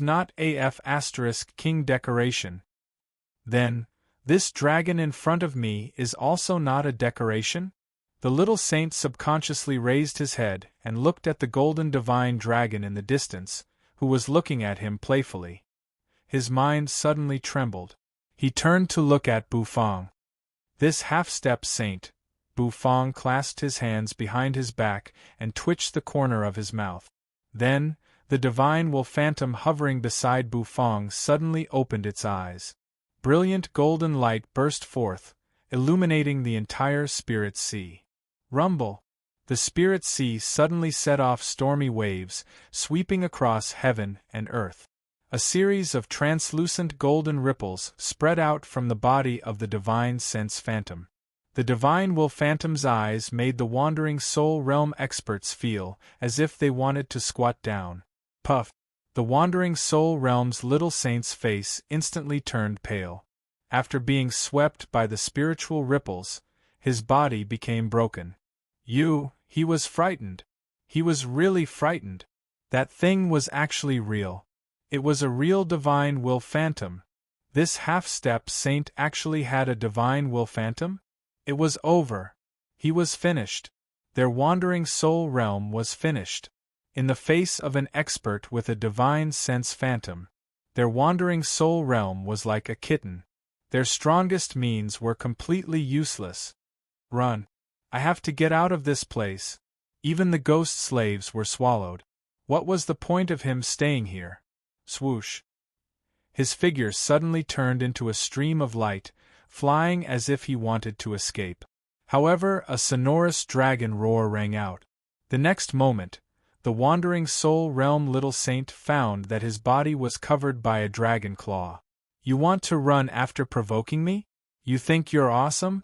not AF * king decoration. Then, this dragon in front of me is also not a decoration? The little saint subconsciously raised his head and looked at the golden divine dragon in the distance, who was looking at him playfully. His mind suddenly trembled. He turned to look at Bufang. This half-step saint. Bufang clasped his hands behind his back and twitched the corner of his mouth. Then, the divine wolf phantom hovering beside Bufang suddenly opened its eyes. Brilliant golden light burst forth, illuminating the entire spirit sea. Rumble! The spirit sea suddenly set off stormy waves, sweeping across heaven and earth. A series of translucent golden ripples spread out from the body of the divine sense phantom. The divine wolf phantom's eyes made the wandering soul realm experts feel as if they wanted to squat down. Puff! The wandering soul realm's little saint's face instantly turned pale. After being swept by the spiritual ripples, his body became broken. He was frightened. He was really frightened. That thing was actually real. It was a real divine will phantom. This half-step saint actually had a divine will phantom? It was over. He was finished. Their wandering soul realm was finished. In the face of an expert with a divine sense phantom, their wandering soul realm was like a kitten. Their strongest means were completely useless. Run! I have to get out of this place. Even the ghost slaves were swallowed. What was the point of him staying here? Swoosh! His figure suddenly turned into a stream of light, flying as if he wanted to escape. However, a sonorous dragon roar rang out. The next moment, the wandering soul realm little saint found that his body was covered by a dragon claw. You want to run after provoking me? You think you're awesome?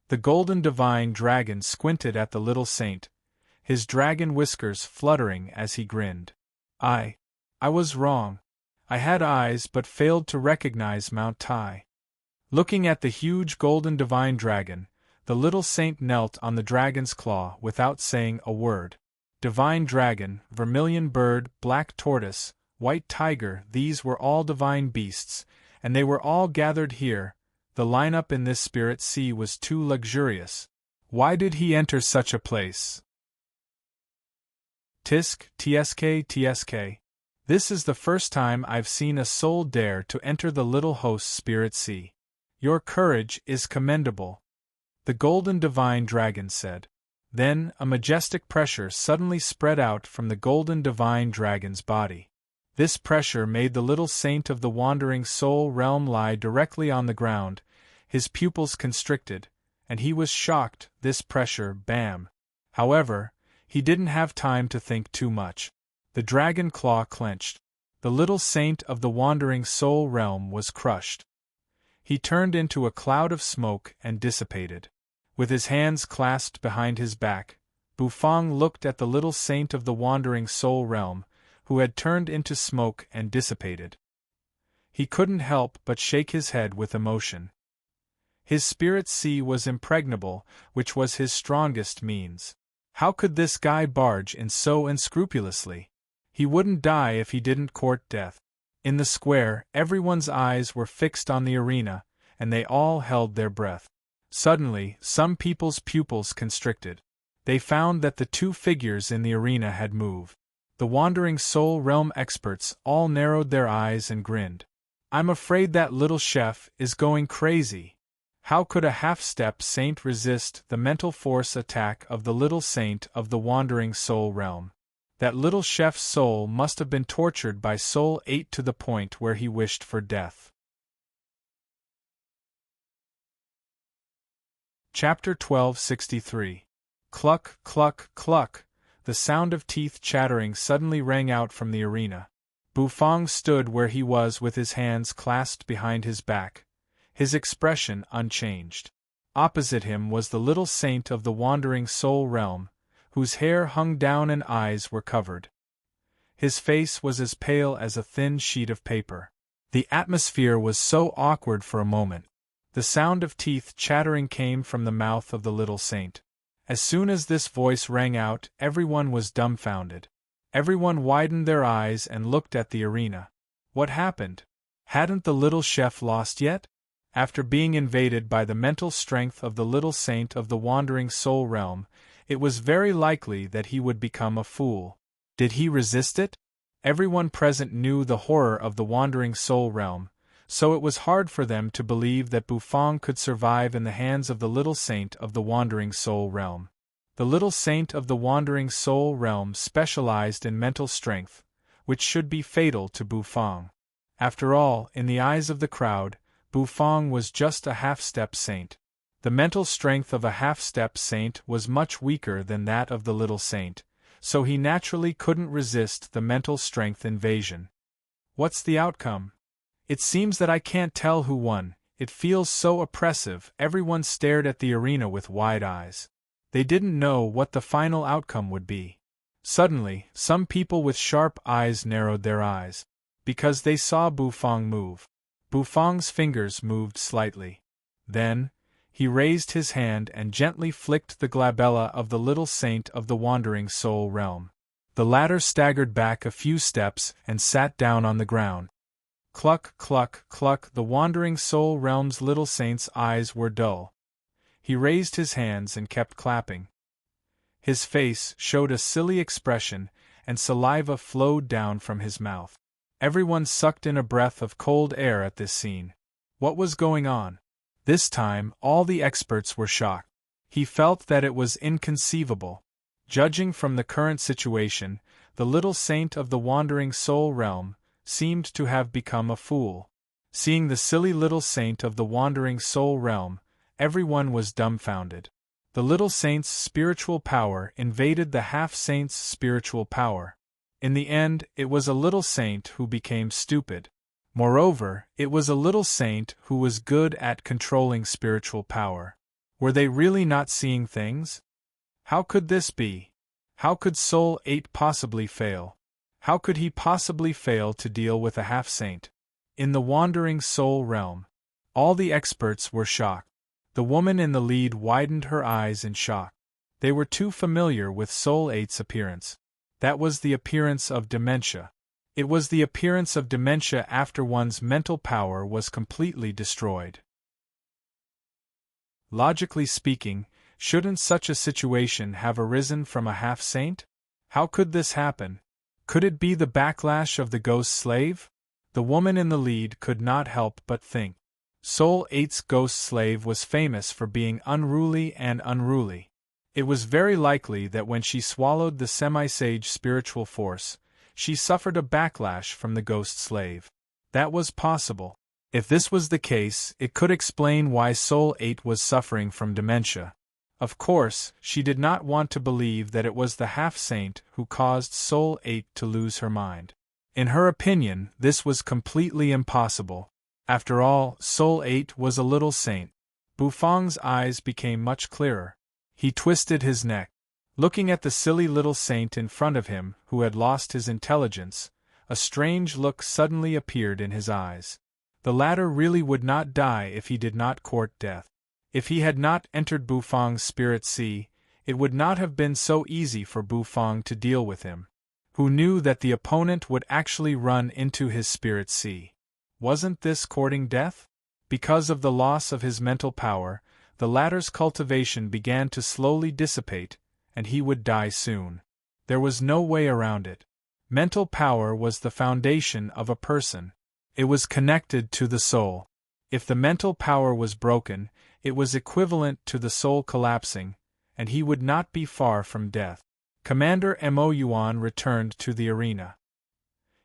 The golden divine dragon squinted at the little saint, his dragon whiskers fluttering as he grinned. I was wrong. I had eyes but failed to recognize Mount Tai. Looking at the huge golden divine dragon, the little saint knelt on the dragon's claw without saying a word. Divine dragon, vermilion bird, black tortoise, white tiger, these were all divine beasts, and they were all gathered here. The lineup in this spirit sea was too luxurious. Why did he enter such a place? Tisk, tsk. This is the first time I've seen a soul dare to enter the little host's spirit sea. Your courage is commendable, the golden divine dragon said. Then, a majestic pressure suddenly spread out from the golden divine dragon's body. This pressure made the little saint of the wandering soul realm lie directly on the ground, his pupils constricted, and he was shocked. This pressure, bam! However, he didn't have time to think too much. The dragon claw clenched. The little saint of the wandering soul realm was crushed. He turned into a cloud of smoke and dissipated. With his hands clasped behind his back, Bufang looked at the little saint of the wandering soul realm, who had turned into smoke and dissipated. He couldn't help but shake his head with emotion. His spirit sea was impregnable, which was his strongest means. How could this guy barge in so unscrupulously? He wouldn't die if he didn't court death. In the square, everyone's eyes were fixed on the arena, and they all held their breath. Suddenly, some people's pupils constricted. They found that the two figures in the arena had moved. The wandering soul realm experts all narrowed their eyes and grinned. I'm afraid that little chef is going crazy. How could a half-step saint resist the mental force attack of the little saint of the wandering soul realm? That little chef's soul must have been tortured by Soul 8 to the point where he wished for death. Chapter 1263. Cluck, cluck, cluck. The sound of teeth chattering suddenly rang out from the arena. Bufang stood where he was with his hands clasped behind his back, his expression unchanged. Opposite him was the little saint of the wandering soul realm, whose hair hung down and eyes were covered. His face was as pale as a thin sheet of paper. The atmosphere was so awkward for a moment. The sound of teeth chattering came from the mouth of the little saint. As soon as this voice rang out, everyone was dumbfounded. Everyone widened their eyes and looked at the arena. What happened? Hadn't the little chef lost yet? After being invaded by the mental strength of the little saint of the wandering soul realm, it was very likely that he would become a fool. Did he resist it? Everyone present knew the horror of the wandering soul realm, so it was hard for them to believe that Bufang could survive in the hands of the little saint of the wandering soul realm. The little saint of the wandering soul realm specialized in mental strength, which should be fatal to Bufang. After all, in the eyes of the crowd, Bufang was just a half-step saint. The mental strength of a half-step saint was much weaker than that of the little saint, so he naturally couldn't resist the mental strength invasion. What's the outcome? It seems that I can't tell who won. It feels so oppressive. Everyone stared at the arena with wide eyes. They didn't know what the final outcome would be. Suddenly, some people with sharp eyes narrowed their eyes, because they saw Bufang move. Bufang's fingers moved slightly. Then, he raised his hand and gently flicked the glabella of the little saint of the wandering soul realm. The latter staggered back a few steps and sat down on the ground. Cluck, cluck, cluck. The wandering soul realm's little saint's eyes were dull. He raised his hands and kept clapping. His face showed a silly expression, and saliva flowed down from his mouth. Everyone sucked in a breath of cold air at this scene. What was going on? This time, all the experts were shocked. He felt that it was inconceivable. Judging from the current situation, the little saint of the wandering soul realm seemed to have become a fool. Seeing the silly little saint of the wandering soul realm, everyone was dumbfounded. The little saint's spiritual power invaded the half-saint's spiritual power. In the end, it was a little saint who became stupid. Moreover, it was a little saint who was good at controlling spiritual power. Were they really not seeing things? How could this be? How could Soul 8 possibly fail? How could he possibly fail to deal with a half-saint? In the wandering soul realm, all the experts were shocked. The woman in the lead widened her eyes in shock. They were too familiar with Soul 8's appearance. That was the appearance of dementia. It was the appearance of dementia after one's mental power was completely destroyed. Logically speaking, shouldn't such a situation have arisen from a half-saint? How could this happen? Could it be the backlash of the ghost slave? The woman in the lead could not help but think. Soul 8's ghost slave was famous for being unruly and unruly. It was very likely that when she swallowed the semi-sage spiritual force, she suffered a backlash from the ghost slave. That was possible. If this was the case, it could explain why Soul 8 was suffering from dementia. Of course, she did not want to believe that it was the half-saint who caused Soul 8 to lose her mind. In her opinion, this was completely impossible. After all, Soul 8 was a little saint. Bufang's eyes became much clearer. He twisted his neck. Looking at the silly little saint in front of him who had lost his intelligence, a strange look suddenly appeared in his eyes. The latter really would not die if he did not court death. If he had not entered Bufang's spirit sea, it would not have been so easy for Bufang to deal with him. Who knew that the opponent would actually run into his spirit sea? Wasn't this courting death? Because of the loss of his mental power, the latter's cultivation began to slowly dissipate, and he would die soon. There was no way around it. Mental power was the foundation of a person. It was connected to the soul. If the mental power was broken, it was equivalent to the soul collapsing, and he would not be far from death. Commander Mo Yuan returned to the arena.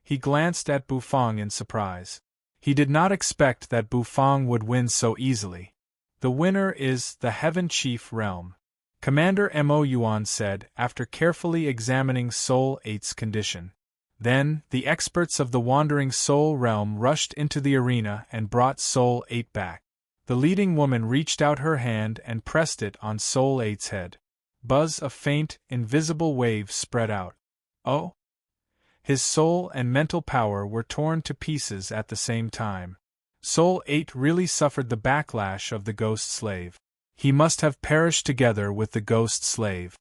He glanced at Bufang in surprise. He did not expect that Bufang would win so easily. The winner is the Heaven Chief Realm, Commander Mo Yuan said after carefully examining Soul 8's condition. Then, the experts of the Wandering Soul Realm rushed into the arena and brought Soul 8 back. The leading woman reached out her hand and pressed it on Soul 8's head. Buzz, a faint, invisible wave spread out. Oh! His soul and mental power were torn to pieces at the same time. Soul 8 really suffered the backlash of the ghost slave. He must have perished together with the ghost slave.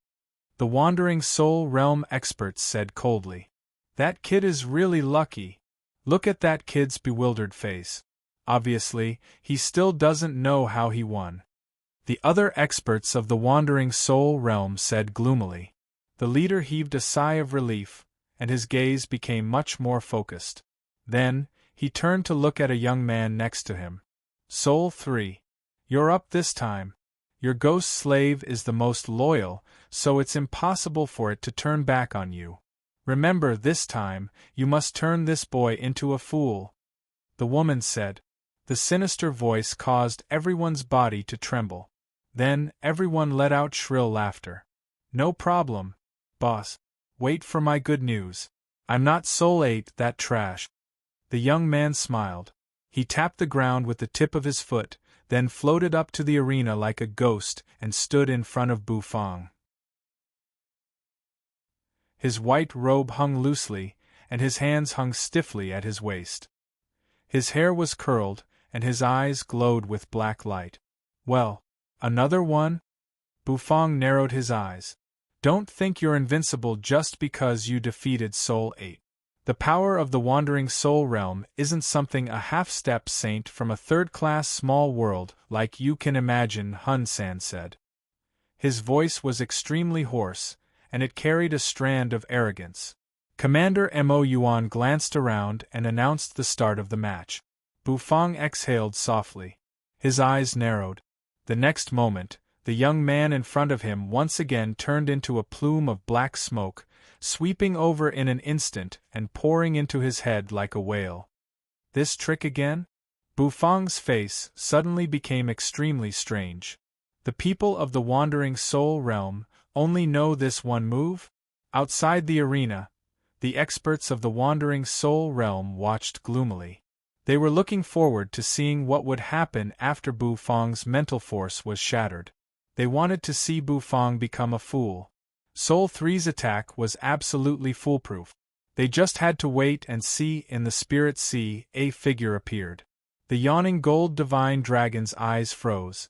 The Wandering Soul Realm experts said coldly. That kid is really lucky. Look at that kid's bewildered face. Obviously, he still doesn't know how he won. The other experts of the Wandering Soul Realm said gloomily. The leader heaved a sigh of relief, and his gaze became much more focused. Then, he turned to look at a young man next to him. Soul 3. You're up this time. Your ghost slave is the most loyal, so it's impossible for it to turn back on you. Remember, this time, you must turn this boy into a fool. The woman said. The sinister voice caused everyone's body to tremble. Then, everyone let out shrill laughter. No problem, boss. Wait for my good news. I'm not Soul 8, that trash. The young man smiled. He tapped the ground with the tip of his foot, then floated up to the arena like a ghost and stood in front of Bufang. His white robe hung loosely, and his hands hung stiffly at his waist. His hair was curled, and his eyes glowed with black light. Well, another one? Bufang narrowed his eyes. Don't think you're invincible just because you defeated Soul 8. The power of the Wandering Soul Realm isn't something a half-step saint from a third-class small world like you can imagine, Hun-san said. His voice was extremely hoarse, and it carried a strand of arrogance. Commander Mo Yuan glanced around and announced the start of the match. Bufang exhaled softly. His eyes narrowed. The next moment, the young man in front of him once again turned into a plume of black smoke, sweeping over in an instant and pouring into his head like a whale. This trick again? Bufang's face suddenly became extremely strange. The people of the Wandering Soul Realm only know this one move? Outside the arena, the experts of the Wandering Soul Realm watched gloomily. They were looking forward to seeing what would happen after Bufang's mental force was shattered. They wanted to see Bufang become a fool. Soul 3's attack was absolutely foolproof. They just had to wait and see. In the spirit sea, a figure appeared. The yawning gold divine dragon's eyes froze.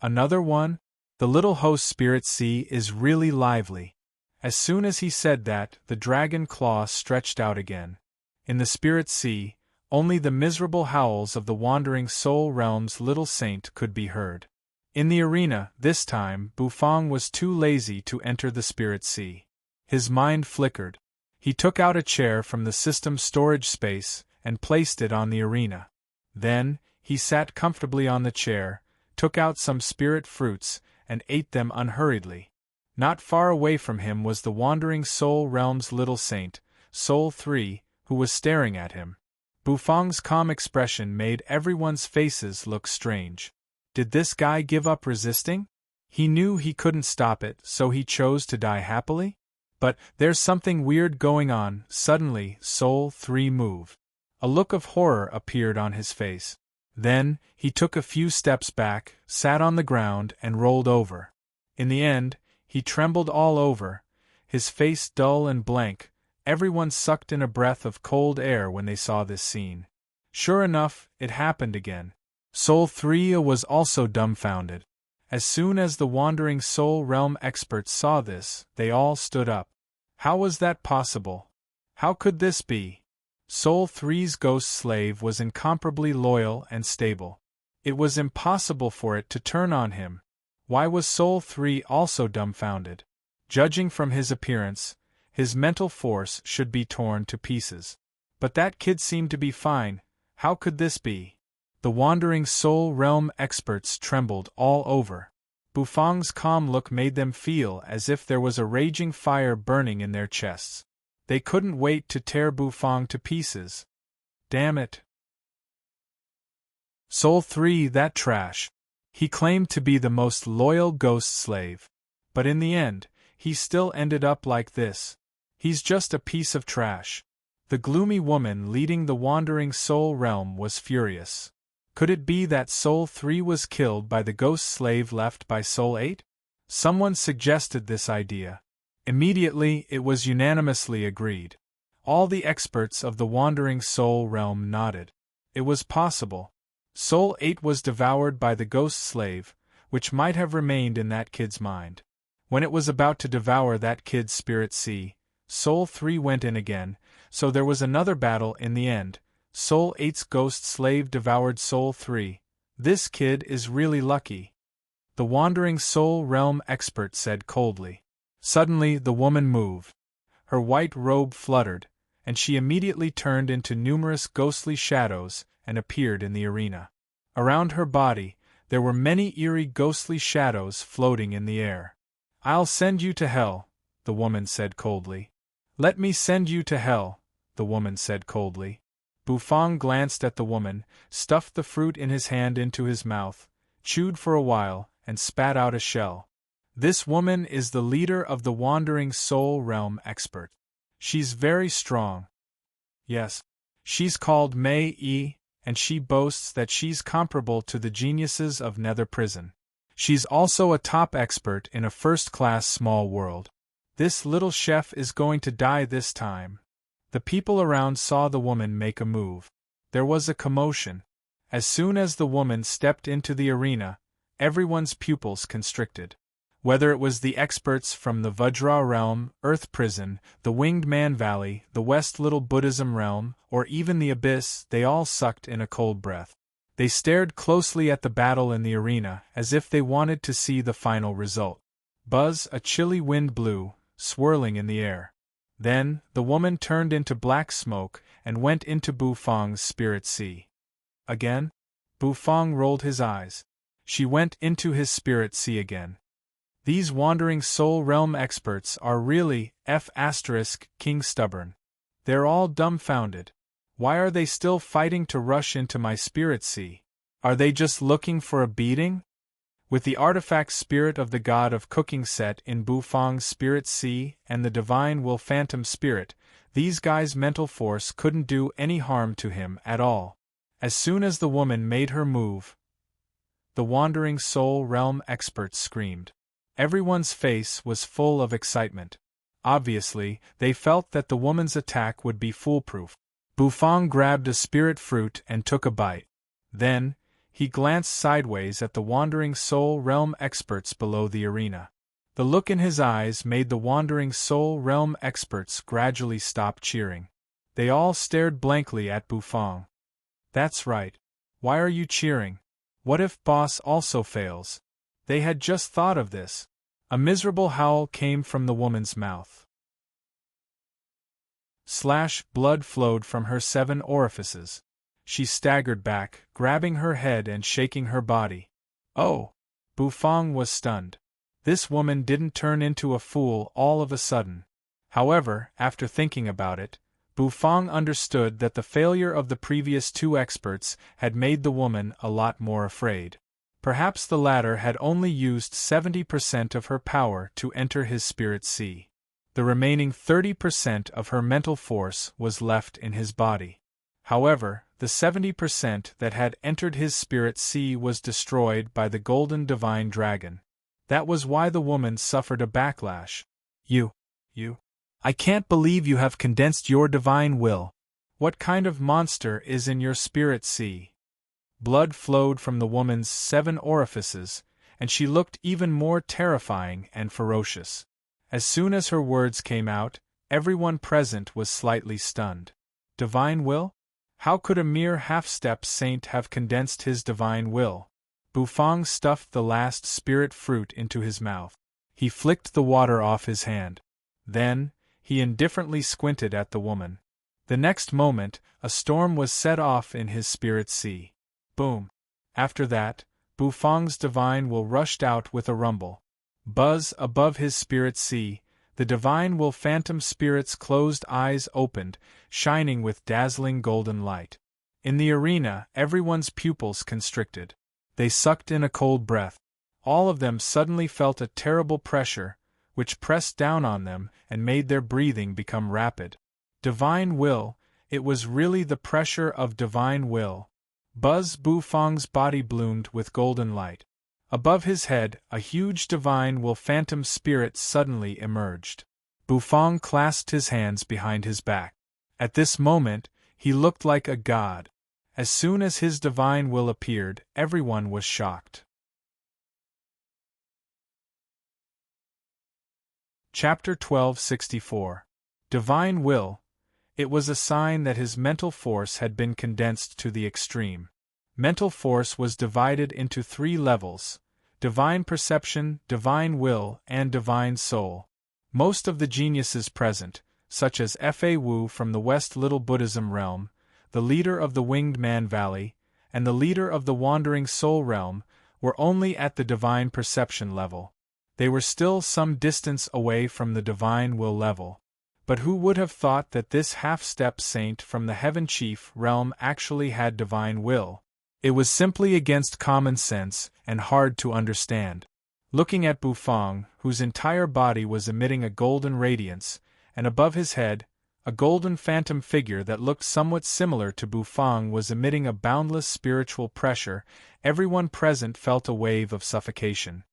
Another one? The little host spirit sea is really lively. As soon as he said that, the dragon claw stretched out again. In the spirit sea, only the miserable howls of the Wandering Soul Realm's little saint could be heard. In the arena, this time, Bufang was too lazy to enter the spirit sea. His mind flickered. He took out a chair from the system's storage space and placed it on the arena. Then, he sat comfortably on the chair, took out some spirit fruits, and ate them unhurriedly. Not far away from him was the wandering soul realm's little saint, Soul 3, who was staring at him. Bufang's calm expression made everyone's faces look strange. Did this guy give up resisting? He knew he couldn't stop it, so he chose to die happily? But there's something weird going on. Suddenly, Soul 3 moved. A look of horror appeared on his face. Then, he took a few steps back, sat on the ground, and rolled over. In the end, he trembled all over, his face dull and blank. Everyone sucked in a breath of cold air when they saw this scene. Sure enough, it happened again. Soul 3 was also dumbfounded. As soon as the wandering soul realm experts saw this, they all stood up. How was that possible? How could this be? Soul 3's ghost slave was incomparably loyal and stable. It was impossible for it to turn on him. Why was Soul 3 also dumbfounded? Judging from his appearance, his mental force should be torn to pieces. But that kid seemed to be fine. How could this be? The wandering soul realm experts trembled all over. Bufang's calm look made them feel as if there was a raging fire burning in their chests. They couldn't wait to tear Bufang to pieces. Damn it. Soul 3, that trash. He claimed to be the most loyal ghost slave. But in the end, he still ended up like this. He's just a piece of trash. The gloomy woman leading the wandering soul realm was furious. Could it be that Soul 3 was killed by the ghost slave left by Soul 8? Someone suggested this idea. Immediately, it was unanimously agreed. All the experts of the wandering soul realm nodded. It was possible. Soul 8 was devoured by the ghost slave, which might have remained in that kid's mind. When it was about to devour that kid's spirit sea, Soul 3 went in again, so there was another battle in the end. Soul 8's ghost slave devoured Soul 3. This kid is really lucky. The wandering soul realm expert said coldly. Suddenly the woman moved. Her white robe fluttered, and she immediately turned into numerous ghostly shadows and appeared in the arena. Around her body, there were many eerie ghostly shadows floating in the air. "I'll send you to hell," the woman said coldly. "Let me send you to hell," the woman said coldly. Bufang glanced at the woman, stuffed the fruit in his hand into his mouth, chewed for a while, and spat out a shell. This woman is the leader of the wandering soul realm expert. She's very strong. Yes. She's called Mei, and she boasts that she's comparable to the geniuses of Nether Prison. She's also a top expert in a first-class small world. This little chef is going to die this time. The people around saw the woman make a move. There was a commotion. As soon as the woman stepped into the arena, everyone's pupils constricted. Whether it was the experts from the Vajra realm, Earth Prison, the Winged Man Valley, the West Little Buddhism realm, or even the Abyss, they all sucked in a cold breath. They stared closely at the battle in the arena, as if they wanted to see the final result. Buzz, a chilly wind blew, swirling in the air. Then, the woman turned into black smoke and went into Bufang's spirit sea. Again? Bufang rolled his eyes. She went into his spirit sea again. These wandering soul realm experts are really King stubborn. They're all dumbfounded. Why are they still fighting to rush into my spirit sea? Are they just looking for a beating? With the artifact spirit of the god of cooking set in Bufang's spirit sea and the divine will phantom spirit, these guys' mental force couldn't do any harm to him at all. As soon as the woman made her move, the wandering soul realm experts screamed. Everyone's face was full of excitement. Obviously, they felt that the woman's attack would be foolproof. Bufang grabbed a spirit fruit and took a bite. Then, he glanced sideways at the wandering soul realm experts below the arena. The look in his eyes made the wandering soul realm experts gradually stop cheering. They all stared blankly at Bufang. That's right. Why are you cheering? What if boss also fails? They had just thought of this. A miserable howl came from the woman's mouth. Blood flowed from her 7 orifices. She staggered back, grabbing her head and shaking her body. Oh! Bufang was stunned. This woman didn't turn into a fool all of a sudden. However, after thinking about it, Bufang understood that the failure of the previous 2 experts had made the woman a lot more afraid. Perhaps the latter had only used 70% of her power to enter his spirit sea. The remaining 30% of her mental force was left in his body. However, the 70% that had entered his spirit sea was destroyed by the golden divine dragon. That was why the woman suffered a backlash. You. I can't believe you have condensed your divine will. What kind of monster is in your spirit sea? Blood flowed from the woman's 7 orifices, and she looked even more terrifying and ferocious. As soon as her words came out, everyone present was slightly stunned. Divine will? How could a mere half-step saint have condensed his divine will? Bufang stuffed the last spirit fruit into his mouth. He flicked the water off his hand. Then, he indifferently squinted at the woman. The next moment, a storm was set off in his spirit sea. Boom! After that, Bufang's divine will rushed out with a rumble. Buzz above his spirit sea, the divine will phantom spirit's closed eyes opened, shining with dazzling golden light. In the arena, everyone's pupils constricted. They sucked in a cold breath. All of them suddenly felt a terrible pressure, which pressed down on them and made their breathing become rapid. Divine will, it was really the pressure of divine will. Buzz Bufang's body bloomed with golden light. Above his head, a huge divine will phantom spirit suddenly emerged. Bufang clasped his hands behind his back. At this moment, he looked like a god. As soon as his divine will appeared, everyone was shocked. Chapter 1264. Divine Will. It was a sign that his mental force had been condensed to the extreme. Mental force was divided into 3 levels: divine perception, divine will, and divine soul. Most of the geniuses present, such as Fa Wu from the West Little Buddhism realm, the leader of the Winged Man Valley, and the leader of the Wandering Soul realm, were only at the divine perception level. They were still some distance away from the divine will level. But who would have thought that this half-step saint from the Heaven Chief realm actually had divine will? It was simply against common sense and hard to understand. Looking at Bufang, whose entire body was emitting a golden radiance, and above his head, a golden phantom figure that looked somewhat similar to Bufang was emitting a boundless spiritual pressure, everyone present felt a wave of suffocation.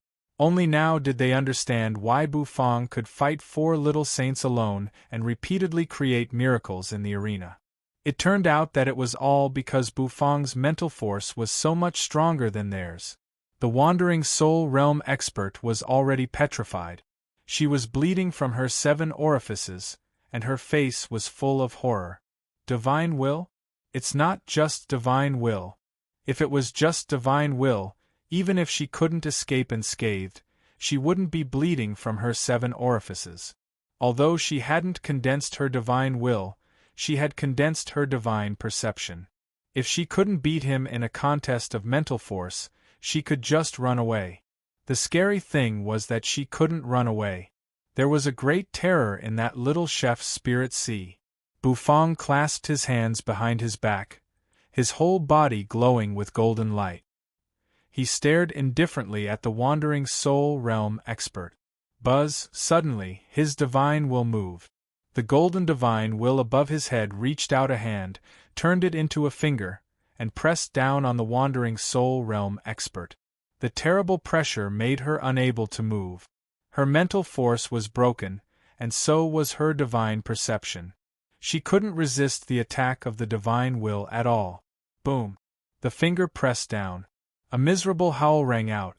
Only now did they understand why Bufang could fight 4 little saints alone and repeatedly create miracles in the arena. It turned out that it was all because Bufang's mental force was so much stronger than theirs. The Wandering Soul Realm expert was already petrified. She was bleeding from her 7 orifices, and her face was full of horror. Divine will? It's not just divine will. If it was just divine will, even if she couldn't escape unscathed, she wouldn't be bleeding from her 7 orifices. Although she hadn't condensed her divine will, she had condensed her divine perception. If she couldn't beat him in a contest of mental force, she could just run away. The scary thing was that she couldn't run away. There was a great terror in that little chef's spirit sea. Bufang clasped his hands behind his back, his whole body glowing with golden light. He stared indifferently at the Wandering Soul Realm expert. Buzz, suddenly, his divine will moved. The golden divine will above his head reached out a hand, turned it into a finger, and pressed down on the Wandering Soul Realm expert. The terrible pressure made her unable to move. Her mental force was broken, and so was her divine perception. She couldn't resist the attack of the divine will at all. Boom! The finger pressed down. A miserable howl rang out.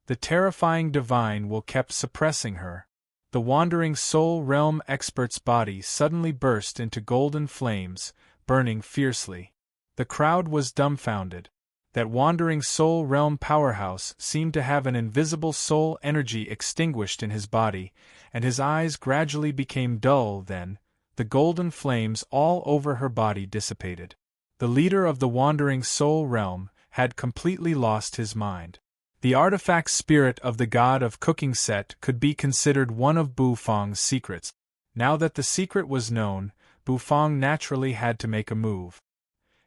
The terrifying divine will kept suppressing her. The Wandering Soul Realm expert's body suddenly burst into golden flames, burning fiercely. The crowd was dumbfounded. That Wandering Soul Realm powerhouse seemed to have an invisible soul energy extinguished in his body, and his eyes gradually became dull then, the golden flames all over her body dissipated. The leader of the wandering soul realm had completely lost his mind. The artifact spirit of the god of cooking Set could be considered one of Bufang's secrets. Now that the secret was known, Bufang naturally had to make a move.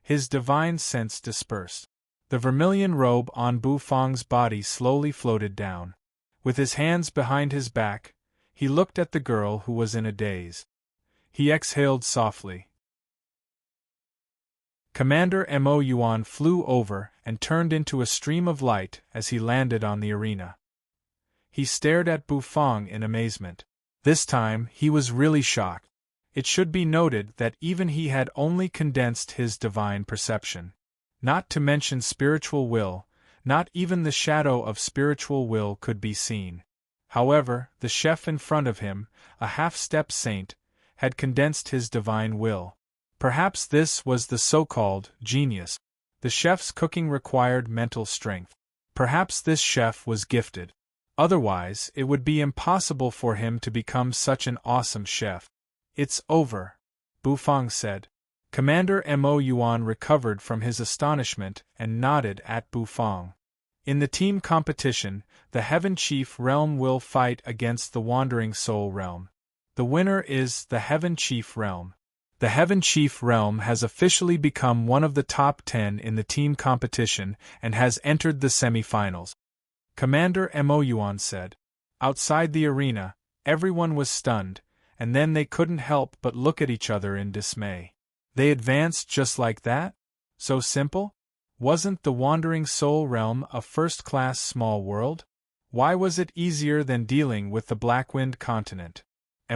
His divine sense dispersed. The vermilion robe on Bufang's body slowly floated down. With his hands behind his back, he looked at the girl who was in a daze. He exhaled softly. Commander Mo Yuan flew over and turned into a stream of light as he landed on the arena. He stared at Bufang in amazement. This time, he was really shocked. It should be noted that even he had only condensed his divine perception. Not to mention spiritual will, not even the shadow of spiritual will could be seen. However, the chef in front of him, a half-step saint, had condensed his divine will. Perhaps this was the so-called genius. The chef's cooking required mental strength. Perhaps this chef was gifted. Otherwise, it would be impossible for him to become such an awesome chef. "It's over," Bufang said. Commander Mo Yuan recovered from his astonishment and nodded at Bufang. In the team competition, the Heaven Chief Realm will fight against the Wandering Soul Realm. The winner is the Heaven Chief Realm. The Heaven Chief Realm has officially become one of the top 10 in the team competition and has entered the semi-finals. Commander Mo Yuan said. Outside the arena, everyone was stunned, and then they couldn't help but look at each other in dismay. They advanced just like that? So simple? Wasn't the Wandering Soul Realm a first-class small world? Why was it easier than dealing with the Blackwind continent?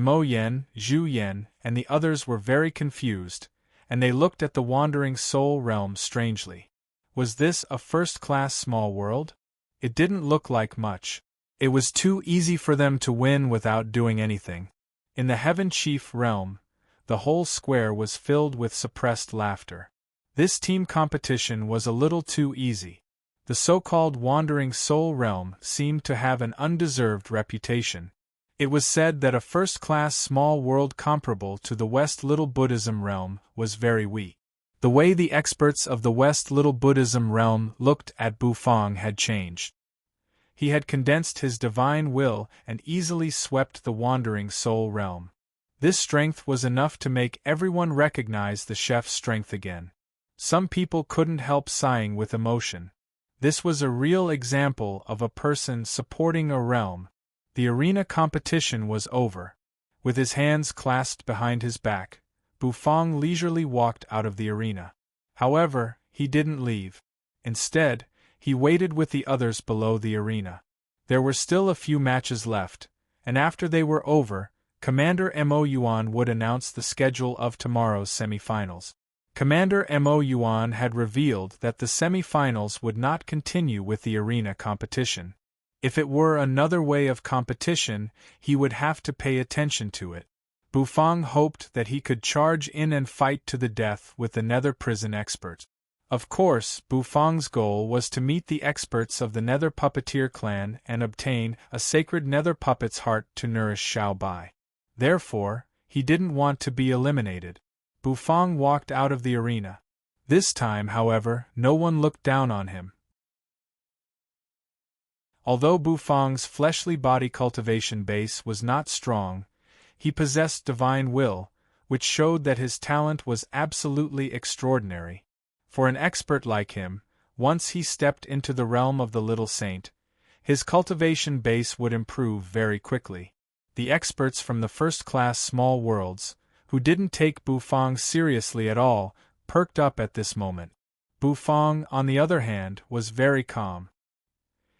Mo Yen, Zhu Yen, and the others were very confused, and they looked at the Wandering Soul Realm strangely. Was this a first-class small world? It didn't look like much. It was too easy for them to win without doing anything. In the Heaven Chief Realm, the whole square was filled with suppressed laughter. This team competition was a little too easy. The so-called Wandering Soul Realm seemed to have an undeserved reputation. It was said that a first-class small world comparable to the West Little Buddhism Realm was very weak. The way the experts of the West Little Buddhism Realm looked at Bufang had changed. He had condensed his divine will and easily swept the Wandering Soul Realm. This strength was enough to make everyone recognize the chef's strength again. Some people couldn't help sighing with emotion. This was a real example of a person supporting a realm. The arena competition was over. With his hands clasped behind his back, Bufang leisurely walked out of the arena. However, he didn't leave. Instead, he waited with the others below the arena. There were still a few matches left, and after they were over, Commander Mo Yuan would announce the schedule of tomorrow's semi-finals. Commander Mo Yuan had revealed that the semi-finals would not continue with the arena competition. If it were another way of competition, he would have to pay attention to it. Bufang hoped that he could charge in and fight to the death with the Nether Prison expert. Of course, Bufang's goal was to meet the experts of the Nether Puppeteer clan and obtain a sacred Nether Puppet's heart to nourish Xiao Bai. Therefore, he didn't want to be eliminated. Bufang walked out of the arena. This time, however, no one looked down on him. Although Bufang's fleshly body cultivation base was not strong, he possessed divine will, which showed that his talent was absolutely extraordinary. For an expert like him, once he stepped into the realm of the little saint, his cultivation base would improve very quickly. The experts from the first-class small worlds, who didn't take Bufang seriously at all, perked up at this moment. Bufang, on the other hand, was very calm.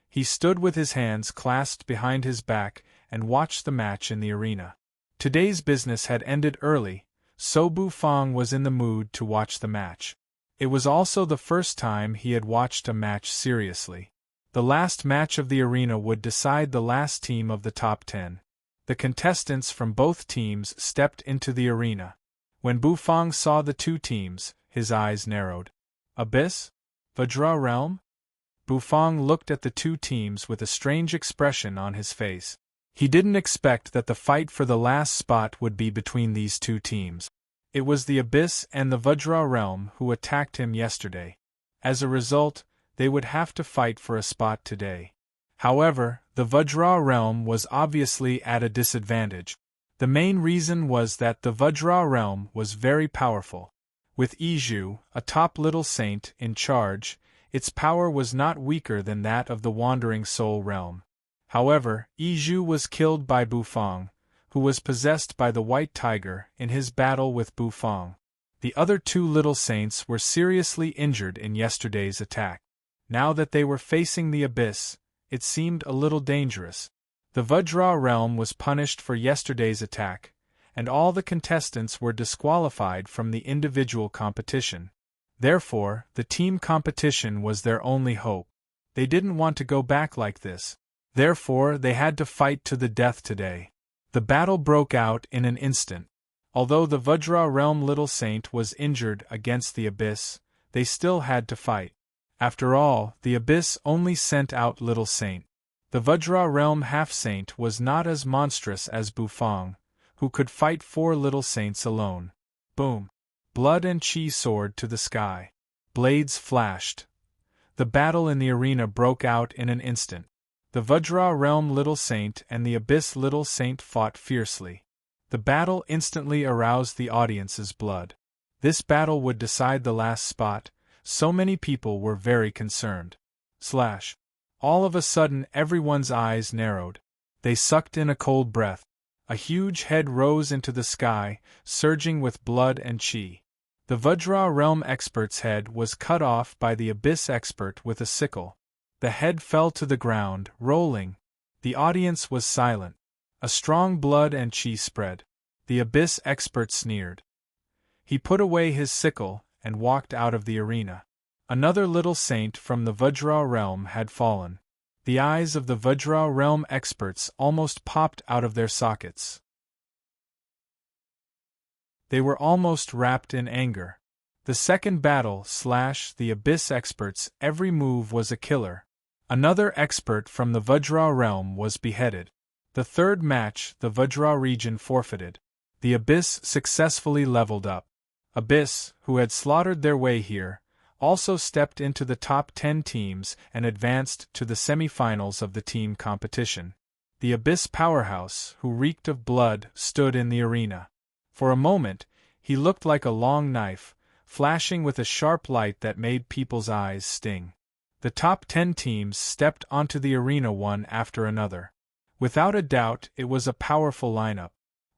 He stood with his hands clasped behind his back and watched the match in the arena. Today's business had ended early, so Bufang was in the mood to watch the match. It was also the first time he had watched a match seriously. The last match of the arena would decide the last team of the top 10. The contestants from both teams stepped into the arena. When Bufang saw the two teams, his eyes narrowed. Abyss? Vajra Realm? Bufang looked at the two teams with a strange expression on his face. He didn't expect that the fight for the last spot would be between these two teams. It was the Abyss and the Vajra realm who attacked him yesterday. As a result, they would have to fight for a spot today. However, the Vajra realm was obviously at a disadvantage. The main reason was that the Vajra realm was very powerful. With Iju, a top little saint, in charge, its power was not weaker than that of the Wandering Soul realm. However, Iju was killed by Bufang, who was possessed by the White Tiger, in his battle with Bufang. The other two little saints were seriously injured in yesterday's attack. Now that they were facing the Abyss, it seemed a little dangerous. The Vajra realm was punished for yesterday's attack, and all the contestants were disqualified from the individual competition. Therefore, the team competition was their only hope. They didn't want to go back like this. Therefore, they had to fight to the death today. The battle broke out in an instant. Although the Vajra realm little saint was injured against the Abyss, they still had to fight. After all, the Abyss only sent out little saint. The Vajra realm half-saint was not as monstrous as Bufang, who could fight 4 little saints alone. Boom! Blood and chi soared to the sky. Blades flashed. The battle in the arena broke out in an instant. The Vajra realm little saint and the Abyss little saint fought fiercely. The battle instantly aroused the audience's blood. This battle would decide the last spot. So many people were very concerned. All of a sudden everyone's eyes narrowed. They sucked in a cold breath. A huge head rose into the sky, surging with blood and chi. The Vajra realm expert's head was cut off by the Abyss expert with a sickle. The head fell to the ground, rolling. The audience was silent. A strong blood and chi spread. The Abyss expert sneered. He put away his sickle and walked out of the arena. Another little saint from the Vajra realm had fallen. The eyes of the Vajra realm experts almost popped out of their sockets. They were almost wrapped in anger. The second battle / the Abyss experts, every move was a killer. Another expert from the Vajra realm was beheaded. The third match, the Vajra region forfeited. The Abyss successfully leveled up. Abyss, who had slaughtered their way here, also stepped into the top 10 teams and advanced to the semi-finals of the team competition. The Abyss powerhouse, who reeked of blood, stood in the arena. For a moment, he looked like a long knife, flashing with a sharp light that made people's eyes sting. The top 10 teams stepped onto the arena one after another. Without a doubt, it was a powerful lineup.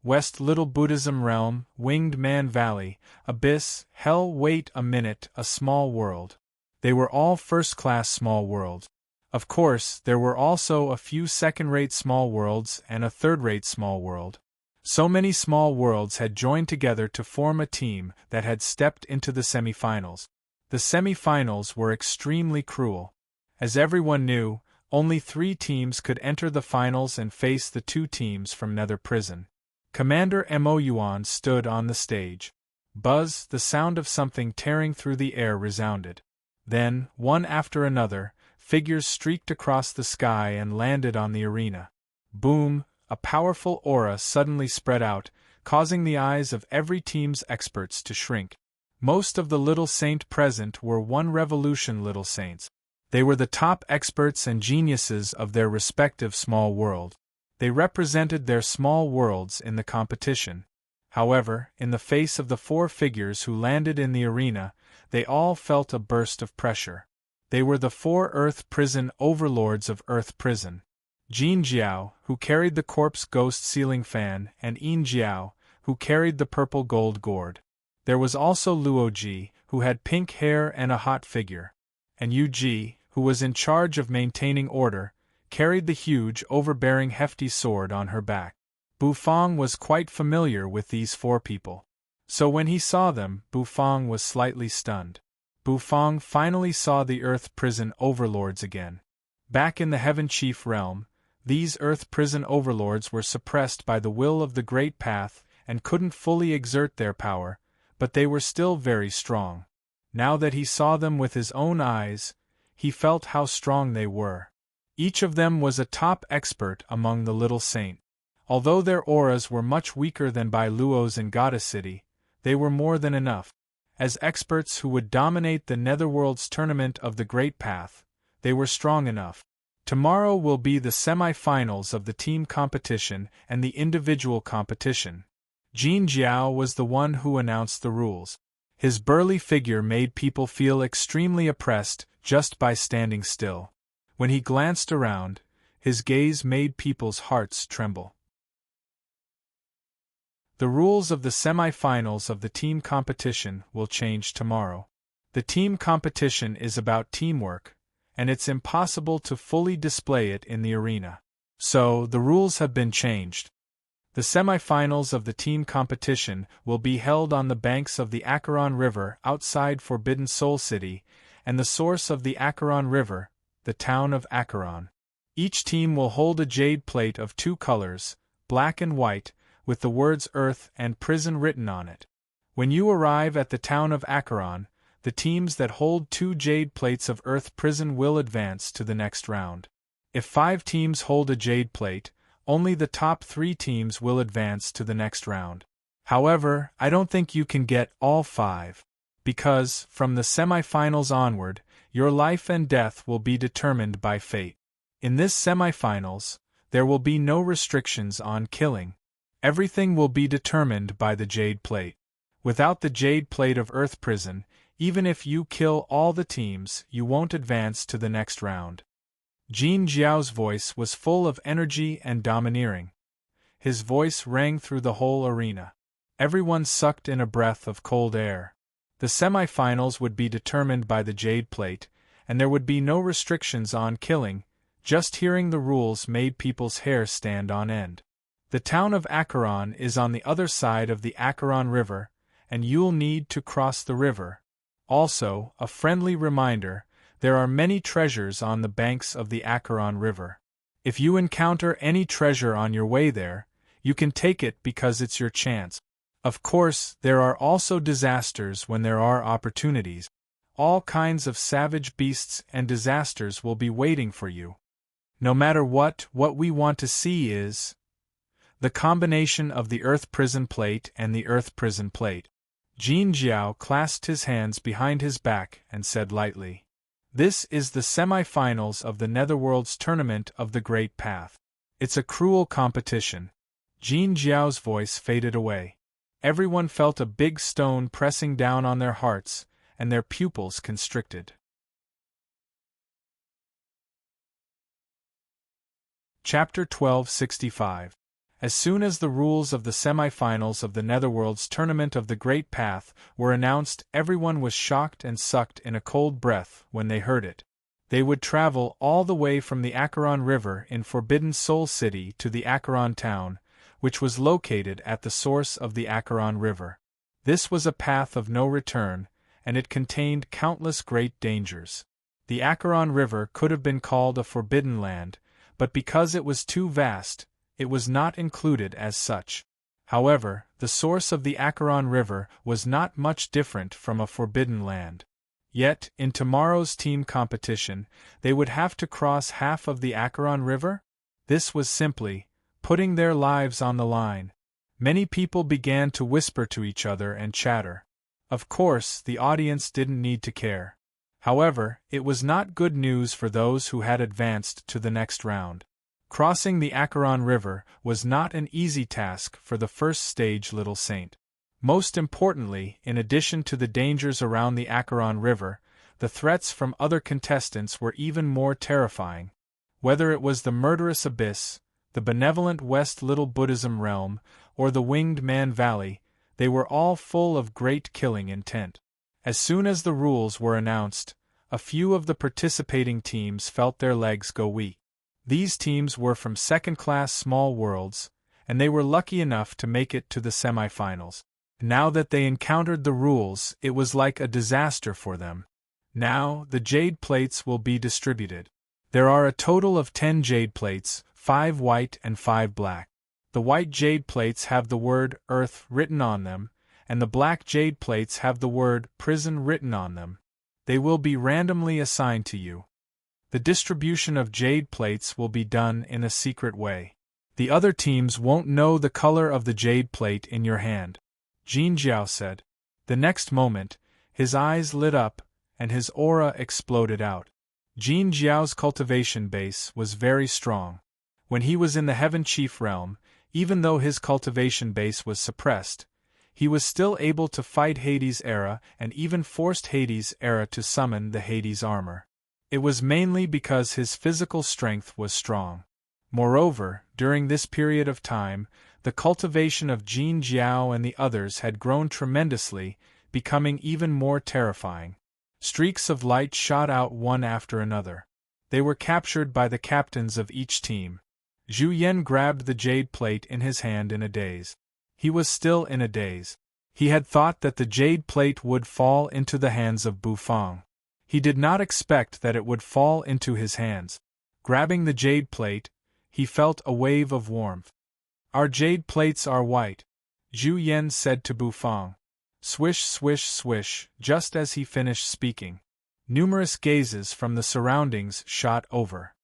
West Little Buddhism Realm, Winged Man Valley, Abyss, Hell. Wait a minute, a small world. They were all first-class small worlds. Of course, there were also a few second-rate small worlds and a third-rate small world. So many small worlds had joined together to form a team that had stepped into the semi-finals. The semi-finals were extremely cruel. As everyone knew, only 3 teams could enter the finals and face the 2 teams from Nether Prison. Commander Mo Yuan stood on the stage. Buzz, the sound of something tearing through the air resounded. Then, one after another, figures streaked across the sky and landed on the arena. Boom! A powerful aura suddenly spread out, causing the eyes of every team's experts to shrink. Most of the little saint present were One Revolution little saints. They were the top experts and geniuses of their respective small world. They represented their small worlds in the competition. However, in the face of the 4 figures who landed in the arena, they all felt a burst of pressure. They were the 4 Earth Prison overlords of Earth Prison. Jin Jiao, who carried the corpse ghost ceiling fan, and Yin Jiao, who carried the purple gold gourd. There was also Luo Ji, who had pink hair and a hot figure. And Yu Ji, who was in charge of maintaining order, carried the huge, overbearing hefty sword on her back. Bufang was quite familiar with these 4 people. So when he saw them, Bufang was slightly stunned. Bufang finally saw the Earth Prison overlords again. Back in the Heaven Chief realm, these Earth Prison overlords were suppressed by the will of the Great Path and couldn't fully exert their power, but they were still very strong. Now that he saw them with his own eyes, he felt how strong they were. Each of them was a top expert among the little saint. Although their auras were much weaker than Bai Luo's in Goddess City, they were more than enough. As experts who would dominate the Netherworld's tournament of the Great Path, they were strong enough. Tomorrow will be the semi-finals of the team competition and the individual competition. Jin Jiao was the one who announced the rules. His burly figure made people feel extremely oppressed just by standing still. When he glanced around, his gaze made people's hearts tremble. The rules of the semi-finals of the team competition will change tomorrow. The team competition is about teamwork, and it's impossible to fully display it in the arena. So, the rules have been changed. The semi-finals of the team competition will be held on the banks of the Acheron River outside Forbidden Soul City, and the source of the Acheron River, the town of Acheron. Each team will hold a jade plate of 2 colors, black and white, with the words Earth and Prison written on it. When you arrive at the town of Acheron, the teams that hold 2 jade plates of Earth Prison will advance to the next round. If 5 teams hold a jade plate, only the top 3 teams will advance to the next round. However, I don't think you can get all 5, because, from the semi-finals onward, your life and death will be determined by fate. In this semi-finals, there will be no restrictions on killing. Everything will be determined by the jade plate. Without the jade plate of Earth Prison, even if you kill all the teams, you won't advance to the next round. Jin Jiao's voice was full of energy and domineering. His voice rang through the whole arena. Everyone sucked in a breath of cold air. The semi-finals would be determined by the jade plate, and there would be no restrictions on killing. Just hearing the rules made people's hair stand on end. The town of Acheron is on the other side of the Acheron River, and you'll need to cross the river. Also, a friendly reminder, there are many treasures on the banks of the Acheron River. If you encounter any treasure on your way there, you can take it because it's your chance. Of course, there are also disasters when there are opportunities. All kinds of savage beasts and disasters will be waiting for you. No matter what we want to see is the combination of the Earth Prison Plate and the Earth Prison Plate. Jin Jiao clasped his hands behind his back and said lightly, "This is the semi-finals of the Netherworld's tournament of the Great Path. It's a cruel competition." Jin Jiao's voice faded away. Everyone felt a big stone pressing down on their hearts, and their pupils constricted. Chapter 1265. As soon as the rules of the semi-finals of the Netherworld's tournament of the Great Path were announced, everyone was shocked and sucked in a cold breath when they heard it. They would travel all the way from the Acheron River in Forbidden Soul City to the Acheron town, which was located at the source of the Acheron River. This was a path of no return, and it contained countless great dangers. The Acheron River could have been called a forbidden land, but because it was too vast, it was not included as such. However, the source of the Acheron River was not much different from a forbidden land. Yet, in tomorrow's team competition, they would have to cross half of the Acheron River? This was simply putting their lives on the line. Many people began to whisper to each other and chatter. Of course, the audience didn't need to care. However, it was not good news for those who had advanced to the next round. Crossing the Acheron River was not an easy task for the first stage little saint. Most importantly, in addition to the dangers around the Acheron River, the threats from other contestants were even more terrifying. Whether it was the murderous abyss, the benevolent West Little Buddhism realm, or the Winged Man Valley, they were all full of great killing intent. As soon as the rules were announced, a few of the participating teams felt their legs go weak. These teams were from second-class small worlds, and they were lucky enough to make it to the semi-finals. Now that they encountered the rules, it was like a disaster for them. Now, the jade plates will be distributed. There are a total of 10 jade plates, 5 white and 5 black. The white jade plates have the word Earth written on them, and the black jade plates have the word Prison written on them. They will be randomly assigned to you. The distribution of jade plates will be done in a secret way. The other teams won't know the color of the jade plate in your hand," Jin Jiao said. The next moment, his eyes lit up, and his aura exploded out. Jin Jiao's cultivation base was very strong. When he was in the Heaven Chief realm, even though his cultivation base was suppressed, he was still able to fight Hades' era and even forced Hades' era to summon the Hades armor. It was mainly because his physical strength was strong. Moreover, during this period of time, the cultivation of Jin Jiao and the others had grown tremendously, becoming even more terrifying. Streaks of light shot out one after another. They were captured by the captains of each team. Zhu Yan grabbed the jade plate in his hand in a daze. He was still in a daze. He had thought that the jade plate would fall into the hands of Bufang. He did not expect that it would fall into his hands. Grabbing the jade plate, he felt a wave of warmth. "Our jade plates are white," Zhu Yan said to Bufang. Swish, swish, swish, just as he finished speaking. Numerous gazes from the surroundings shot over.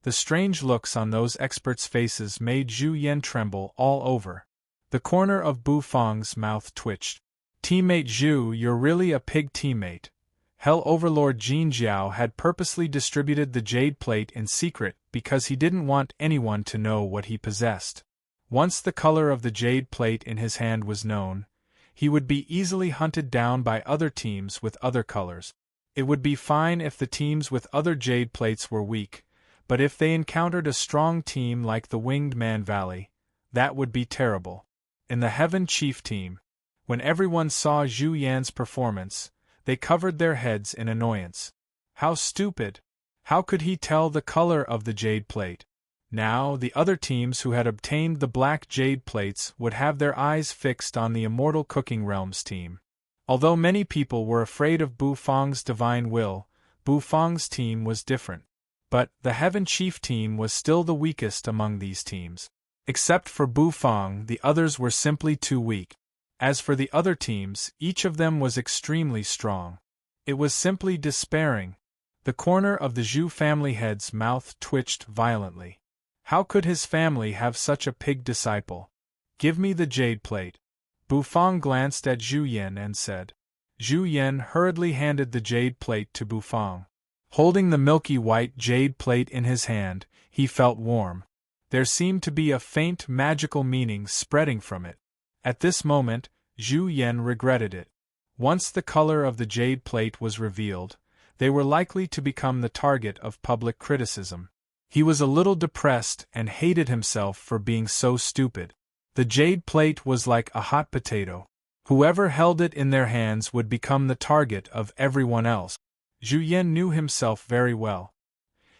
The strange looks on those experts' faces made Zhu Yan tremble all over. The corner of Bufang's mouth twitched. "Teammate Zhu, you're really a pig teammate." Hell Overlord Jin Jiao had purposely distributed the jade plate in secret because he didn't want anyone to know what he possessed. Once the color of the jade plate in his hand was known, he would be easily hunted down by other teams with other colors. It would be fine if the teams with other jade plates were weak, but if they encountered a strong team like the Winged Man Valley, that would be terrible. In the Heaven Chief team, when everyone saw Zhu Yan's performance, they covered their heads in annoyance. How stupid! How could he tell the color of the jade plate? Now, the other teams who had obtained the black jade plates would have their eyes fixed on the Immortal Cooking Realms team. Although many people were afraid of Bufang's divine will, Bufang's team was different. But the Heaven Chief team was still the weakest among these teams. Except for Bufang, the others were simply too weak. As for the other teams, each of them was extremely strong. It was simply despairing. The corner of the Zhu family head's mouth twitched violently. How could his family have such a pig disciple? "Give me the jade plate." Bufang glanced at Zhu Yan and said. Zhu Yan hurriedly handed the jade plate to Bufang. Holding the milky white jade plate in his hand, he felt warm. There seemed to be a faint magical meaning spreading from it. At this moment, Zhu Yan regretted it. Once the color of the jade plate was revealed, they were likely to become the target of public criticism. He was a little depressed and hated himself for being so stupid. The jade plate was like a hot potato. Whoever held it in their hands would become the target of everyone else. Zhu Yan knew himself very well.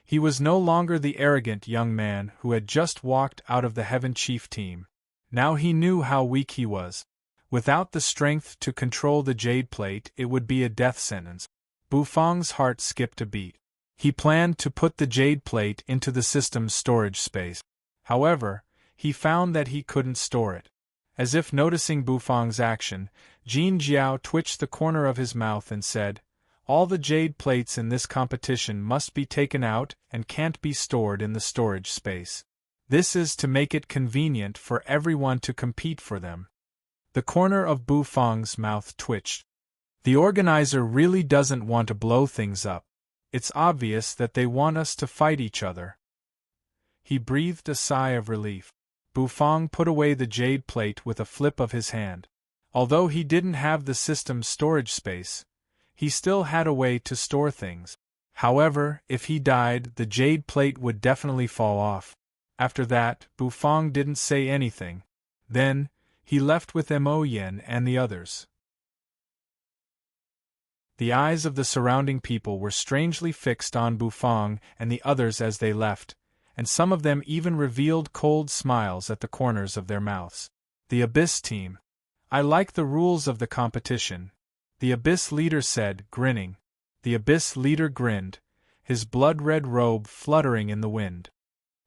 He was no longer the arrogant young man who had just walked out of the Heaven Chief team. Now he knew how weak he was. Without the strength to control the jade plate, it would be a death sentence. Bufang's heart skipped a beat. He planned to put the jade plate into the system's storage space. However, he found that he couldn't store it. As if noticing Bufang's action, Jin Jiao twitched the corner of his mouth and said, "All the jade plates in this competition must be taken out and can't be stored in the storage space. This is to make it convenient for everyone to compete for them." The corner of Bufang's mouth twitched. The organizer really doesn't want to blow things up. It's obvious that they want us to fight each other. He breathed a sigh of relief. Bufang put away the jade plate with a flip of his hand. Although he didn't have the system's storage space, he still had a way to store things. However, if he died, the jade plate would definitely fall off. After that, Bufang didn't say anything. Then, he left with Mo Yen and the others. The eyes of the surrounding people were strangely fixed on Bufang and the others as they left, and some of them even revealed cold smiles at the corners of their mouths. The Abyss team. "I like the rules of the competition," the Abyss leader said, grinning. The Abyss leader grinned, his blood-red robe fluttering in the wind.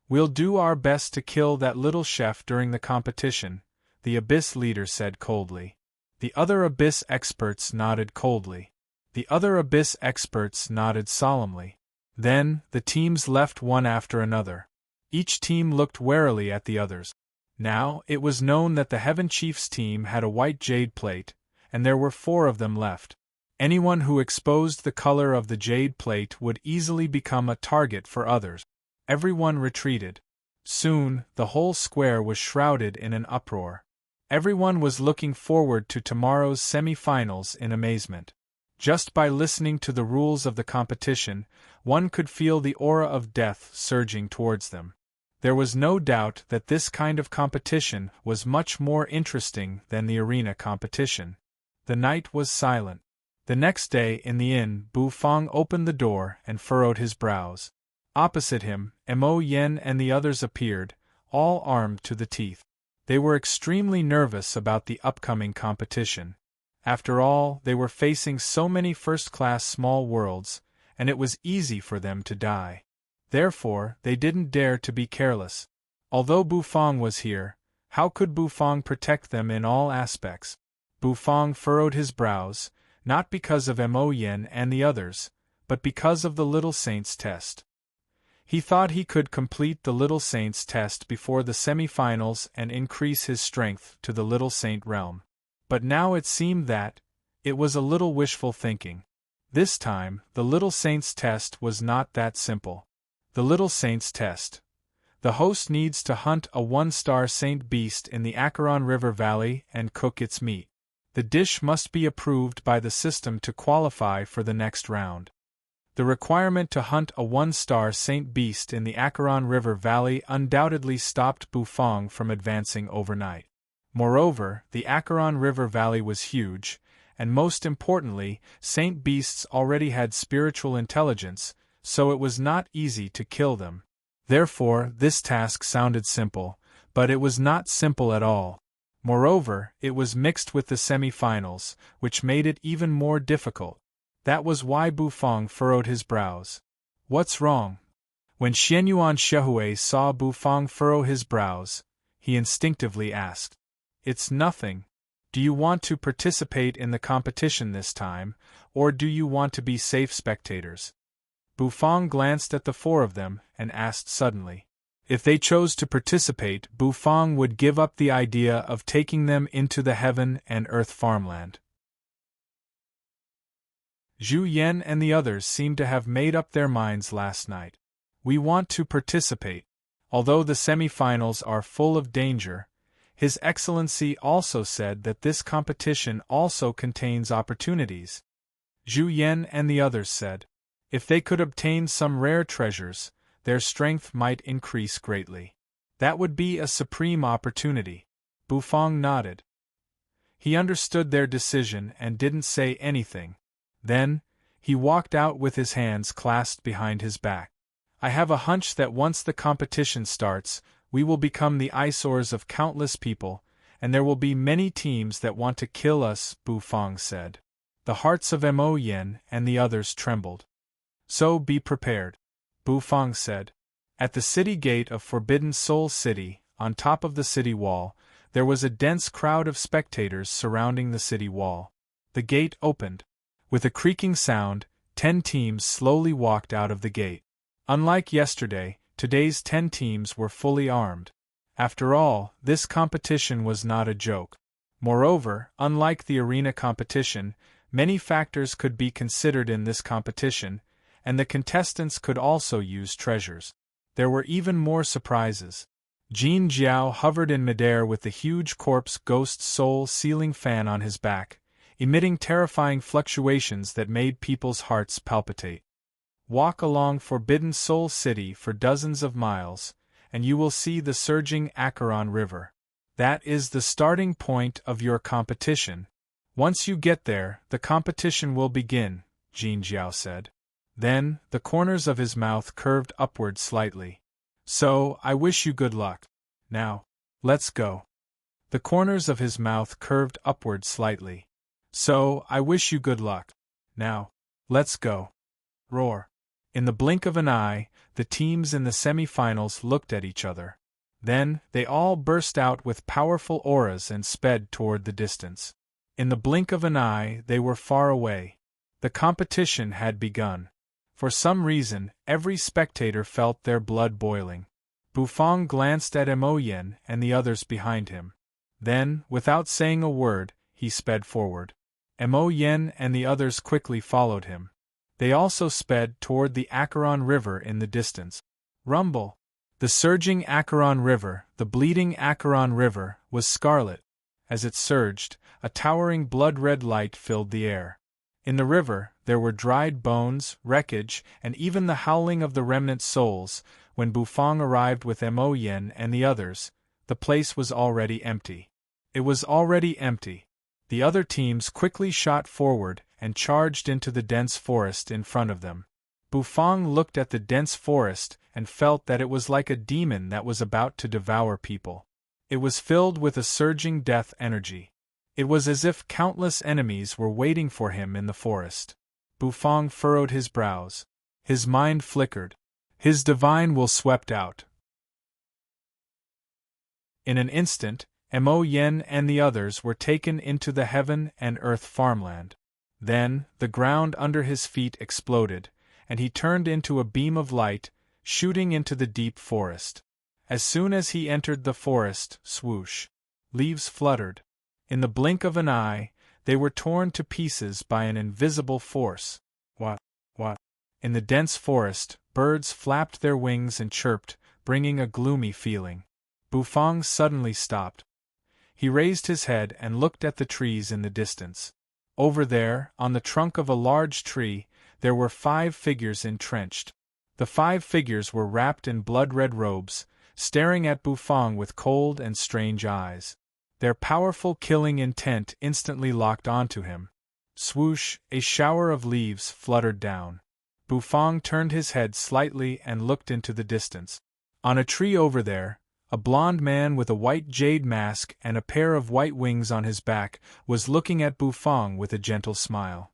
"We'll do our best to kill that little chef during the competition," the Abyss leader said coldly. The other Abyss experts nodded coldly. The other abyss experts nodded solemnly. Then, the teams left one after another. Each team looked warily at the others. Now, it was known that the Heaven Chief's team had a white jade plate, and there were 4 of them left. Anyone who exposed the color of the jade plate would easily become a target for others. Everyone retreated. Soon, the whole square was shrouded in an uproar. Everyone was looking forward to tomorrow's semi-finals in amazement. Just by listening to the rules of the competition, one could feel the aura of death surging towards them. There was no doubt that this kind of competition was much more interesting than the arena competition. The night was silent. The next day in the inn, Bu Fong opened the door and furrowed his brows. Opposite him, Mo Yen and the others appeared, all armed to the teeth. They were extremely nervous about the upcoming competition. After all, they were facing so many first-class small worlds, and it was easy for them to die. Therefore, they didn't dare to be careless. Although Bu Fong was here, how could Bu Fong protect them in all aspects? Bu Fong furrowed his brows, not because of Mo Yen and the others, but because of the Little Saint's test. He thought he could complete the Little Saint's test before the semi-finals and increase his strength to the Little Saint realm. But now it seemed that it was a little wishful thinking. This time, the Little Saint's test was not that simple. The Little Saint's test. The host needs to hunt a 1-star saint beast in the Acheron River Valley and cook its meat. The dish must be approved by the system to qualify for the next round. The requirement to hunt a 1-star saint beast in the Acheron River Valley undoubtedly stopped Bu Fong from advancing overnight. Moreover, the Acheron River Valley was huge, and most importantly, saint beasts already had spiritual intelligence, so it was not easy to kill them. Therefore, this task sounded simple, but it was not simple at all. Moreover, it was mixed with the semi-finals, which made it even more difficult. That was why Bu Fong furrowed his brows. What's wrong? When Xianyuan Shehui saw Bu Fong furrow his brows, he instinctively asked. It's nothing. Do you want to participate in the competition this time, or do you want to be safe spectators? Bu Fong glanced at the 4 of them and asked suddenly. If they chose to participate, Bu Fong would give up the idea of taking them into the heaven and earth farmland. Zhu Yen and the others seemed to have made up their minds last night. We want to participate. Although the semi-finals are full of danger, His Excellency also said that this competition also contains opportunities. Zhu Yen and the others said. If they could obtain some rare treasures, their strength might increase greatly. That would be a supreme opportunity. Bu Fong nodded. He understood their decision and didn't say anything. Then, he walked out with his hands clasped behind his back. I have a hunch that once the competition starts, we will become the eyesores of countless people, and there will be many teams that want to kill us, Bu Fong said. The hearts of Mo Yen and the others trembled. So be prepared, Bu Fong said. At the city gate of Forbidden Soul City, on top of the city wall, there was a dense crowd of spectators surrounding the city wall. The gate opened. With a creaking sound, 10 teams slowly walked out of the gate. Unlike yesterday, today's 10 teams were fully armed. After all, this competition was not a joke. Moreover, unlike the arena competition, many factors could be considered in this competition, and the contestants could also use treasures. There were even more surprises. Jin Jiao hovered in midair with the huge corpse ghost soul sealing fan on his back, emitting terrifying fluctuations that made people's hearts palpitate. Walk along Forbidden Soul City for dozens of miles, and you will see the surging Acheron River. That is the starting point of your competition. Once you get there, the competition will begin, Jin Jiao said. Then, the corners of his mouth curved upward slightly. So, I wish you good luck. Now, let's go. The corners of his mouth curved upward slightly. So, I wish you good luck. Now, let's go. Roar. In the blink of an eye, the teams in the semi-finals looked at each other. Then, they all burst out with powerful auras and sped toward the distance. In the blink of an eye, they were far away. The competition had begun. For some reason, every spectator felt their blood boiling. Bufang glanced at Emoyen and the others behind him. Then, without saying a word, he sped forward. Emoyen and the others quickly followed him. They also sped toward the Acheron River in the distance. Rumble! The surging Acheron River, the bleeding Acheron River, was scarlet. As it surged, a towering blood-red light filled the air. In the river, there were dried bones, wreckage, and even the howling of the remnant souls. When Bufang arrived with Emoyen and the others, the place was already empty. It was already empty. The other teams quickly shot forward and charged into the dense forest in front of them. Bufang looked at the dense forest and felt that it was like a demon that was about to devour people. It was filled with a surging death energy. It was as if countless enemies were waiting for him in the forest. Bufang furrowed his brows. His mind flickered. His divine will swept out. In an instant, Emoyen and the others were taken into the heaven and earth farmland. Then, the ground under his feet exploded, and he turned into a beam of light, shooting into the deep forest. As soon as he entered the forest, swoosh! Leaves fluttered. In the blink of an eye, they were torn to pieces by an invisible force. What? In the dense forest, birds flapped their wings and chirped, bringing a gloomy feeling. Bufang suddenly stopped. He raised his head and looked at the trees in the distance. Over there, on the trunk of a large tree, there were 5 figures entrenched. The 5 figures were wrapped in blood-red robes, staring at Bufang with cold and strange eyes. Their powerful killing intent instantly locked onto him. Swoosh! A shower of leaves fluttered down. Bufang turned his head slightly and looked into the distance. On a tree over there, a blond man with a white jade mask and a pair of white wings on his back was looking at Bufang with a gentle smile.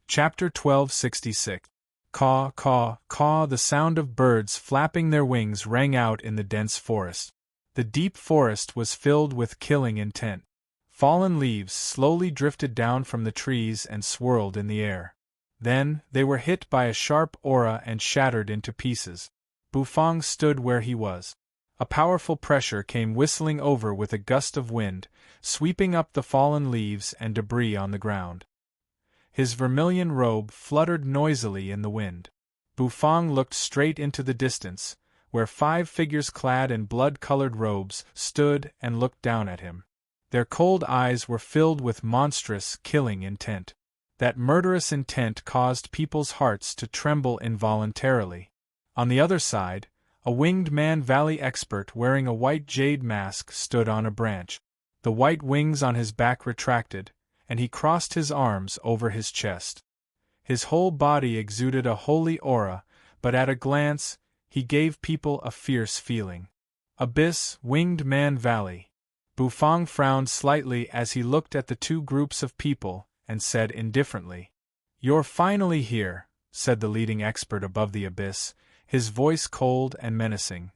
Chapter 1266. Caw, caw, caw. The sound of birds flapping their wings rang out in the dense forest. The deep forest was filled with killing intent. Fallen leaves slowly drifted down from the trees and swirled in the air. Then, they were hit by a sharp aura and shattered into pieces. Bufang stood where he was. A powerful pressure came whistling over with a gust of wind, sweeping up the fallen leaves and debris on the ground. His vermilion robe fluttered noisily in the wind. Bufang looked straight into the distance, where 5 figures clad in blood-colored robes stood and looked down at him. Their cold eyes were filled with monstrous, killing intent. That murderous intent caused people's hearts to tremble involuntarily. On the other side, a winged man valley expert wearing a white jade mask stood on a branch. The white wings on his back retracted, and he crossed his arms over his chest. His whole body exuded a holy aura, but at a glance, he gave people a fierce feeling. Abyss, Winged Man Valley. Bufang frowned slightly as he looked at the 2 groups of people, and said indifferently, "You're finally here," said the leading expert above the abyss, his voice cold and menacing.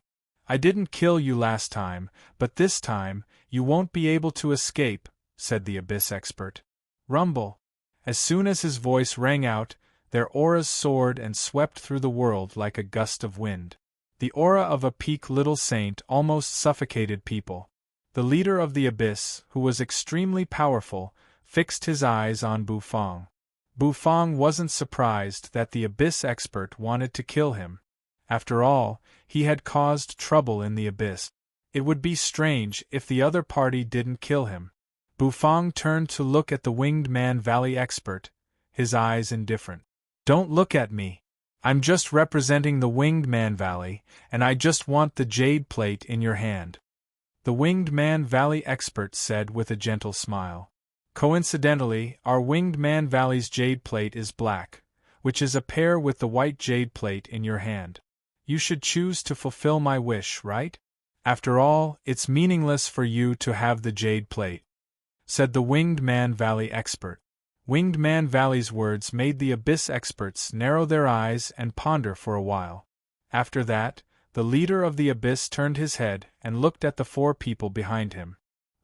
"I didn't kill you last time, but this time, you won't be able to escape," said the abyss expert. Rumble! As soon as his voice rang out, their auras soared and swept through the world like a gust of wind. The aura of a peak little saint almost suffocated people. The leader of the abyss, who was extremely powerful, fixed his eyes on Bufang. Bufang wasn't surprised that the abyss expert wanted to kill him. After all, he had caused trouble in the abyss. It would be strange if the other party didn't kill him. Bufang turned to look at the Winged Man Valley expert, his eyes indifferent. "Don't look at me. I'm just representing the Winged Man Valley, and I just want the jade plate in your hand," the Winged Man Valley expert said with a gentle smile. "Coincidentally, our Winged Man Valley's jade plate is black, which is a pair with the white jade plate in your hand. You should choose to fulfill my wish, right? After all, it's meaningless for you to have the jade plate," said the Winged Man Valley expert. Winged Man Valley's words made the abyss experts narrow their eyes and ponder for a while. After that, the leader of the abyss turned his head and looked at the 4 people behind him.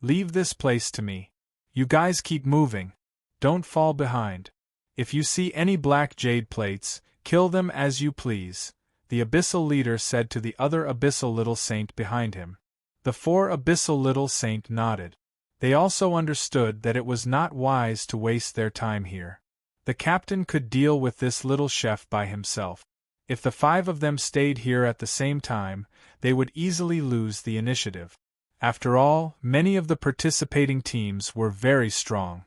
Leave this place to me. You guys keep moving. Don't fall behind. If you see any black jade plates, kill them as you please, the abyssal leader said to the other abyssal little saint behind him. The 4 abyssal little saint nodded. They also understood that it was not wise to waste their time here. The captain could deal with this little chef by himself. If the 5 of them stayed here at the same time, they would easily lose the initiative. After all, many of the participating teams were very strong.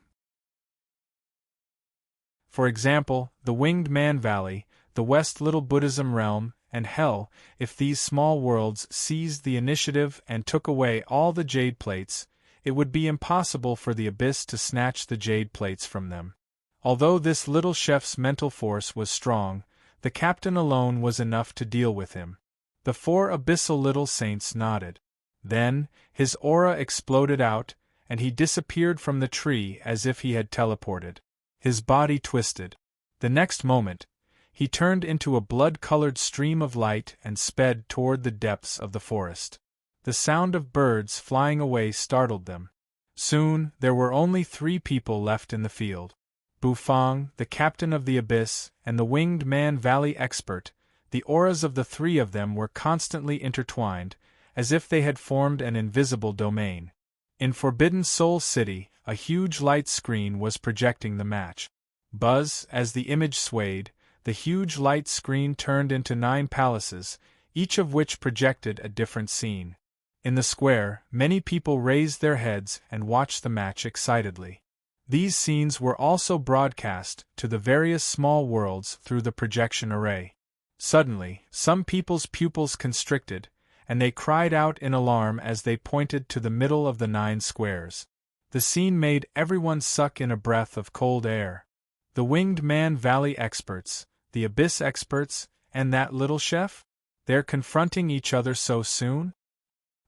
For example, the Winged Man Valley, the West Little Buddhism Realm, and Hell. If these small worlds seized the initiative and took away all the jade plates, it would be impossible for the Abyss to snatch the jade plates from them. Although this little chef's mental force was strong, the captain alone was enough to deal with him. The 4 abyssal little saints nodded. Then, his aura exploded out, and he disappeared from the tree as if he had teleported. His body twisted. The next moment, he turned into a blood-colored stream of light and sped toward the depths of the forest. The sound of birds flying away startled them. Soon, there were only 3 people left in the field. Bufang, the captain of the Abyss, and the Winged Man Valley expert. The auras of the 3 of them were constantly intertwined, as if they had formed an invisible domain. In Forbidden Soul City, a huge light screen was projecting the match. Buzz, as the image swayed, the huge light screen turned into 9 palaces, each of which projected a different scene. In the square, many people raised their heads and watched the match excitedly. These scenes were also broadcast to the various small worlds through the projection array. Suddenly, some people's pupils constricted, and they cried out in alarm as they pointed to the middle of the 9 squares. The scene made everyone suck in a breath of cold air. The Winged Man Valley experts, the Abyss experts, and that little chef? They're confronting each other so soon?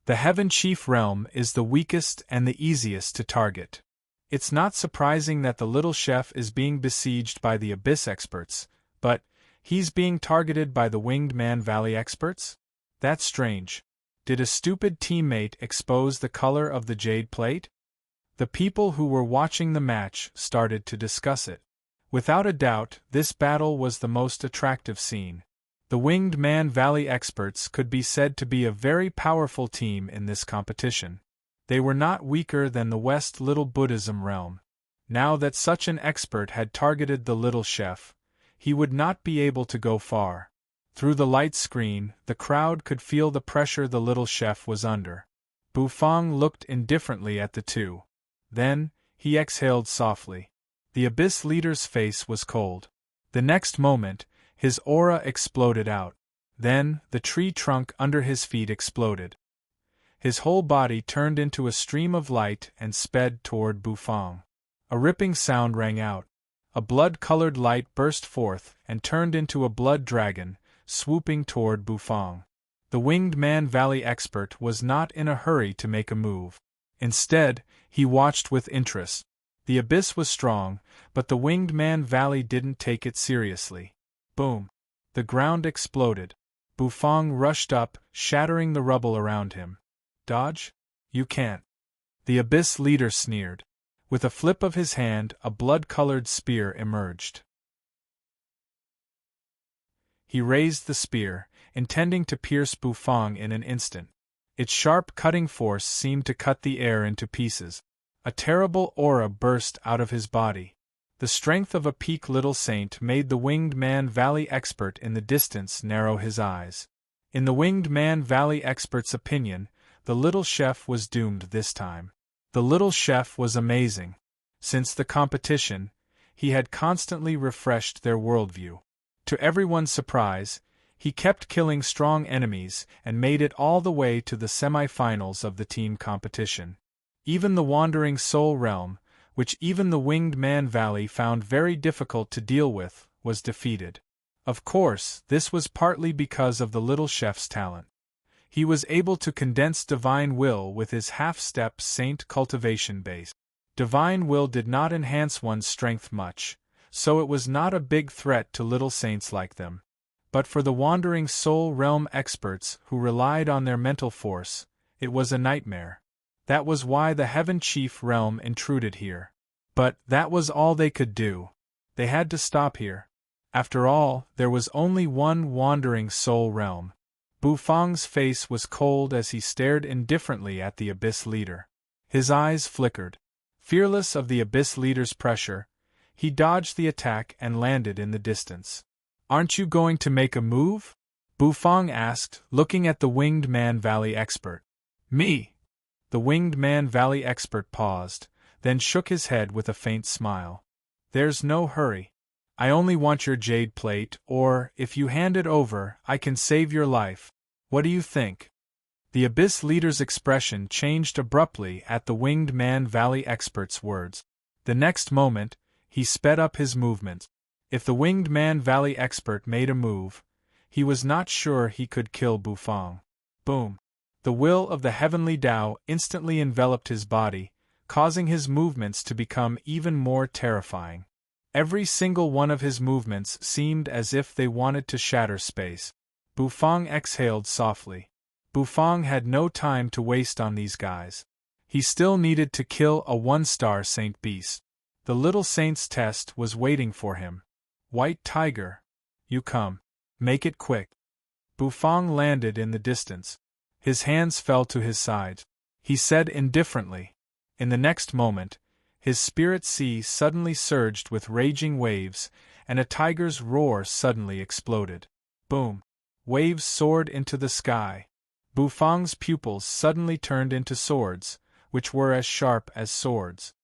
The Heaven Chief realm is the weakest and the easiest to target. It's not surprising that the little chef is being besieged by the Abyss experts, but he's being targeted by the Winged Man Valley experts? That's strange. Did a stupid teammate expose the color of the jade plate? The people who were watching the match started to discuss it. Without a doubt, this battle was the most attractive scene. The Winged Man Valley experts could be said to be a very powerful team in this competition. They were not weaker than the West Little Buddhism realm. Now that such an expert had targeted the little chef, he would not be able to go far. Through the light screen, the crowd could feel the pressure the little chef was under. Bufang looked indifferently at the 2. Then, he exhaled softly. The Abyss leader's face was cold. The next moment, his aura exploded out. Then, the tree trunk under his feet exploded. His whole body turned into a stream of light and sped toward Bufang. A ripping sound rang out. A blood-colored light burst forth and turned into a blood dragon, swooping toward Bufang. The Winged Man Valley expert was not in a hurry to make a move. Instead, he watched with interest. The Abyss was strong, but the Winged Man Valley didn't take it seriously. Boom! The ground exploded. Bufang rushed up, shattering the rubble around him. Dodge? You can't. The Abyss leader sneered. With a flip of his hand, a blood-colored spear emerged. He raised the spear, intending to pierce Bufang in an instant. Its sharp cutting force seemed to cut the air into pieces. A terrible aura burst out of his body. The strength of a peak little saint made the Winged Man Valley expert in the distance narrow his eyes. In the Winged Man Valley expert's opinion, the little chef was doomed this time. The little chef was amazing. Since the competition, he had constantly refreshed their worldview. To everyone's surprise, he kept killing strong enemies and made it all the way to the semi-finals of the team competition. Even the Wandering Soul Realm, which even the Winged Man Valley found very difficult to deal with, was defeated. Of course, this was partly because of the little chef's talent. He was able to condense divine will with his half-step saint cultivation base. Divine will did not enhance one's strength much, so it was not a big threat to little saints like them. But for the Wandering Soul Realm experts who relied on their mental force, it was a nightmare. That was why the Heaven Chief Realm intruded here. But that was all they could do. They had to stop here. After all, there was only one wandering soul realm. Bufang's face was cold as he stared indifferently at the Abyss Leader. His eyes flickered. Fearless of the Abyss Leader's pressure, he dodged the attack and landed in the distance. "Aren't you going to make a move?" Bufang asked, looking at the Winged Man Valley expert. "Me?" The Winged Man Valley expert paused, then shook his head with a faint smile. "There's no hurry. I only want your jade plate, or, if you hand it over, I can save your life. What do you think?" The Abyss Leader's expression changed abruptly at the Winged Man Valley expert's words. The next moment, he sped up his movements. If the Winged Man Valley expert made a move, he was not sure he could kill Bufang. Boom! The will of the heavenly Tao instantly enveloped his body, causing his movements to become even more terrifying. Every single one of his movements seemed as if they wanted to shatter space. Bufang exhaled softly. Bufang had no time to waste on these guys. He still needed to kill a one-star Saint Beast. The little Saint's test was waiting for him. "White Tiger, you come. Make it quick." Bufang landed in the distance. His hands fell to his sides. He said indifferently. In the next moment, his spirit sea suddenly surged with raging waves, and a tiger's roar suddenly exploded. Boom! Waves soared into the sky. Bufang's pupils suddenly turned into swords, which were as sharp as swords.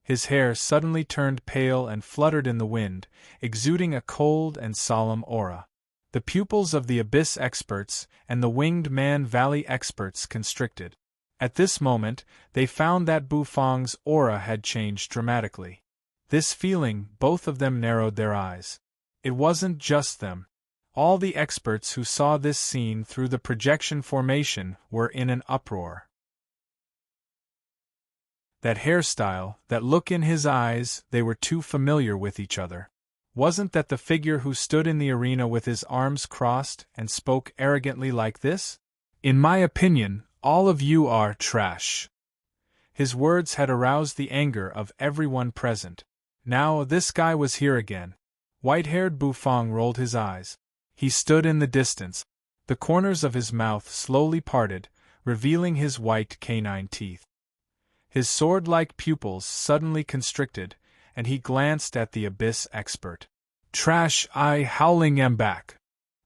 His hair suddenly turned pale and fluttered in the wind, exuding a cold and solemn aura. The pupils of the Abyss experts and the Winged Man Valley experts constricted. At this moment, they found that Bufang's aura had changed dramatically. This feeling, both of them narrowed their eyes. It wasn't just them. All the experts who saw this scene through the projection formation were in an uproar. That hairstyle, that look in his eyes, they were too familiar with each other. Wasn't that the figure who stood in the arena with his arms crossed and spoke arrogantly like this? "In my opinion, all of you are trash." His words had aroused the anger of everyone present. Now this guy was here again. White-haired Bufang rolled his eyes. He stood in the distance. The corners of his mouth slowly parted, revealing his white canine teeth. His sword-like pupils suddenly constricted, and he glanced at the Abyss expert. "Trash, I howling am back,"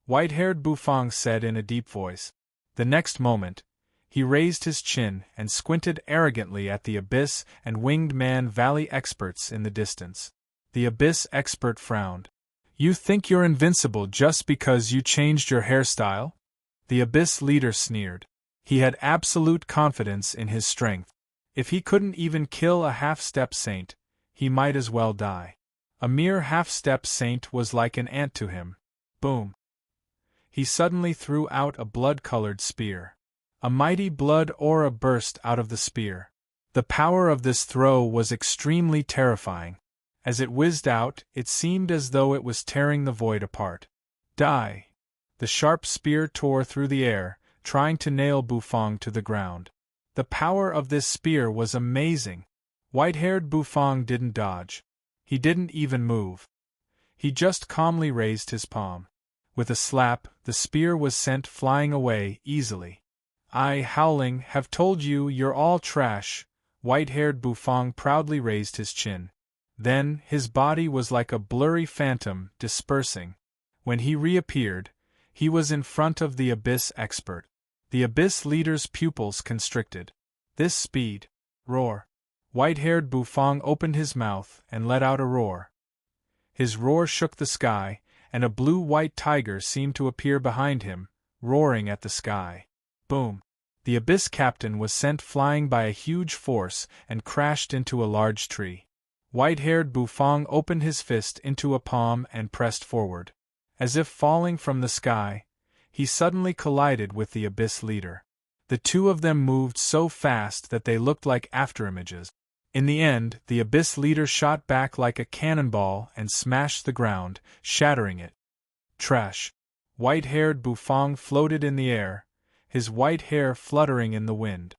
white-haired Bufang said in a deep voice. The next moment, he raised his chin and squinted arrogantly at the Abyss and Winged Man Valley experts in the distance. The Abyss expert frowned. "You think you're invincible just because you changed your hairstyle?" The Abyss leader sneered. He had absolute confidence in his strength. If he couldn't even kill a half-step saint, he might as well die. A mere half-step saint was like an ant to him. Boom! He suddenly threw out a blood-colored spear. A mighty blood aura burst out of the spear. The power of this throw was extremely terrifying. As it whizzed out, it seemed as though it was tearing the void apart. "Die!" The sharp spear tore through the air, trying to nail Bufang to the ground. The power of this spear was amazing. White-haired Bufang didn't dodge. He didn't even move. He just calmly raised his palm. With a slap, the spear was sent flying away easily. "I, Howling, have told you you're all trash," white-haired Bufang proudly raised his chin. Then, his body was like a blurry phantom, dispersing. When he reappeared, he was in front of the Abyss expert. The Abyss leader's pupils constricted. This speed. Roar. White-haired Bufang opened his mouth and let out a roar. His roar shook the sky, and a blue-white tiger seemed to appear behind him, roaring at the sky. Boom! The Abyss captain was sent flying by a huge force and crashed into a large tree. White-haired Bufang opened his fist into a palm and pressed forward. As if falling from the sky, he suddenly collided with the Abyss leader. The two of them moved so fast that they looked like afterimages. In the end, the Abyss leader shot back like a cannonball and smashed the ground, shattering it. Trash. White-haired Bufang floated in the air, his white hair fluttering in the wind.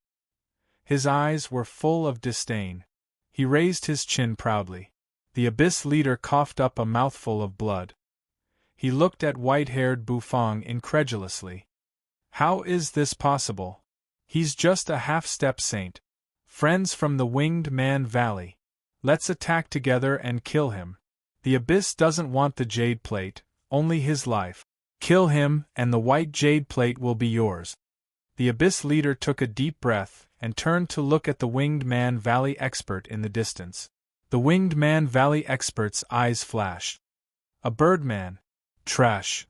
His eyes were full of disdain. He raised his chin proudly. The Abyss leader coughed up a mouthful of blood. He looked at white-haired Bufang incredulously. How is this possible? He's just a half-step saint. Friends from the Winged Man Valley. Let's attack together and kill him. The Abyss doesn't want the jade plate, only his life. Kill him, and the white jade plate will be yours. The Abyss leader took a deep breath and turned to look at the Winged Man Valley expert in the distance. The Winged Man Valley expert's eyes flashed. A birdman. Trash.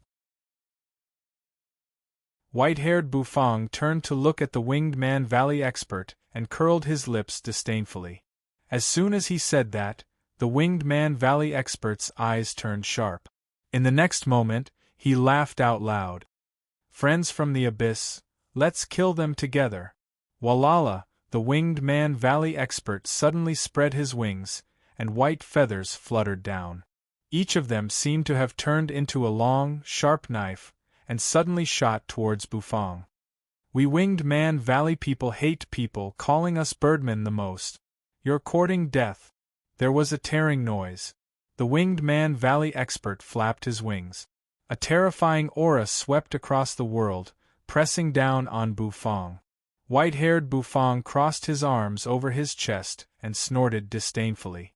White-haired Bufang turned to look at the Winged Man Valley expert and curled his lips disdainfully. As soon as he said that, the Winged Man Valley expert's eyes turned sharp. In the next moment, he laughed out loud. Friends from the Abyss, let's kill them together. Walala, the Winged Man Valley expert suddenly spread his wings, and white feathers fluttered down. Each of them seemed to have turned into a long, sharp knife, and suddenly shot towards Bufang. We Winged Man Valley people hate people calling us birdmen the most. You're courting death. There was a tearing noise. The Winged Man Valley expert flapped his wings. A terrifying aura swept across the world, pressing down on Bufang. White-haired Bufang crossed his arms over his chest and snorted disdainfully.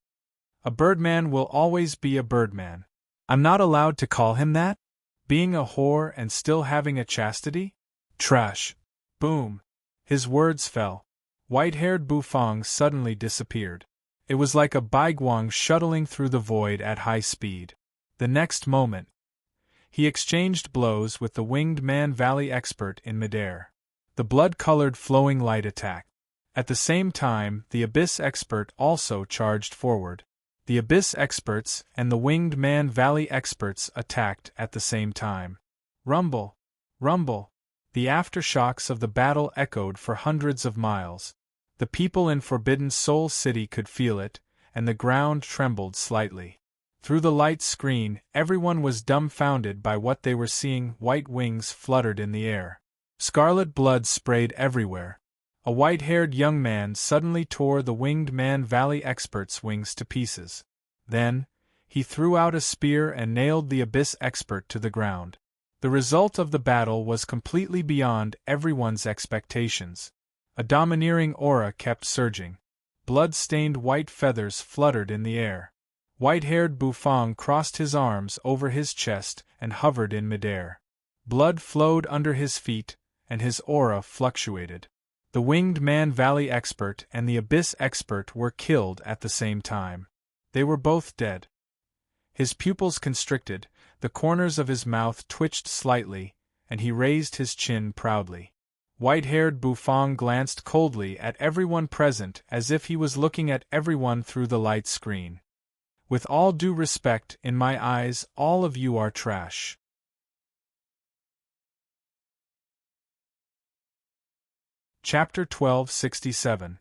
A birdman will always be a birdman. I'm not allowed to call him that? Being a whore and still having a chastity? Trash. Boom. His words fell. White-haired Bufang suddenly disappeared. It was like a biguang shuttling through the void at high speed. The next moment, he exchanged blows with the Winged Man Valley expert in midair. The blood-colored flowing light attacked. At the same time, the Abyss expert also charged forward. The Abyss experts and the Winged Man Valley experts attacked at the same time. Rumble! Rumble! The aftershocks of the battle echoed for hundreds of miles. The people in Forbidden Soul City could feel it, and the ground trembled slightly. Through the light screen, everyone was dumbfounded by what they were seeing. White wings fluttered in the air. Scarlet blood sprayed everywhere. A white-haired young man suddenly tore the Winged Man Valley expert's wings to pieces. Then, he threw out a spear and nailed the Abyss expert to the ground. The result of the battle was completely beyond everyone's expectations. A domineering aura kept surging. Blood-stained white feathers fluttered in the air. White-haired Bufang crossed his arms over his chest and hovered in midair. Blood flowed under his feet, and his aura fluctuated. The Winged Man Valley expert and the Abyss expert were killed at the same time. They were both dead. His pupils constricted, the corners of his mouth twitched slightly, and he raised his chin proudly. White-haired Bufang glanced coldly at everyone present as if he was looking at everyone through the light screen. With all due respect, in my eyes, all of you are trash. Chapter 1267.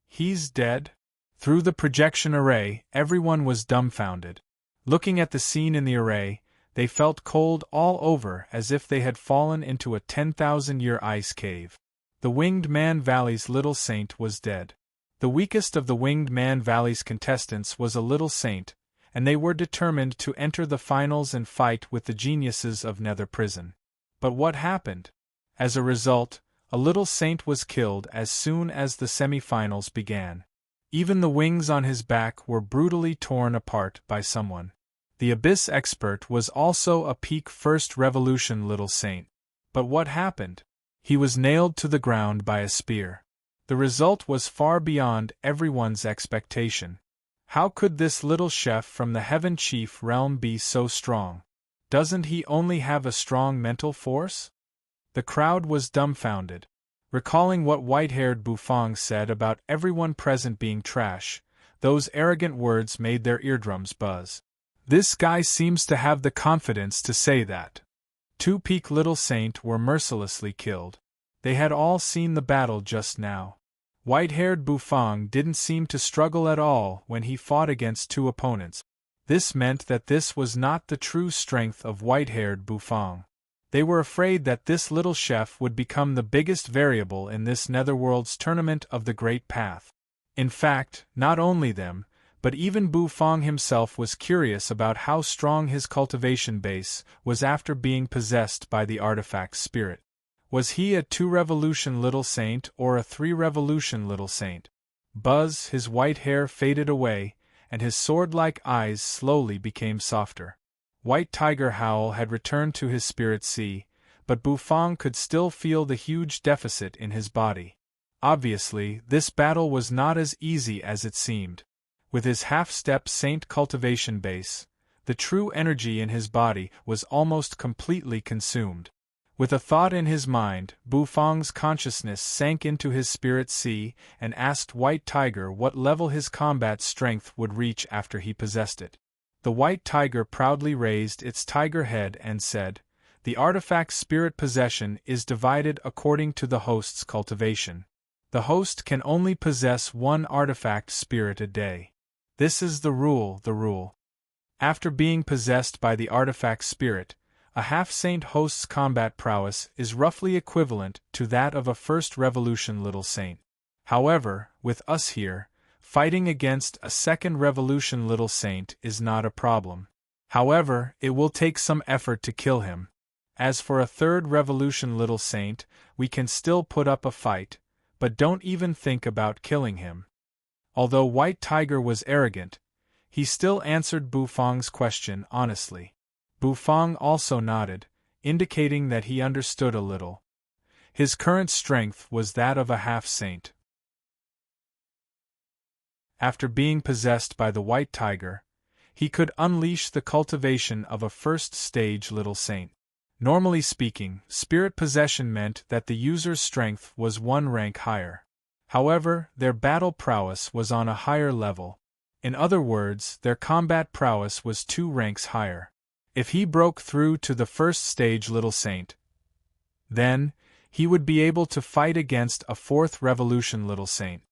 He's dead? Through the projection array, everyone was dumbfounded. Looking at the scene in the array, they felt cold all over as if they had fallen into a 10,000-year ice cave. The Winged Man Valley's little saint was dead. The weakest of the Winged Man Valley's contestants was a little saint, and they were determined to enter the finals and fight with the geniuses of Nether Prison. But what happened? As a result, a little saint was killed as soon as the semi-finals began. Even the wings on his back were brutally torn apart by someone. The Abyss expert was also a peak First Revolution little saint. But what happened? He was nailed to the ground by a spear. The result was far beyond everyone's expectation. How could this little chef from the Heaven Chief realm be so strong? Doesn't he only have a strong mental force? The crowd was dumbfounded. Recalling what white-haired Bufang said about everyone present being trash, those arrogant words made their eardrums buzz. This guy seems to have the confidence to say that. Two peak little saint were mercilessly killed. They had all seen the battle just now. White-haired Bufang didn't seem to struggle at all when he fought against two opponents. This meant that this was not the true strength of white-haired Bufang. They were afraid that this little chef would become the biggest variable in this netherworld's tournament of the Great Path. In fact, not only them, but even Bu Fong himself was curious about how strong his cultivation base was after being possessed by the artifact's spirit. Was he a 2-revolution little saint or a 3-revolution little saint? Buzz, his white hair faded away, and his sword-like eyes slowly became softer. White Tiger Howl had returned to his spirit sea, but Bu Fong could still feel the huge deficit in his body. Obviously, this battle was not as easy as it seemed. With his half-step saint cultivation base, the true energy in his body was almost completely consumed. With a thought in his mind, Bu Fong's consciousness sank into his spirit sea and asked White Tiger what level his combat strength would reach after he possessed it. The White Tiger proudly raised its tiger head and said, "The artifact's spirit possession is divided according to the host's cultivation. The host can only possess one artifact spirit a day. This is the rule. After being possessed by the artifact spirit, a half-saint host's combat prowess is roughly equivalent to that of a 1st-revolution little saint. However, with us here, fighting against a 2nd-revolution little saint is not a problem. However, it will take some effort to kill him. As for a 3rd-revolution little saint, we can still put up a fight, but don't even think about killing him." Although White Tiger was arrogant, he still answered Bu Fong's question honestly. Bu Fong also nodded, indicating that he understood a little. His current strength was that of a half-saint. After being possessed by the White Tiger, he could unleash the cultivation of a 1st-stage little saint. Normally speaking, spirit possession meant that the user's strength was 1 rank higher. However, their battle prowess was on a higher level. In other words, their combat prowess was 2 ranks higher. If he broke through to the 1st-stage little saint, then he would be able to fight against a 4th-revolution little saint.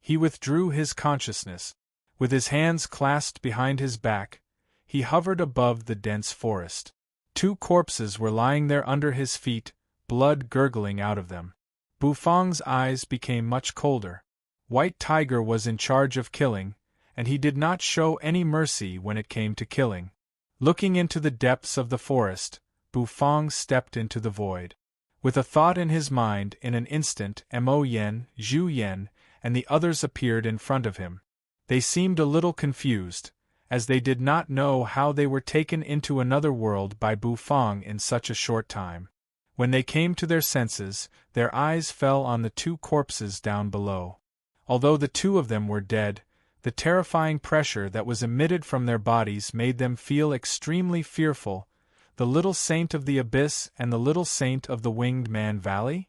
He withdrew his consciousness. With his hands clasped behind his back, he hovered above the dense forest. 2 corpses were lying there under his feet, blood gurgling out of them. Bu Fong's eyes became much colder. White Tiger was in charge of killing, and he did not show any mercy when it came to killing. Looking into the depths of the forest, Bu Fong stepped into the void. With a thought in his mind, in an instant Mo Yen, Zhu Yen, and the others appeared in front of him. They seemed a little confused, as they did not know how they were taken into another world by Bu Fong in such a short time. When they came to their senses, their eyes fell on the 2 corpses down below. Although the 2 of them were dead, the terrifying pressure that was emitted from their bodies made them feel extremely fearful. The little saint of the abyss and the little saint of the Winged Man Valley?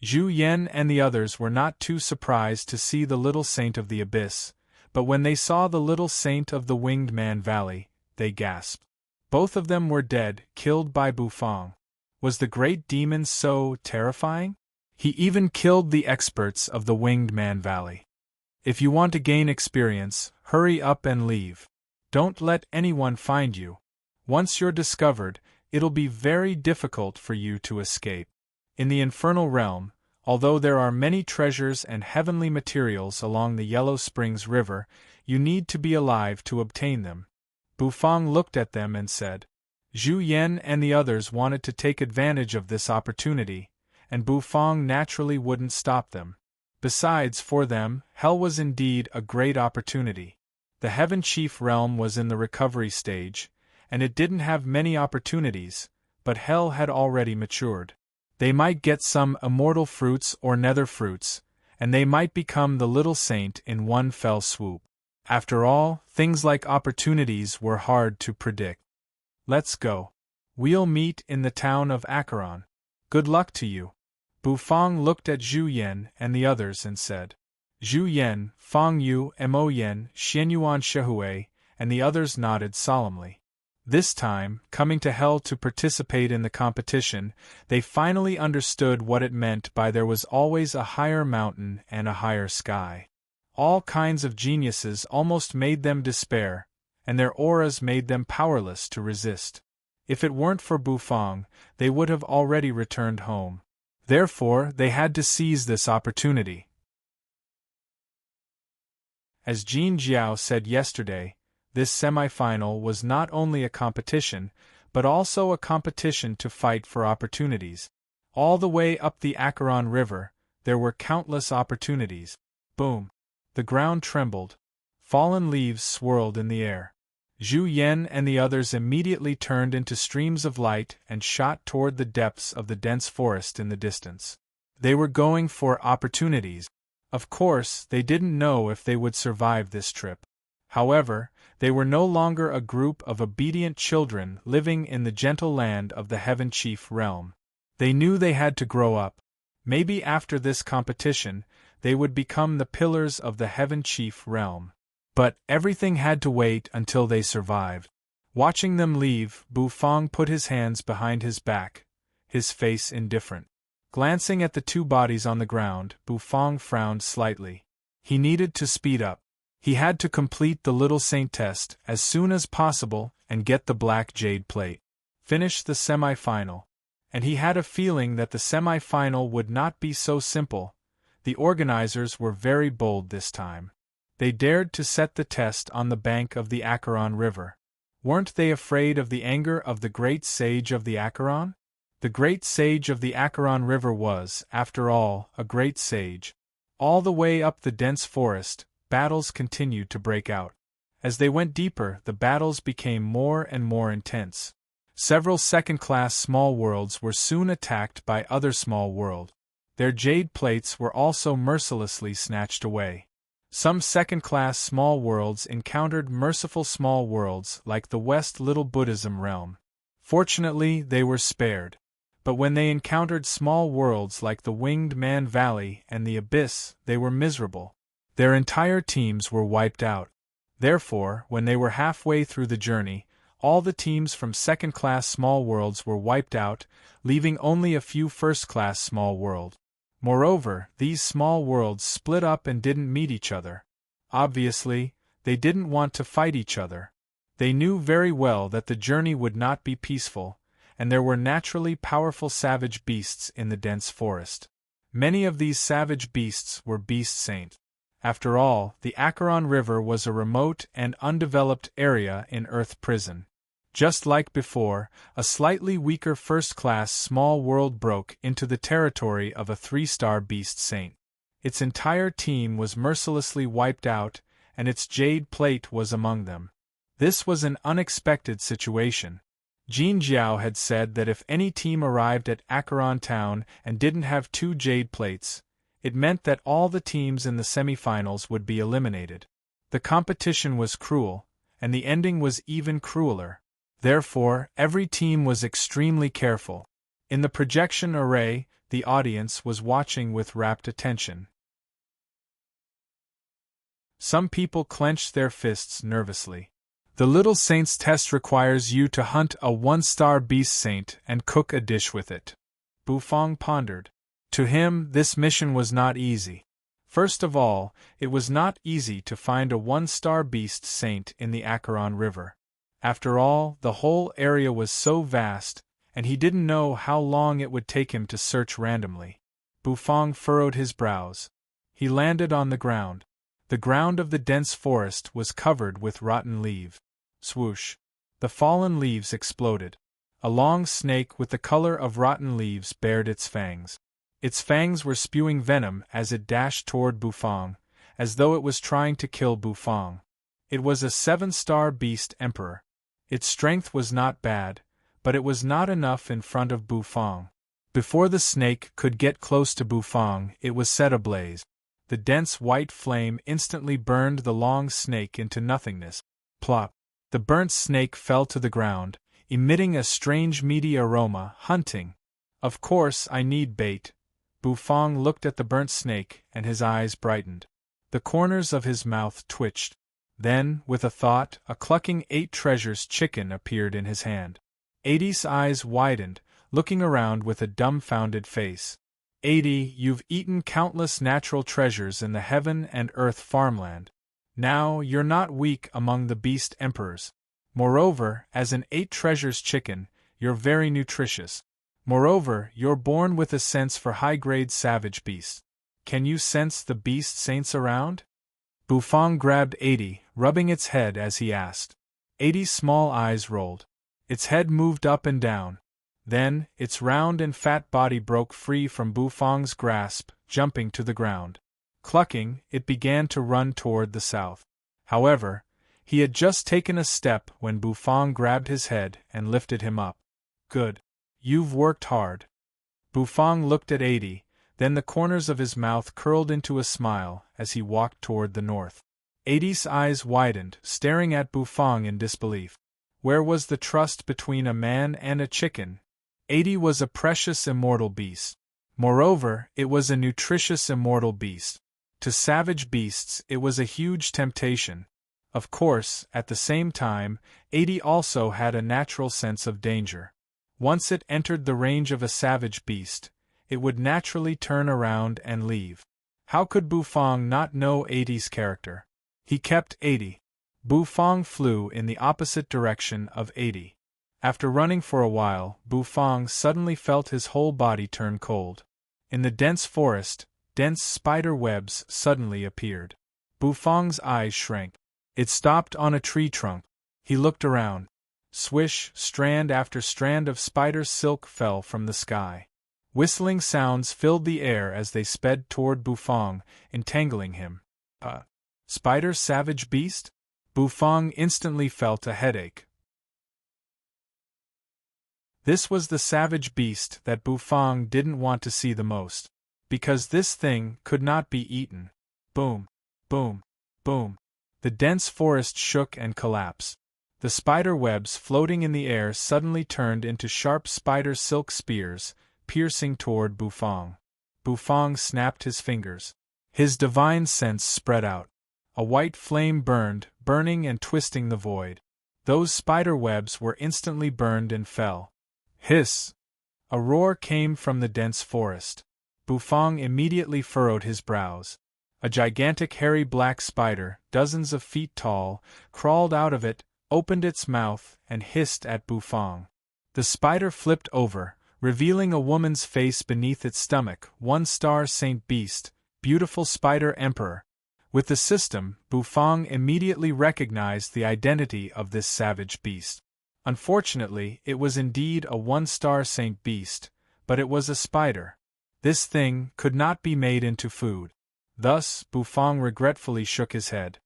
Zhu Yen and the others were not too surprised to see the little saint of the abyss, but when they saw the little saint of the Winged Man Valley, they gasped. Both of them were dead, killed by Bu Fong. Was the great demon so terrifying? He even killed the experts of the Winged Man Valley. If you want to gain experience, hurry up and leave. Don't let anyone find you. Once you're discovered, it'll be very difficult for you to escape. In the infernal realm, although there are many treasures and heavenly materials along the Yellow Springs River, you need to be alive to obtain them. Bu Fong looked at them and said. Zhu Yen and the others wanted to take advantage of this opportunity, and Bu Fong naturally wouldn't stop them. Besides, for them, hell was indeed a great opportunity. The Heaven Chief realm was in the recovery stage, and it didn't have many opportunities, but hell had already matured. They might get some immortal fruits or nether fruits, and they might become the little saint in one fell swoop. After all, things like opportunities were hard to predict. Let's go. We'll meet in the town of Acheron. Good luck to you. Bu Fong looked at Zhu Yen and the others and said. Zhu Yen, Fong Yu, Mo Yen, Xianyuan Shehui, and the others nodded solemnly. This time, coming to hell to participate in the competition, they finally understood what it meant by there was always a higher mountain and a higher sky. All kinds of geniuses almost made them despair, and their auras made them powerless to resist. If it weren't for Bufang, they would have already returned home. Therefore, they had to seize this opportunity. As Jin Jiao said yesterday, this semi-final was not only a competition, but also a competition to fight for opportunities. All the way up the Acheron River, there were countless opportunities. Boom! The ground trembled. Fallen leaves swirled in the air. Zhu Yan and the others immediately turned into streams of light and shot toward the depths of the dense forest in the distance. They were going for opportunities. Of course, they didn't know if they would survive this trip. However, they were no longer a group of obedient children living in the gentle land of the Heaven Chief realm. They knew they had to grow up. Maybe after this competition, they would become the pillars of the Heaven Chief realm. But everything had to wait until they survived. Watching them leave, Bufang put his hands behind his back, his face indifferent. Glancing at the two bodies on the ground, Bufang frowned slightly. He needed to speed up. He had to complete the Little Saint test as soon as possible and get the black jade plate. Finish the semi-final. And he had a feeling that the semi-final would not be so simple. The organizers were very bold this time. They dared to set the test on the bank of the Acheron River. Weren't they afraid of the anger of the great sage of the Acheron? The great sage of the Acheron River was, after all, a great sage. All the way up the dense forest, battles continued to break out. As they went deeper, the battles became more and more intense. Several second-class small worlds were soon attacked by other small worlds. Their jade plates were also mercilessly snatched away. Some second-class small worlds encountered merciful small worlds like the West Little Buddhism realm. Fortunately, they were spared. But when they encountered small worlds like the Winged Man Valley and the Abyss, they were miserable. Their entire teams were wiped out. Therefore, when they were halfway through the journey, all the teams from second-class small worlds were wiped out, leaving only a few first-class small worlds. Moreover, these small worlds split up and didn't meet each other. Obviously, they didn't want to fight each other. They knew very well that the journey would not be peaceful, and there were naturally powerful savage beasts in the dense forest. Many of these savage beasts were beast saints. After all, the Acheron River was a remote and undeveloped area in Earth Prison. Just like before, a slightly weaker first-class small world broke into the territory of a 3-star beast saint. Its entire team was mercilessly wiped out, and its jade plate was among them. This was an unexpected situation. Jin Jiao had said that if any team arrived at Acheron Town and didn't have 2 jade plates, it meant that all the teams in the semifinals would be eliminated. The competition was cruel, and the ending was even crueler. Therefore, every team was extremely careful. In the projection array, the audience was watching with rapt attention. Some people clenched their fists nervously. The Little Saint's test requires you to hunt a 1-star beast saint and cook a dish with it. Bufang pondered. To him, this mission was not easy. First of all, it was not easy to find a 1-star beast saint in the Acheron River. After all, the whole area was so vast, and he didn't know how long it would take him to search randomly. Bufang furrowed his brows. He landed on the ground. The ground of the dense forest was covered with rotten leaves. Swoosh! The fallen leaves exploded. A long snake with the color of rotten leaves bared its fangs. Its fangs were spewing venom as it dashed toward Bufang, as though it was trying to kill Bufang. It was a 7-star beast emperor. Its strength was not bad, but it was not enough in front of Bufang. Before the snake could get close to Bufang, it was set ablaze. The dense white flame instantly burned the long snake into nothingness. Plop! The burnt snake fell to the ground, emitting a strange meaty aroma. Hunting. Of course I need bait. Bufang looked at the burnt snake, and his eyes brightened. The corners of his mouth twitched. Then, with a thought, a clucking 8 treasures chicken appeared in his hand. 80's eyes widened, looking around with a dumbfounded face. 80, you've eaten countless natural treasures in the heaven and earth farmland. Now, you're not weak among the beast emperors. Moreover, as an 8 treasures chicken, you're very nutritious. Moreover, you're born with a sense for high-grade savage beasts. Can you sense the beast saints around? Bufang grabbed 80, rubbing its head as he asked. 80's small eyes rolled. Its head moved up and down. Then, its round and fat body broke free from Bufang's grasp, jumping to the ground. Clucking, it began to run toward the south. However, he had just taken a step when Bufang grabbed his head and lifted him up. Good. You've worked hard. Bufang looked at 80, then the corners of his mouth curled into a smile as he walked toward the north. 80's eyes widened, staring at Bufang in disbelief. Where was the trust between a man and a chicken? 80 was a precious immortal beast. Moreover, it was a nutritious immortal beast. To savage beasts, it was a huge temptation. Of course, at the same time, 80 also had a natural sense of danger. Once it entered the range of a savage beast, it would naturally turn around and leave. How could Bufang not know 80's character? He kept 80. Bufang flew in the opposite direction of 80. After running for a while, Bufang suddenly felt his whole body turn cold. In the dense forest, dense spider webs suddenly appeared. Bufang's eyes shrank. It stopped on a tree trunk. He looked around. Swish, strand after strand of spider silk fell from the sky. Whistling sounds filled the air as they sped toward Bufang, entangling him. Spider savage beast? Bufang instantly felt a headache. This was the savage beast that Bufang didn't want to see the most. Because this thing could not be eaten. Boom, boom, boom. The dense forest shook and collapsed. The spider webs floating in the air suddenly turned into sharp spider silk spears, piercing toward Bufang. Bufang snapped his fingers. His divine sense spread out. A white flame burned, burning and twisting the void. Those spider webs were instantly burned and fell. Hiss! A roar came from the dense forest. Bufang immediately furrowed his brows. A gigantic hairy black spider, dozens of feet tall, crawled out of it, opened its mouth, and hissed at Bufang. The spider flipped over, revealing a woman's face beneath its stomach. 1-star Saint Beast, beautiful Spider Emperor. With the system, Bufang immediately recognized the identity of this savage beast. Unfortunately, it was indeed a 1-star Saint Beast, but it was a spider. This thing could not be made into food. Thus, Bufang regretfully shook his head.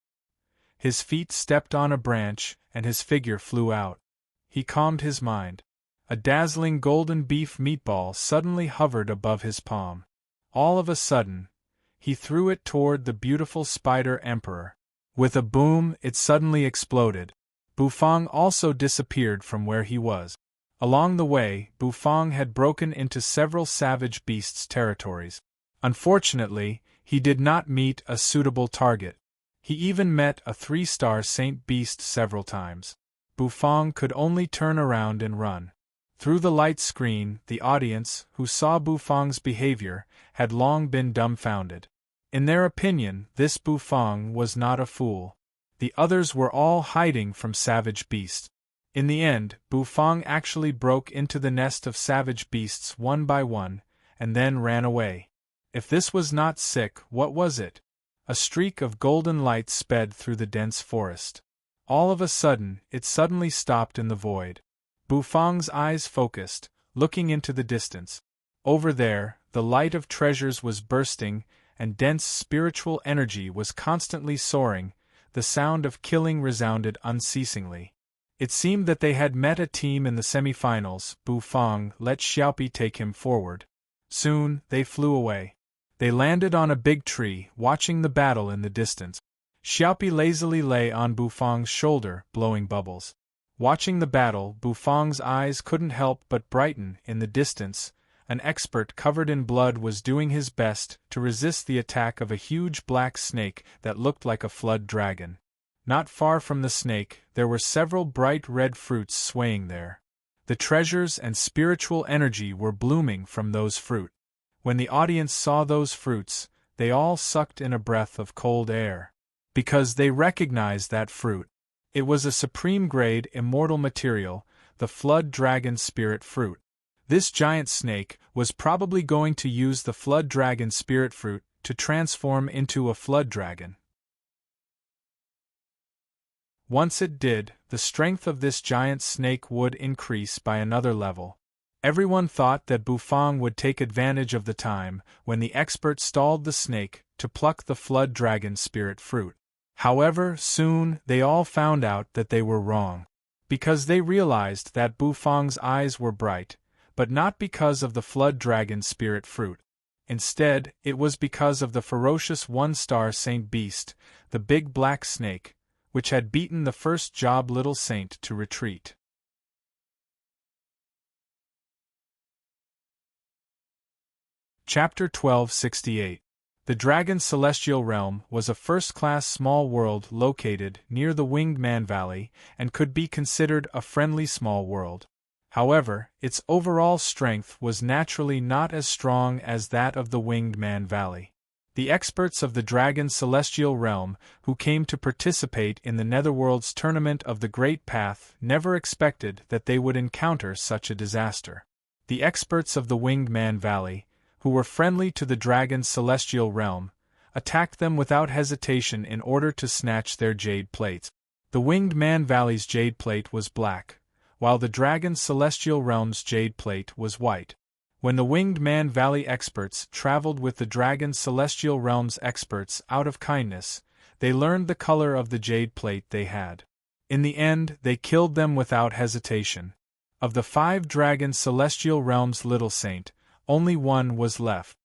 His feet stepped on a branch, and his figure flew out. He calmed his mind. A dazzling golden beef meatball suddenly hovered above his palm. All of a sudden, he threw it toward the beautiful Spider Emperor. With a boom, it suddenly exploded. Bufang also disappeared from where he was. Along the way, Bufang had broken into several savage beasts' territories. Unfortunately, he did not meet a suitable target. He even met a 3-star Saint Beast several times. Bufang could only turn around and run. Through the light screen, the audience, who saw Bufang's behavior, had long been dumbfounded. In their opinion, this Bufang was not a fool. The others were all hiding from savage beasts. In the end, Bufang actually broke into the nest of savage beasts one by one, and then ran away. If this was not sick, what was it? A streak of golden light sped through the dense forest. All of a sudden, it suddenly stopped in the void. Bufang's eyes focused, looking into the distance. Over there, the light of treasures was bursting, and dense spiritual energy was constantly soaring. The sound of killing resounded unceasingly. It seemed that they had met a team in the semifinals. Bufang let Xiaopi take him forward. Soon, they flew away. They landed on a big tree, watching the battle in the distance. Xiaopi lazily lay on Bufang's shoulder, blowing bubbles. Watching the battle, Bufang's eyes couldn't help but brighten. In the distance, an expert covered in blood was doing his best to resist the attack of a huge black snake that looked like a flood dragon. Not far from the snake, there were several bright red fruits swaying there. The treasures and spiritual energy were blooming from those fruit. When the audience saw those fruits, they all sucked in a breath of cold air. Because they recognized that fruit. It was a supreme grade immortal material, the flood dragon spirit fruit. This giant snake was probably going to use the flood dragon spirit fruit to transform into a flood dragon. Once it did, the strength of this giant snake would increase by another level. Everyone thought that Bufang would take advantage of the time when the expert stalled the snake to pluck the flood dragon spirit fruit. However, soon they all found out that they were wrong. Because they realized that Bufang's eyes were bright, but not because of the flood dragon spirit fruit. Instead, it was because of the ferocious one-star saint beast, the big black snake, which had beaten the first job little saint to retreat. Chapter 1268. The Dragon's Celestial Realm was a first-class small world located near the Winged Man Valley and could be considered a friendly small world. However, its overall strength was naturally not as strong as that of the Winged Man Valley. The experts of the Dragon's Celestial Realm, who came to participate in the Netherworld's tournament of the Great Path, never expected that they would encounter such a disaster. The experts of the Winged Man Valley, who were friendly to the Dragon's Celestial Realm, attacked them without hesitation in order to snatch their jade plates. The Winged Man Valley's jade plate was black, while the Dragon's Celestial Realm's jade plate was white. When the Winged Man Valley experts traveled with the Dragon's Celestial Realm's experts out of kindness, they learned the color of the jade plate they had. In the end, they killed them without hesitation. Of the 5 Dragon's Celestial Realm's little saint, only one was left.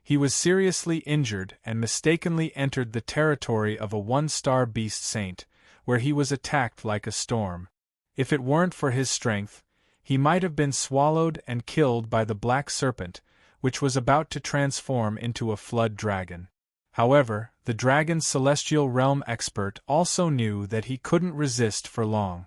He was seriously injured and mistakenly entered the territory of a one-star beast saint, where he was attacked like a storm. If it weren't for his strength, he might have been swallowed and killed by the black serpent, which was about to transform into a flood dragon. However, the Dragon's Celestial Realm expert also knew that he couldn't resist for long.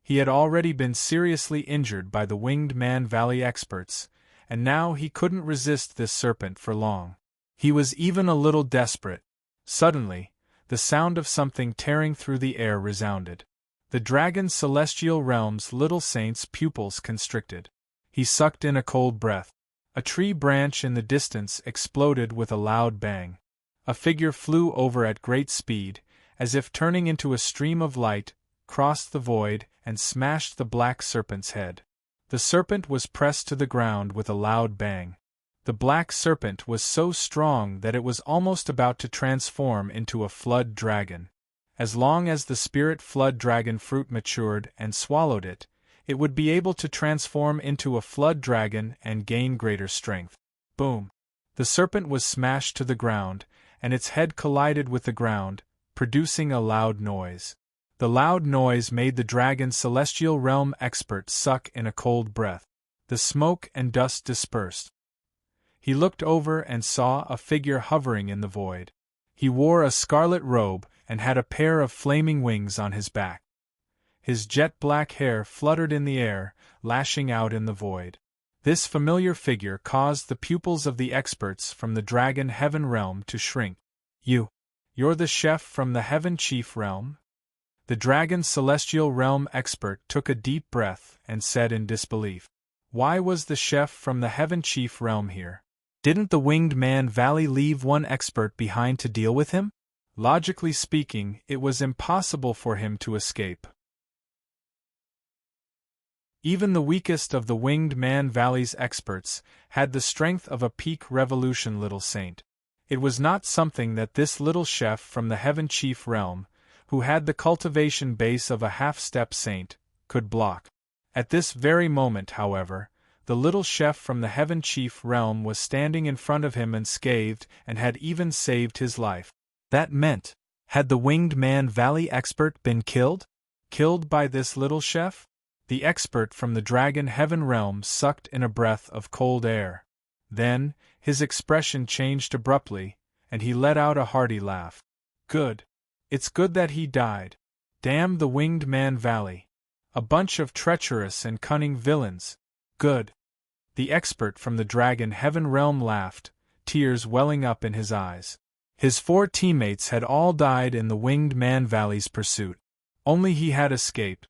He had already been seriously injured by the Winged Man Valley experts, and now he couldn't resist this serpent for long. He was even a little desperate. Suddenly, the sound of something tearing through the air resounded. The Dragon's Celestial Realm's little saint's pupils constricted. He sucked in a cold breath. A tree branch in the distance exploded with a loud bang. A figure flew over at great speed, as if turning into a stream of light, crossed the void, and smashed the black serpent's head. The serpent was pressed to the ground with a loud bang. The black serpent was so strong that it was almost about to transform into a flood dragon. As long as the spirit flood dragon fruit matured and swallowed it, it would be able to transform into a flood dragon and gain greater strength. Boom! The serpent was smashed to the ground, and its head collided with the ground, producing a loud noise. The loud noise made the Dragon's Celestial Realm expert suck in a cold breath. The smoke and dust dispersed. He looked over and saw a figure hovering in the void. He wore a scarlet robe and had a pair of flaming wings on his back. His jet-black hair fluttered in the air, lashing out in the void. This familiar figure caused the pupils of the experts from the Dragon Heaven Realm to shrink. You're the chef from the Heaven Chief Realm? The Dragon's Celestial Realm expert took a deep breath and said in disbelief. Why was the chef from the Heaven Chief Realm here? Didn't the Winged Man Valley leave one expert behind to deal with him? Logically speaking, it was impossible for him to escape. Even the weakest of the Winged Man Valley's experts had the strength of a peak revolution little saint. It was not something that this little chef from the Heaven Chief Realm, who had the cultivation base of a half-step saint, could block. At this very moment, however, the little chef from the Heaven Chief Realm was standing in front of him unscathed and had even saved his life. That meant, had the Winged Man Valley expert been killed? Killed by this little chef? The expert from the Dragon Heaven Realm sucked in a breath of cold air. Then, his expression changed abruptly, and he let out a hearty laugh. Good. It's good that he died. Damn the Winged Man Valley. A bunch of treacherous and cunning villains. Good. The expert from the Dragon Heaven Realm laughed, tears welling up in his eyes. His 4 teammates had all died in the Winged Man Valley's pursuit. Only he had escaped.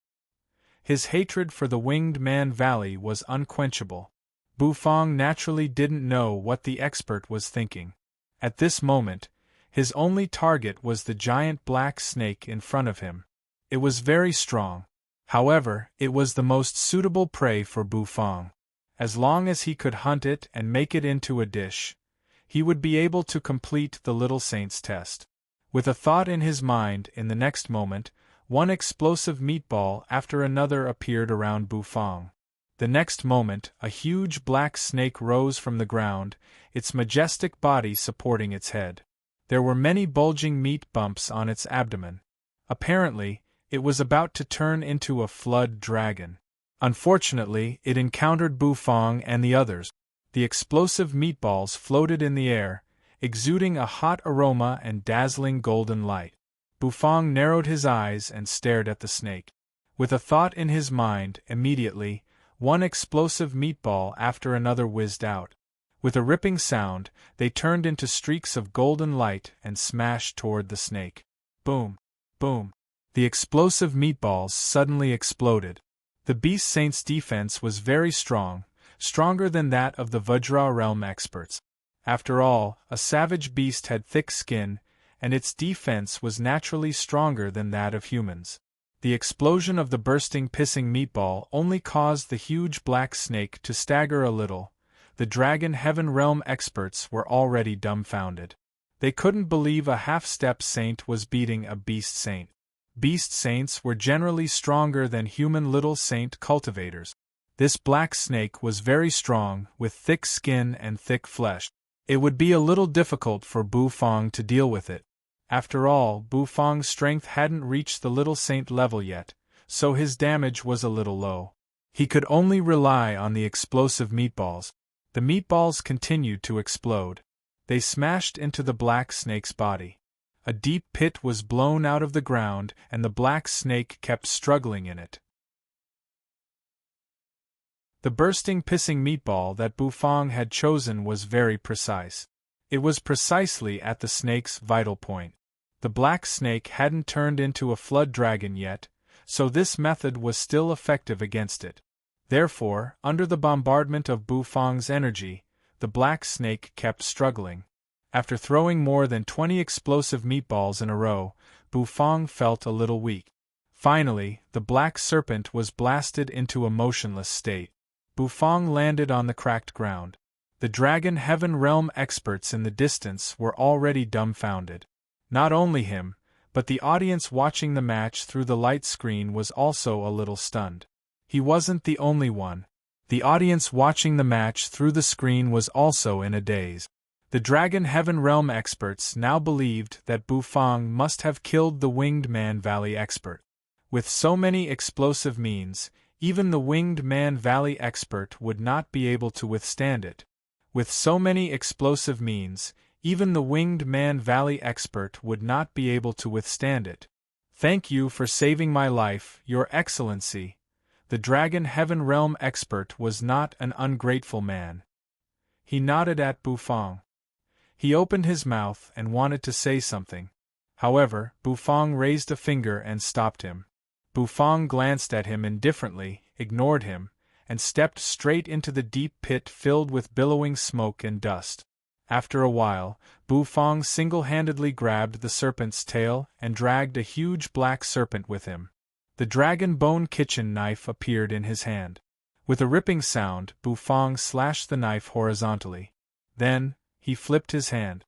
His hatred for the Winged Man Valley was unquenchable. Bufang naturally didn't know what the expert was thinking. At this moment, his only target was the giant black snake in front of him. It was very strong. However, it was the most suitable prey for Bufang. As long as he could hunt it and make it into a dish, he would be able to complete the little saint's test. With a thought in his mind, in the next moment, one explosive meatball after another appeared around Bufang. The next moment, a huge black snake rose from the ground, its majestic body supporting its head. There were many bulging meat bumps on its abdomen. Apparently, it was about to turn into a flood dragon. Unfortunately, it encountered Bufang and the others. The explosive meatballs floated in the air, exuding a hot aroma and dazzling golden light. Bufang narrowed his eyes and stared at the snake. With a thought in his mind, immediately, one explosive meatball after another whizzed out. With a ripping sound, they turned into streaks of golden light and smashed toward the snake. Boom! Boom! The explosive meatballs suddenly exploded. The Beast Saint's defense was very strong, stronger than that of the Vajra realm experts. After all, a savage beast had thick skin, and its defense was naturally stronger than that of humans. The explosion of the bursting pissing meatball only caused the huge black snake to stagger a little. The Dragon Heaven realm experts were already dumbfounded. They couldn't believe a half-step saint was beating a beast saint. Beast saints were generally stronger than human little saint cultivators. This black snake was very strong, with thick skin and thick flesh. It would be a little difficult for Bufang to deal with it. After all, Bufang's strength hadn't reached the little saint level yet, so his damage was a little low. He could only rely on the explosive meatballs. The meatballs continued to explode. They smashed into the black snake's body. A deep pit was blown out of the ground, and the black snake kept struggling in it. The bursting pissing meatball that Bufang had chosen was very precise. It was precisely at the snake's vital point. The black snake hadn't turned into a flood dragon yet, so this method was still effective against it. Therefore, under the bombardment of Bufang's energy, the black snake kept struggling. After throwing more than 20 explosive meatballs in a row, Bufang felt a little weak. Finally, the black serpent was blasted into a motionless state. Bufang landed on the cracked ground. The Dragon Heaven realm experts in the distance were already dumbfounded. Not only him, but the audience watching the match through the light screen was also a little stunned. He wasn't the only one. The audience watching the match through the screen was also in a daze. The Dragon Heaven realm experts now believed that Bufang must have killed the Winged Man Valley expert. With so many explosive means, even the Winged Man Valley expert would not be able to withstand it. With so many explosive means, even the Winged Man Valley expert would not be able to withstand it. Thank you for saving my life, Your Excellency. The Dragon Heaven realm expert was not an ungrateful man. He nodded at Bufang. He opened his mouth and wanted to say something. However, Bufang raised a finger and stopped him. Bufang glanced at him indifferently, ignored him, and stepped straight into the deep pit filled with billowing smoke and dust. After a while, Bufang single-handedly grabbed the serpent's tail and dragged a huge black serpent with him. The dragon bone kitchen knife appeared in his hand. With a ripping sound, Bufang slashed the knife horizontally. Then, he flipped his hand.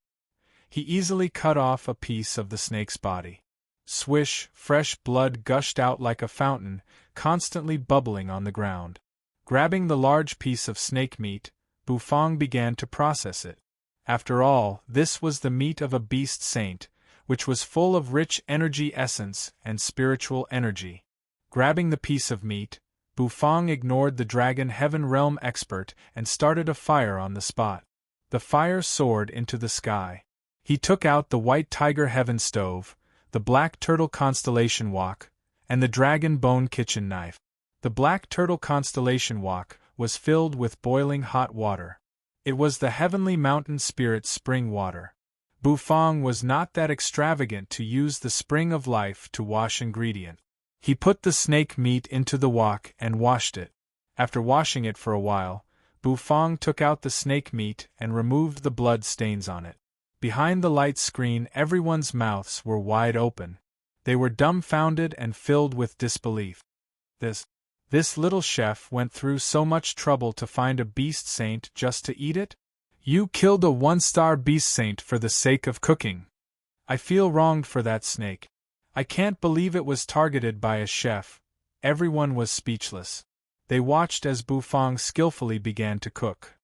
He easily cut off a piece of the snake's body. Swish, fresh blood gushed out like a fountain, constantly bubbling on the ground. Grabbing the large piece of snake meat, Bufang began to process it. After all, this was the meat of a beast saint, which was full of rich energy essence and spiritual energy. Grabbing the piece of meat, Bufang ignored the Dragon Heaven realm expert and started a fire on the spot. The fire soared into the sky. He took out the white tiger heaven stove, the black turtle constellation wok, and the dragon bone kitchen knife. The black turtle constellation wok was filled with boiling hot water. It was the heavenly mountain spirit spring water. Bufang was not that extravagant to use the spring of life to wash ingredient. He put the snake meat into the wok and washed it. After washing it for a while, Bufang took out the snake meat and removed the blood stains on it. Behind the light screen, everyone's mouths were wide open. They were dumbfounded and filled with disbelief. This little chef went through so much trouble to find a beast saint just to eat it? You killed a one-star beast saint for the sake of cooking. I feel wronged for that snake. I can't believe it was targeted by a chef. Everyone was speechless. They watched as Bufang skillfully began to cook.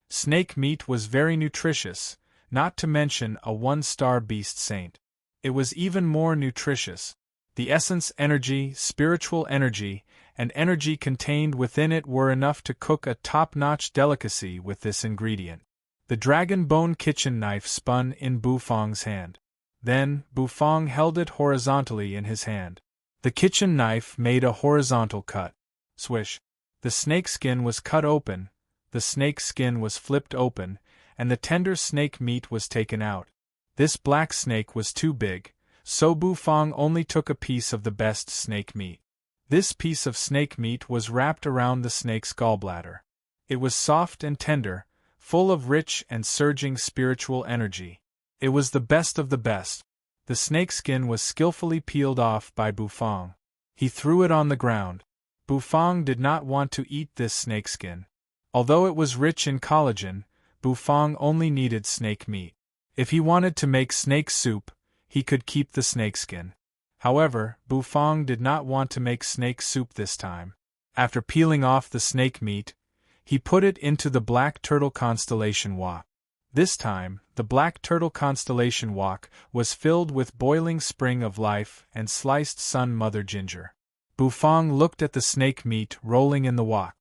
Snake meat was very nutritious, not to mention a one-star beast saint. It was even more nutritious. The essence, energy, spiritual energy, and energy contained within it were enough to cook a top-notch delicacy with this ingredient. The dragon bone kitchen knife spun in Bufang's hand. Then, Bufang held it horizontally in his hand. The kitchen knife made a horizontal cut. Swish! The snake skin was cut open, the snake skin was flipped open, and the tender snake meat was taken out. This black snake was too big, so Bufang only took a piece of the best snake meat. This piece of snake meat was wrapped around the snake's gallbladder. It was soft and tender, full of rich and surging spiritual energy. It was the best of the best. The snake skin was skillfully peeled off by Bufang. He threw it on the ground. Bufang did not want to eat this snakeskin. Although it was rich in collagen, Bufang only needed snake meat. If he wanted to make snake soup, he could keep the snakeskin. However, Bufang did not want to make snake soup this time. After peeling off the snake meat, he put it into the black turtle constellation wok. This time, the black turtle constellation wok was filled with boiling spring of life and sliced sun mother ginger. Bufang looked at the snake meat rolling in the wok.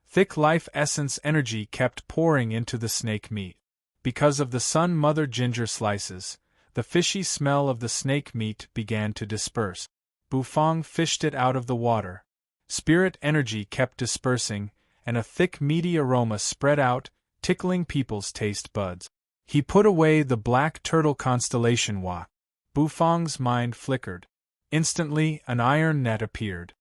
Thick life essence energy kept pouring into the snake meat. Because of the sun mother ginger slices, the fishy smell of the snake meat began to disperse. Bufang fished it out of the water. Spirit energy kept dispersing, and a thick meaty aroma spread out, tickling people's taste buds. He put away the black turtle constellation wok. Bufang's mind flickered. Instantly, an iron net appeared.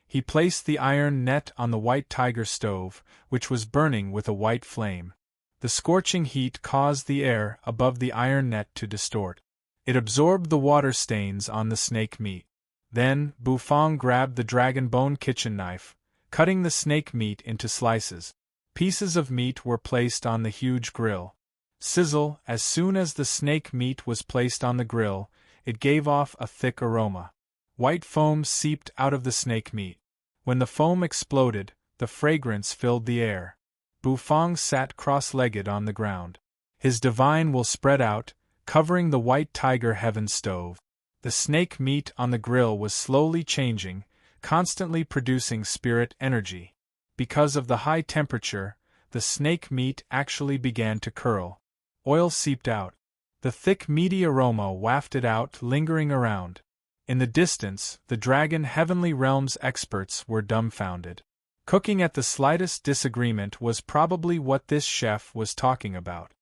He placed the iron net on the white tiger stove, which was burning with a white flame. The scorching heat caused the air above the iron net to distort. It absorbed the water stains on the snake meat. Then, Bufang grabbed the dragon bone kitchen knife, cutting the snake meat into slices. Pieces of meat were placed on the huge grill. Sizzle! As soon as the snake meat was placed on the grill, it gave off a thick aroma. White foam seeped out of the snake meat. When the foam exploded, the fragrance filled the air. Bufang sat cross-legged on the ground. His divine will spread out, covering the white tiger heaven stove. The snake meat on the grill was slowly changing, constantly producing spirit energy. Because of the high temperature, the snake meat actually began to curl. Oil seeped out. The thick meaty aroma wafted out, lingering around. In the distance, the dragon heavenly realms experts were dumbfounded. Cooking at the slightest disagreement was probably what this chef was talking about.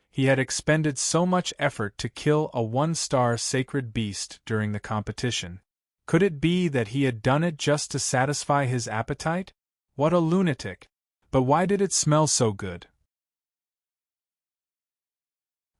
He had expended so much effort to kill a one-star sacred beast during the competition. Could it be that he had done it just to satisfy his appetite? What a lunatic! But why did it smell so good?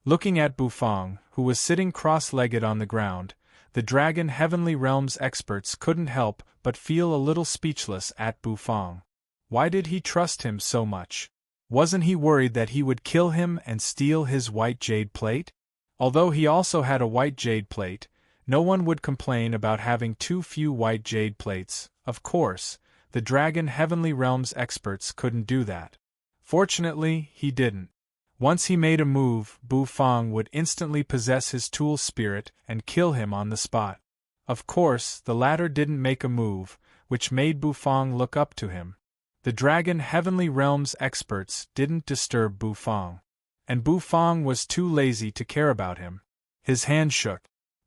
Looking at Bufang, who was sitting cross-legged on the ground, the dragon heavenly realms experts couldn't help but feel a little speechless at Bufang. Why did he trust him so much? Wasn't he worried that he would kill him and steal his white jade plate? Although he also had a white jade plate, no one would complain about having too few white jade plates. Of course, the dragon heavenly realms experts couldn't do that. Fortunately, he didn't. Once he made a move, Bufang would instantly possess his tool spirit and kill him on the spot. Of course, the latter didn't make a move, which made Bufang look up to him. The dragon heavenly realms experts didn't disturb Bufang. And Bufang was too lazy to care about him. His hand shook.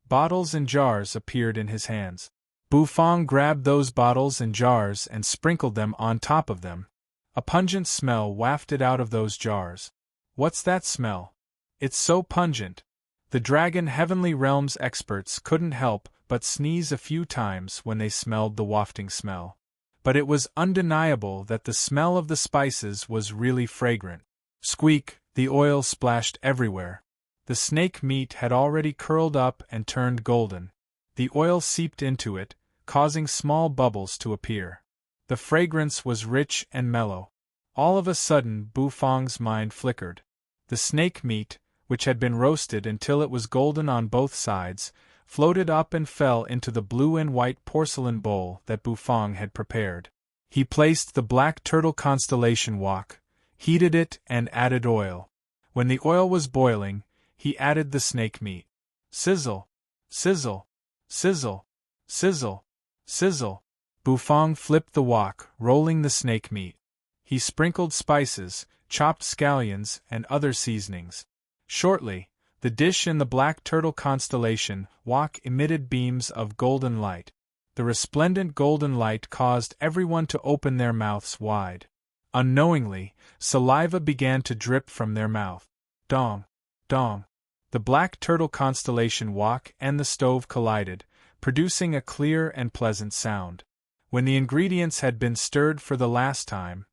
Bottles and jars appeared in his hands. Bufang grabbed those bottles and jars and sprinkled them on top of them. A pungent smell wafted out of those jars. What's that smell? It's so pungent. The dragon heavenly realms experts couldn't help but sneeze a few times when they smelled the wafting smell. But it was undeniable that the smell of the spices was really fragrant. Squeak, the oil splashed everywhere. The snake meat had already curled up and turned golden. The oil seeped into it, causing small bubbles to appear. The fragrance was rich and mellow. All of a sudden, Bufang's mind flickered. The snake meat, which had been roasted until it was golden on both sides, floated up and fell into the blue and white porcelain bowl that Bufang had prepared. He placed the black turtle constellation wok, heated it and added oil. When the oil was boiling, he added the snake meat. Sizzle! Sizzle! Sizzle! Sizzle! Sizzle! Bufang flipped the wok, rolling the snake meat. He sprinkled spices, chopped scallions, and other seasonings. Shortly, the dish in the black turtle constellation wok emitted beams of golden light. The resplendent golden light caused everyone to open their mouths wide. Unknowingly, saliva began to drip from their mouth. Dong! Dong! The black turtle constellation wok and the stove collided, producing a clear and pleasant sound. When the ingredients had been stirred for the last time,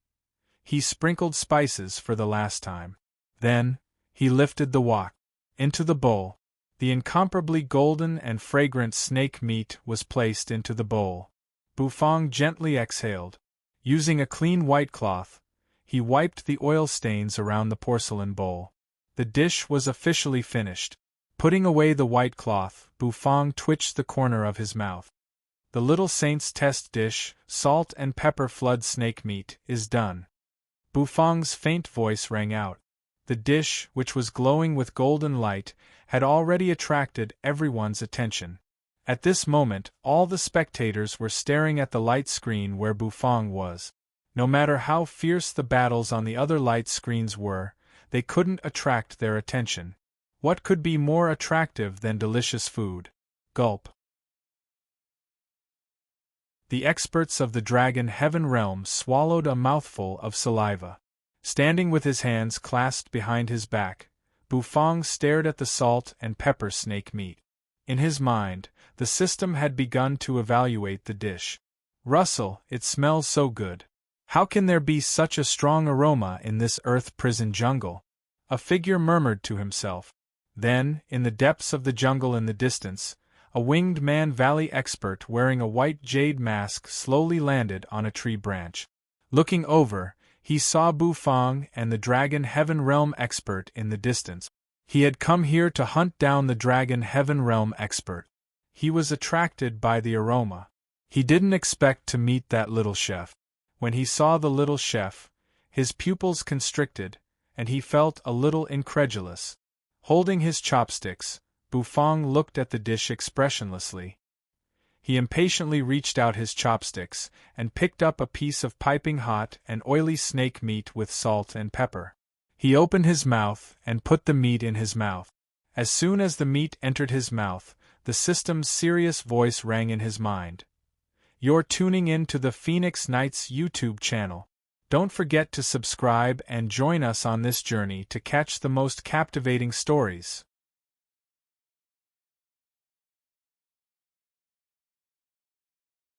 he sprinkled spices for the last time. Then, he lifted the wok into the bowl. The incomparably golden and fragrant snake meat was placed into the bowl. Bufang gently exhaled. Using a clean white cloth, he wiped the oil stains around the porcelain bowl. The dish was officially finished. Putting away the white cloth, Bufang twitched the corner of his mouth. The little saint's test dish, salt and pepper flood snake meat, is done. Bufang's faint voice rang out. The dish, which was glowing with golden light, had already attracted everyone's attention. At this moment, all the spectators were staring at the light screen where Bufang was. No matter how fierce the battles on the other light screens were, they couldn't attract their attention. What could be more attractive than delicious food? Gulp. The experts of the Dragon Heaven realm swallowed a mouthful of saliva. Standing with his hands clasped behind his back, Bufang stared at the salt and pepper snake meat. In his mind, the system had begun to evaluate the dish. Russell, it smells so good. How can there be such a strong aroma in this earth prison jungle? A figure murmured to himself. Then, in the depths of the jungle in the distance, a winged man valley expert wearing a white jade mask slowly landed on a tree branch. Looking over, he saw Bufang and the Dragon Heaven Realm expert in the distance. He had come here to hunt down the Dragon Heaven Realm expert. He was attracted by the aroma. He didn't expect to meet that little chef. When he saw the little chef, his pupils constricted, and he felt a little incredulous. Holding his chopsticks, Bufang looked at the dish expressionlessly. He impatiently reached out his chopsticks and picked up a piece of piping hot and oily snake meat with salt and pepper. He opened his mouth and put the meat in his mouth. As soon as the meat entered his mouth, the system's serious voice rang in his mind. You're tuning in to the Phoenix Knights YouTube channel. Don't forget to subscribe and join us on this journey to catch the most captivating stories.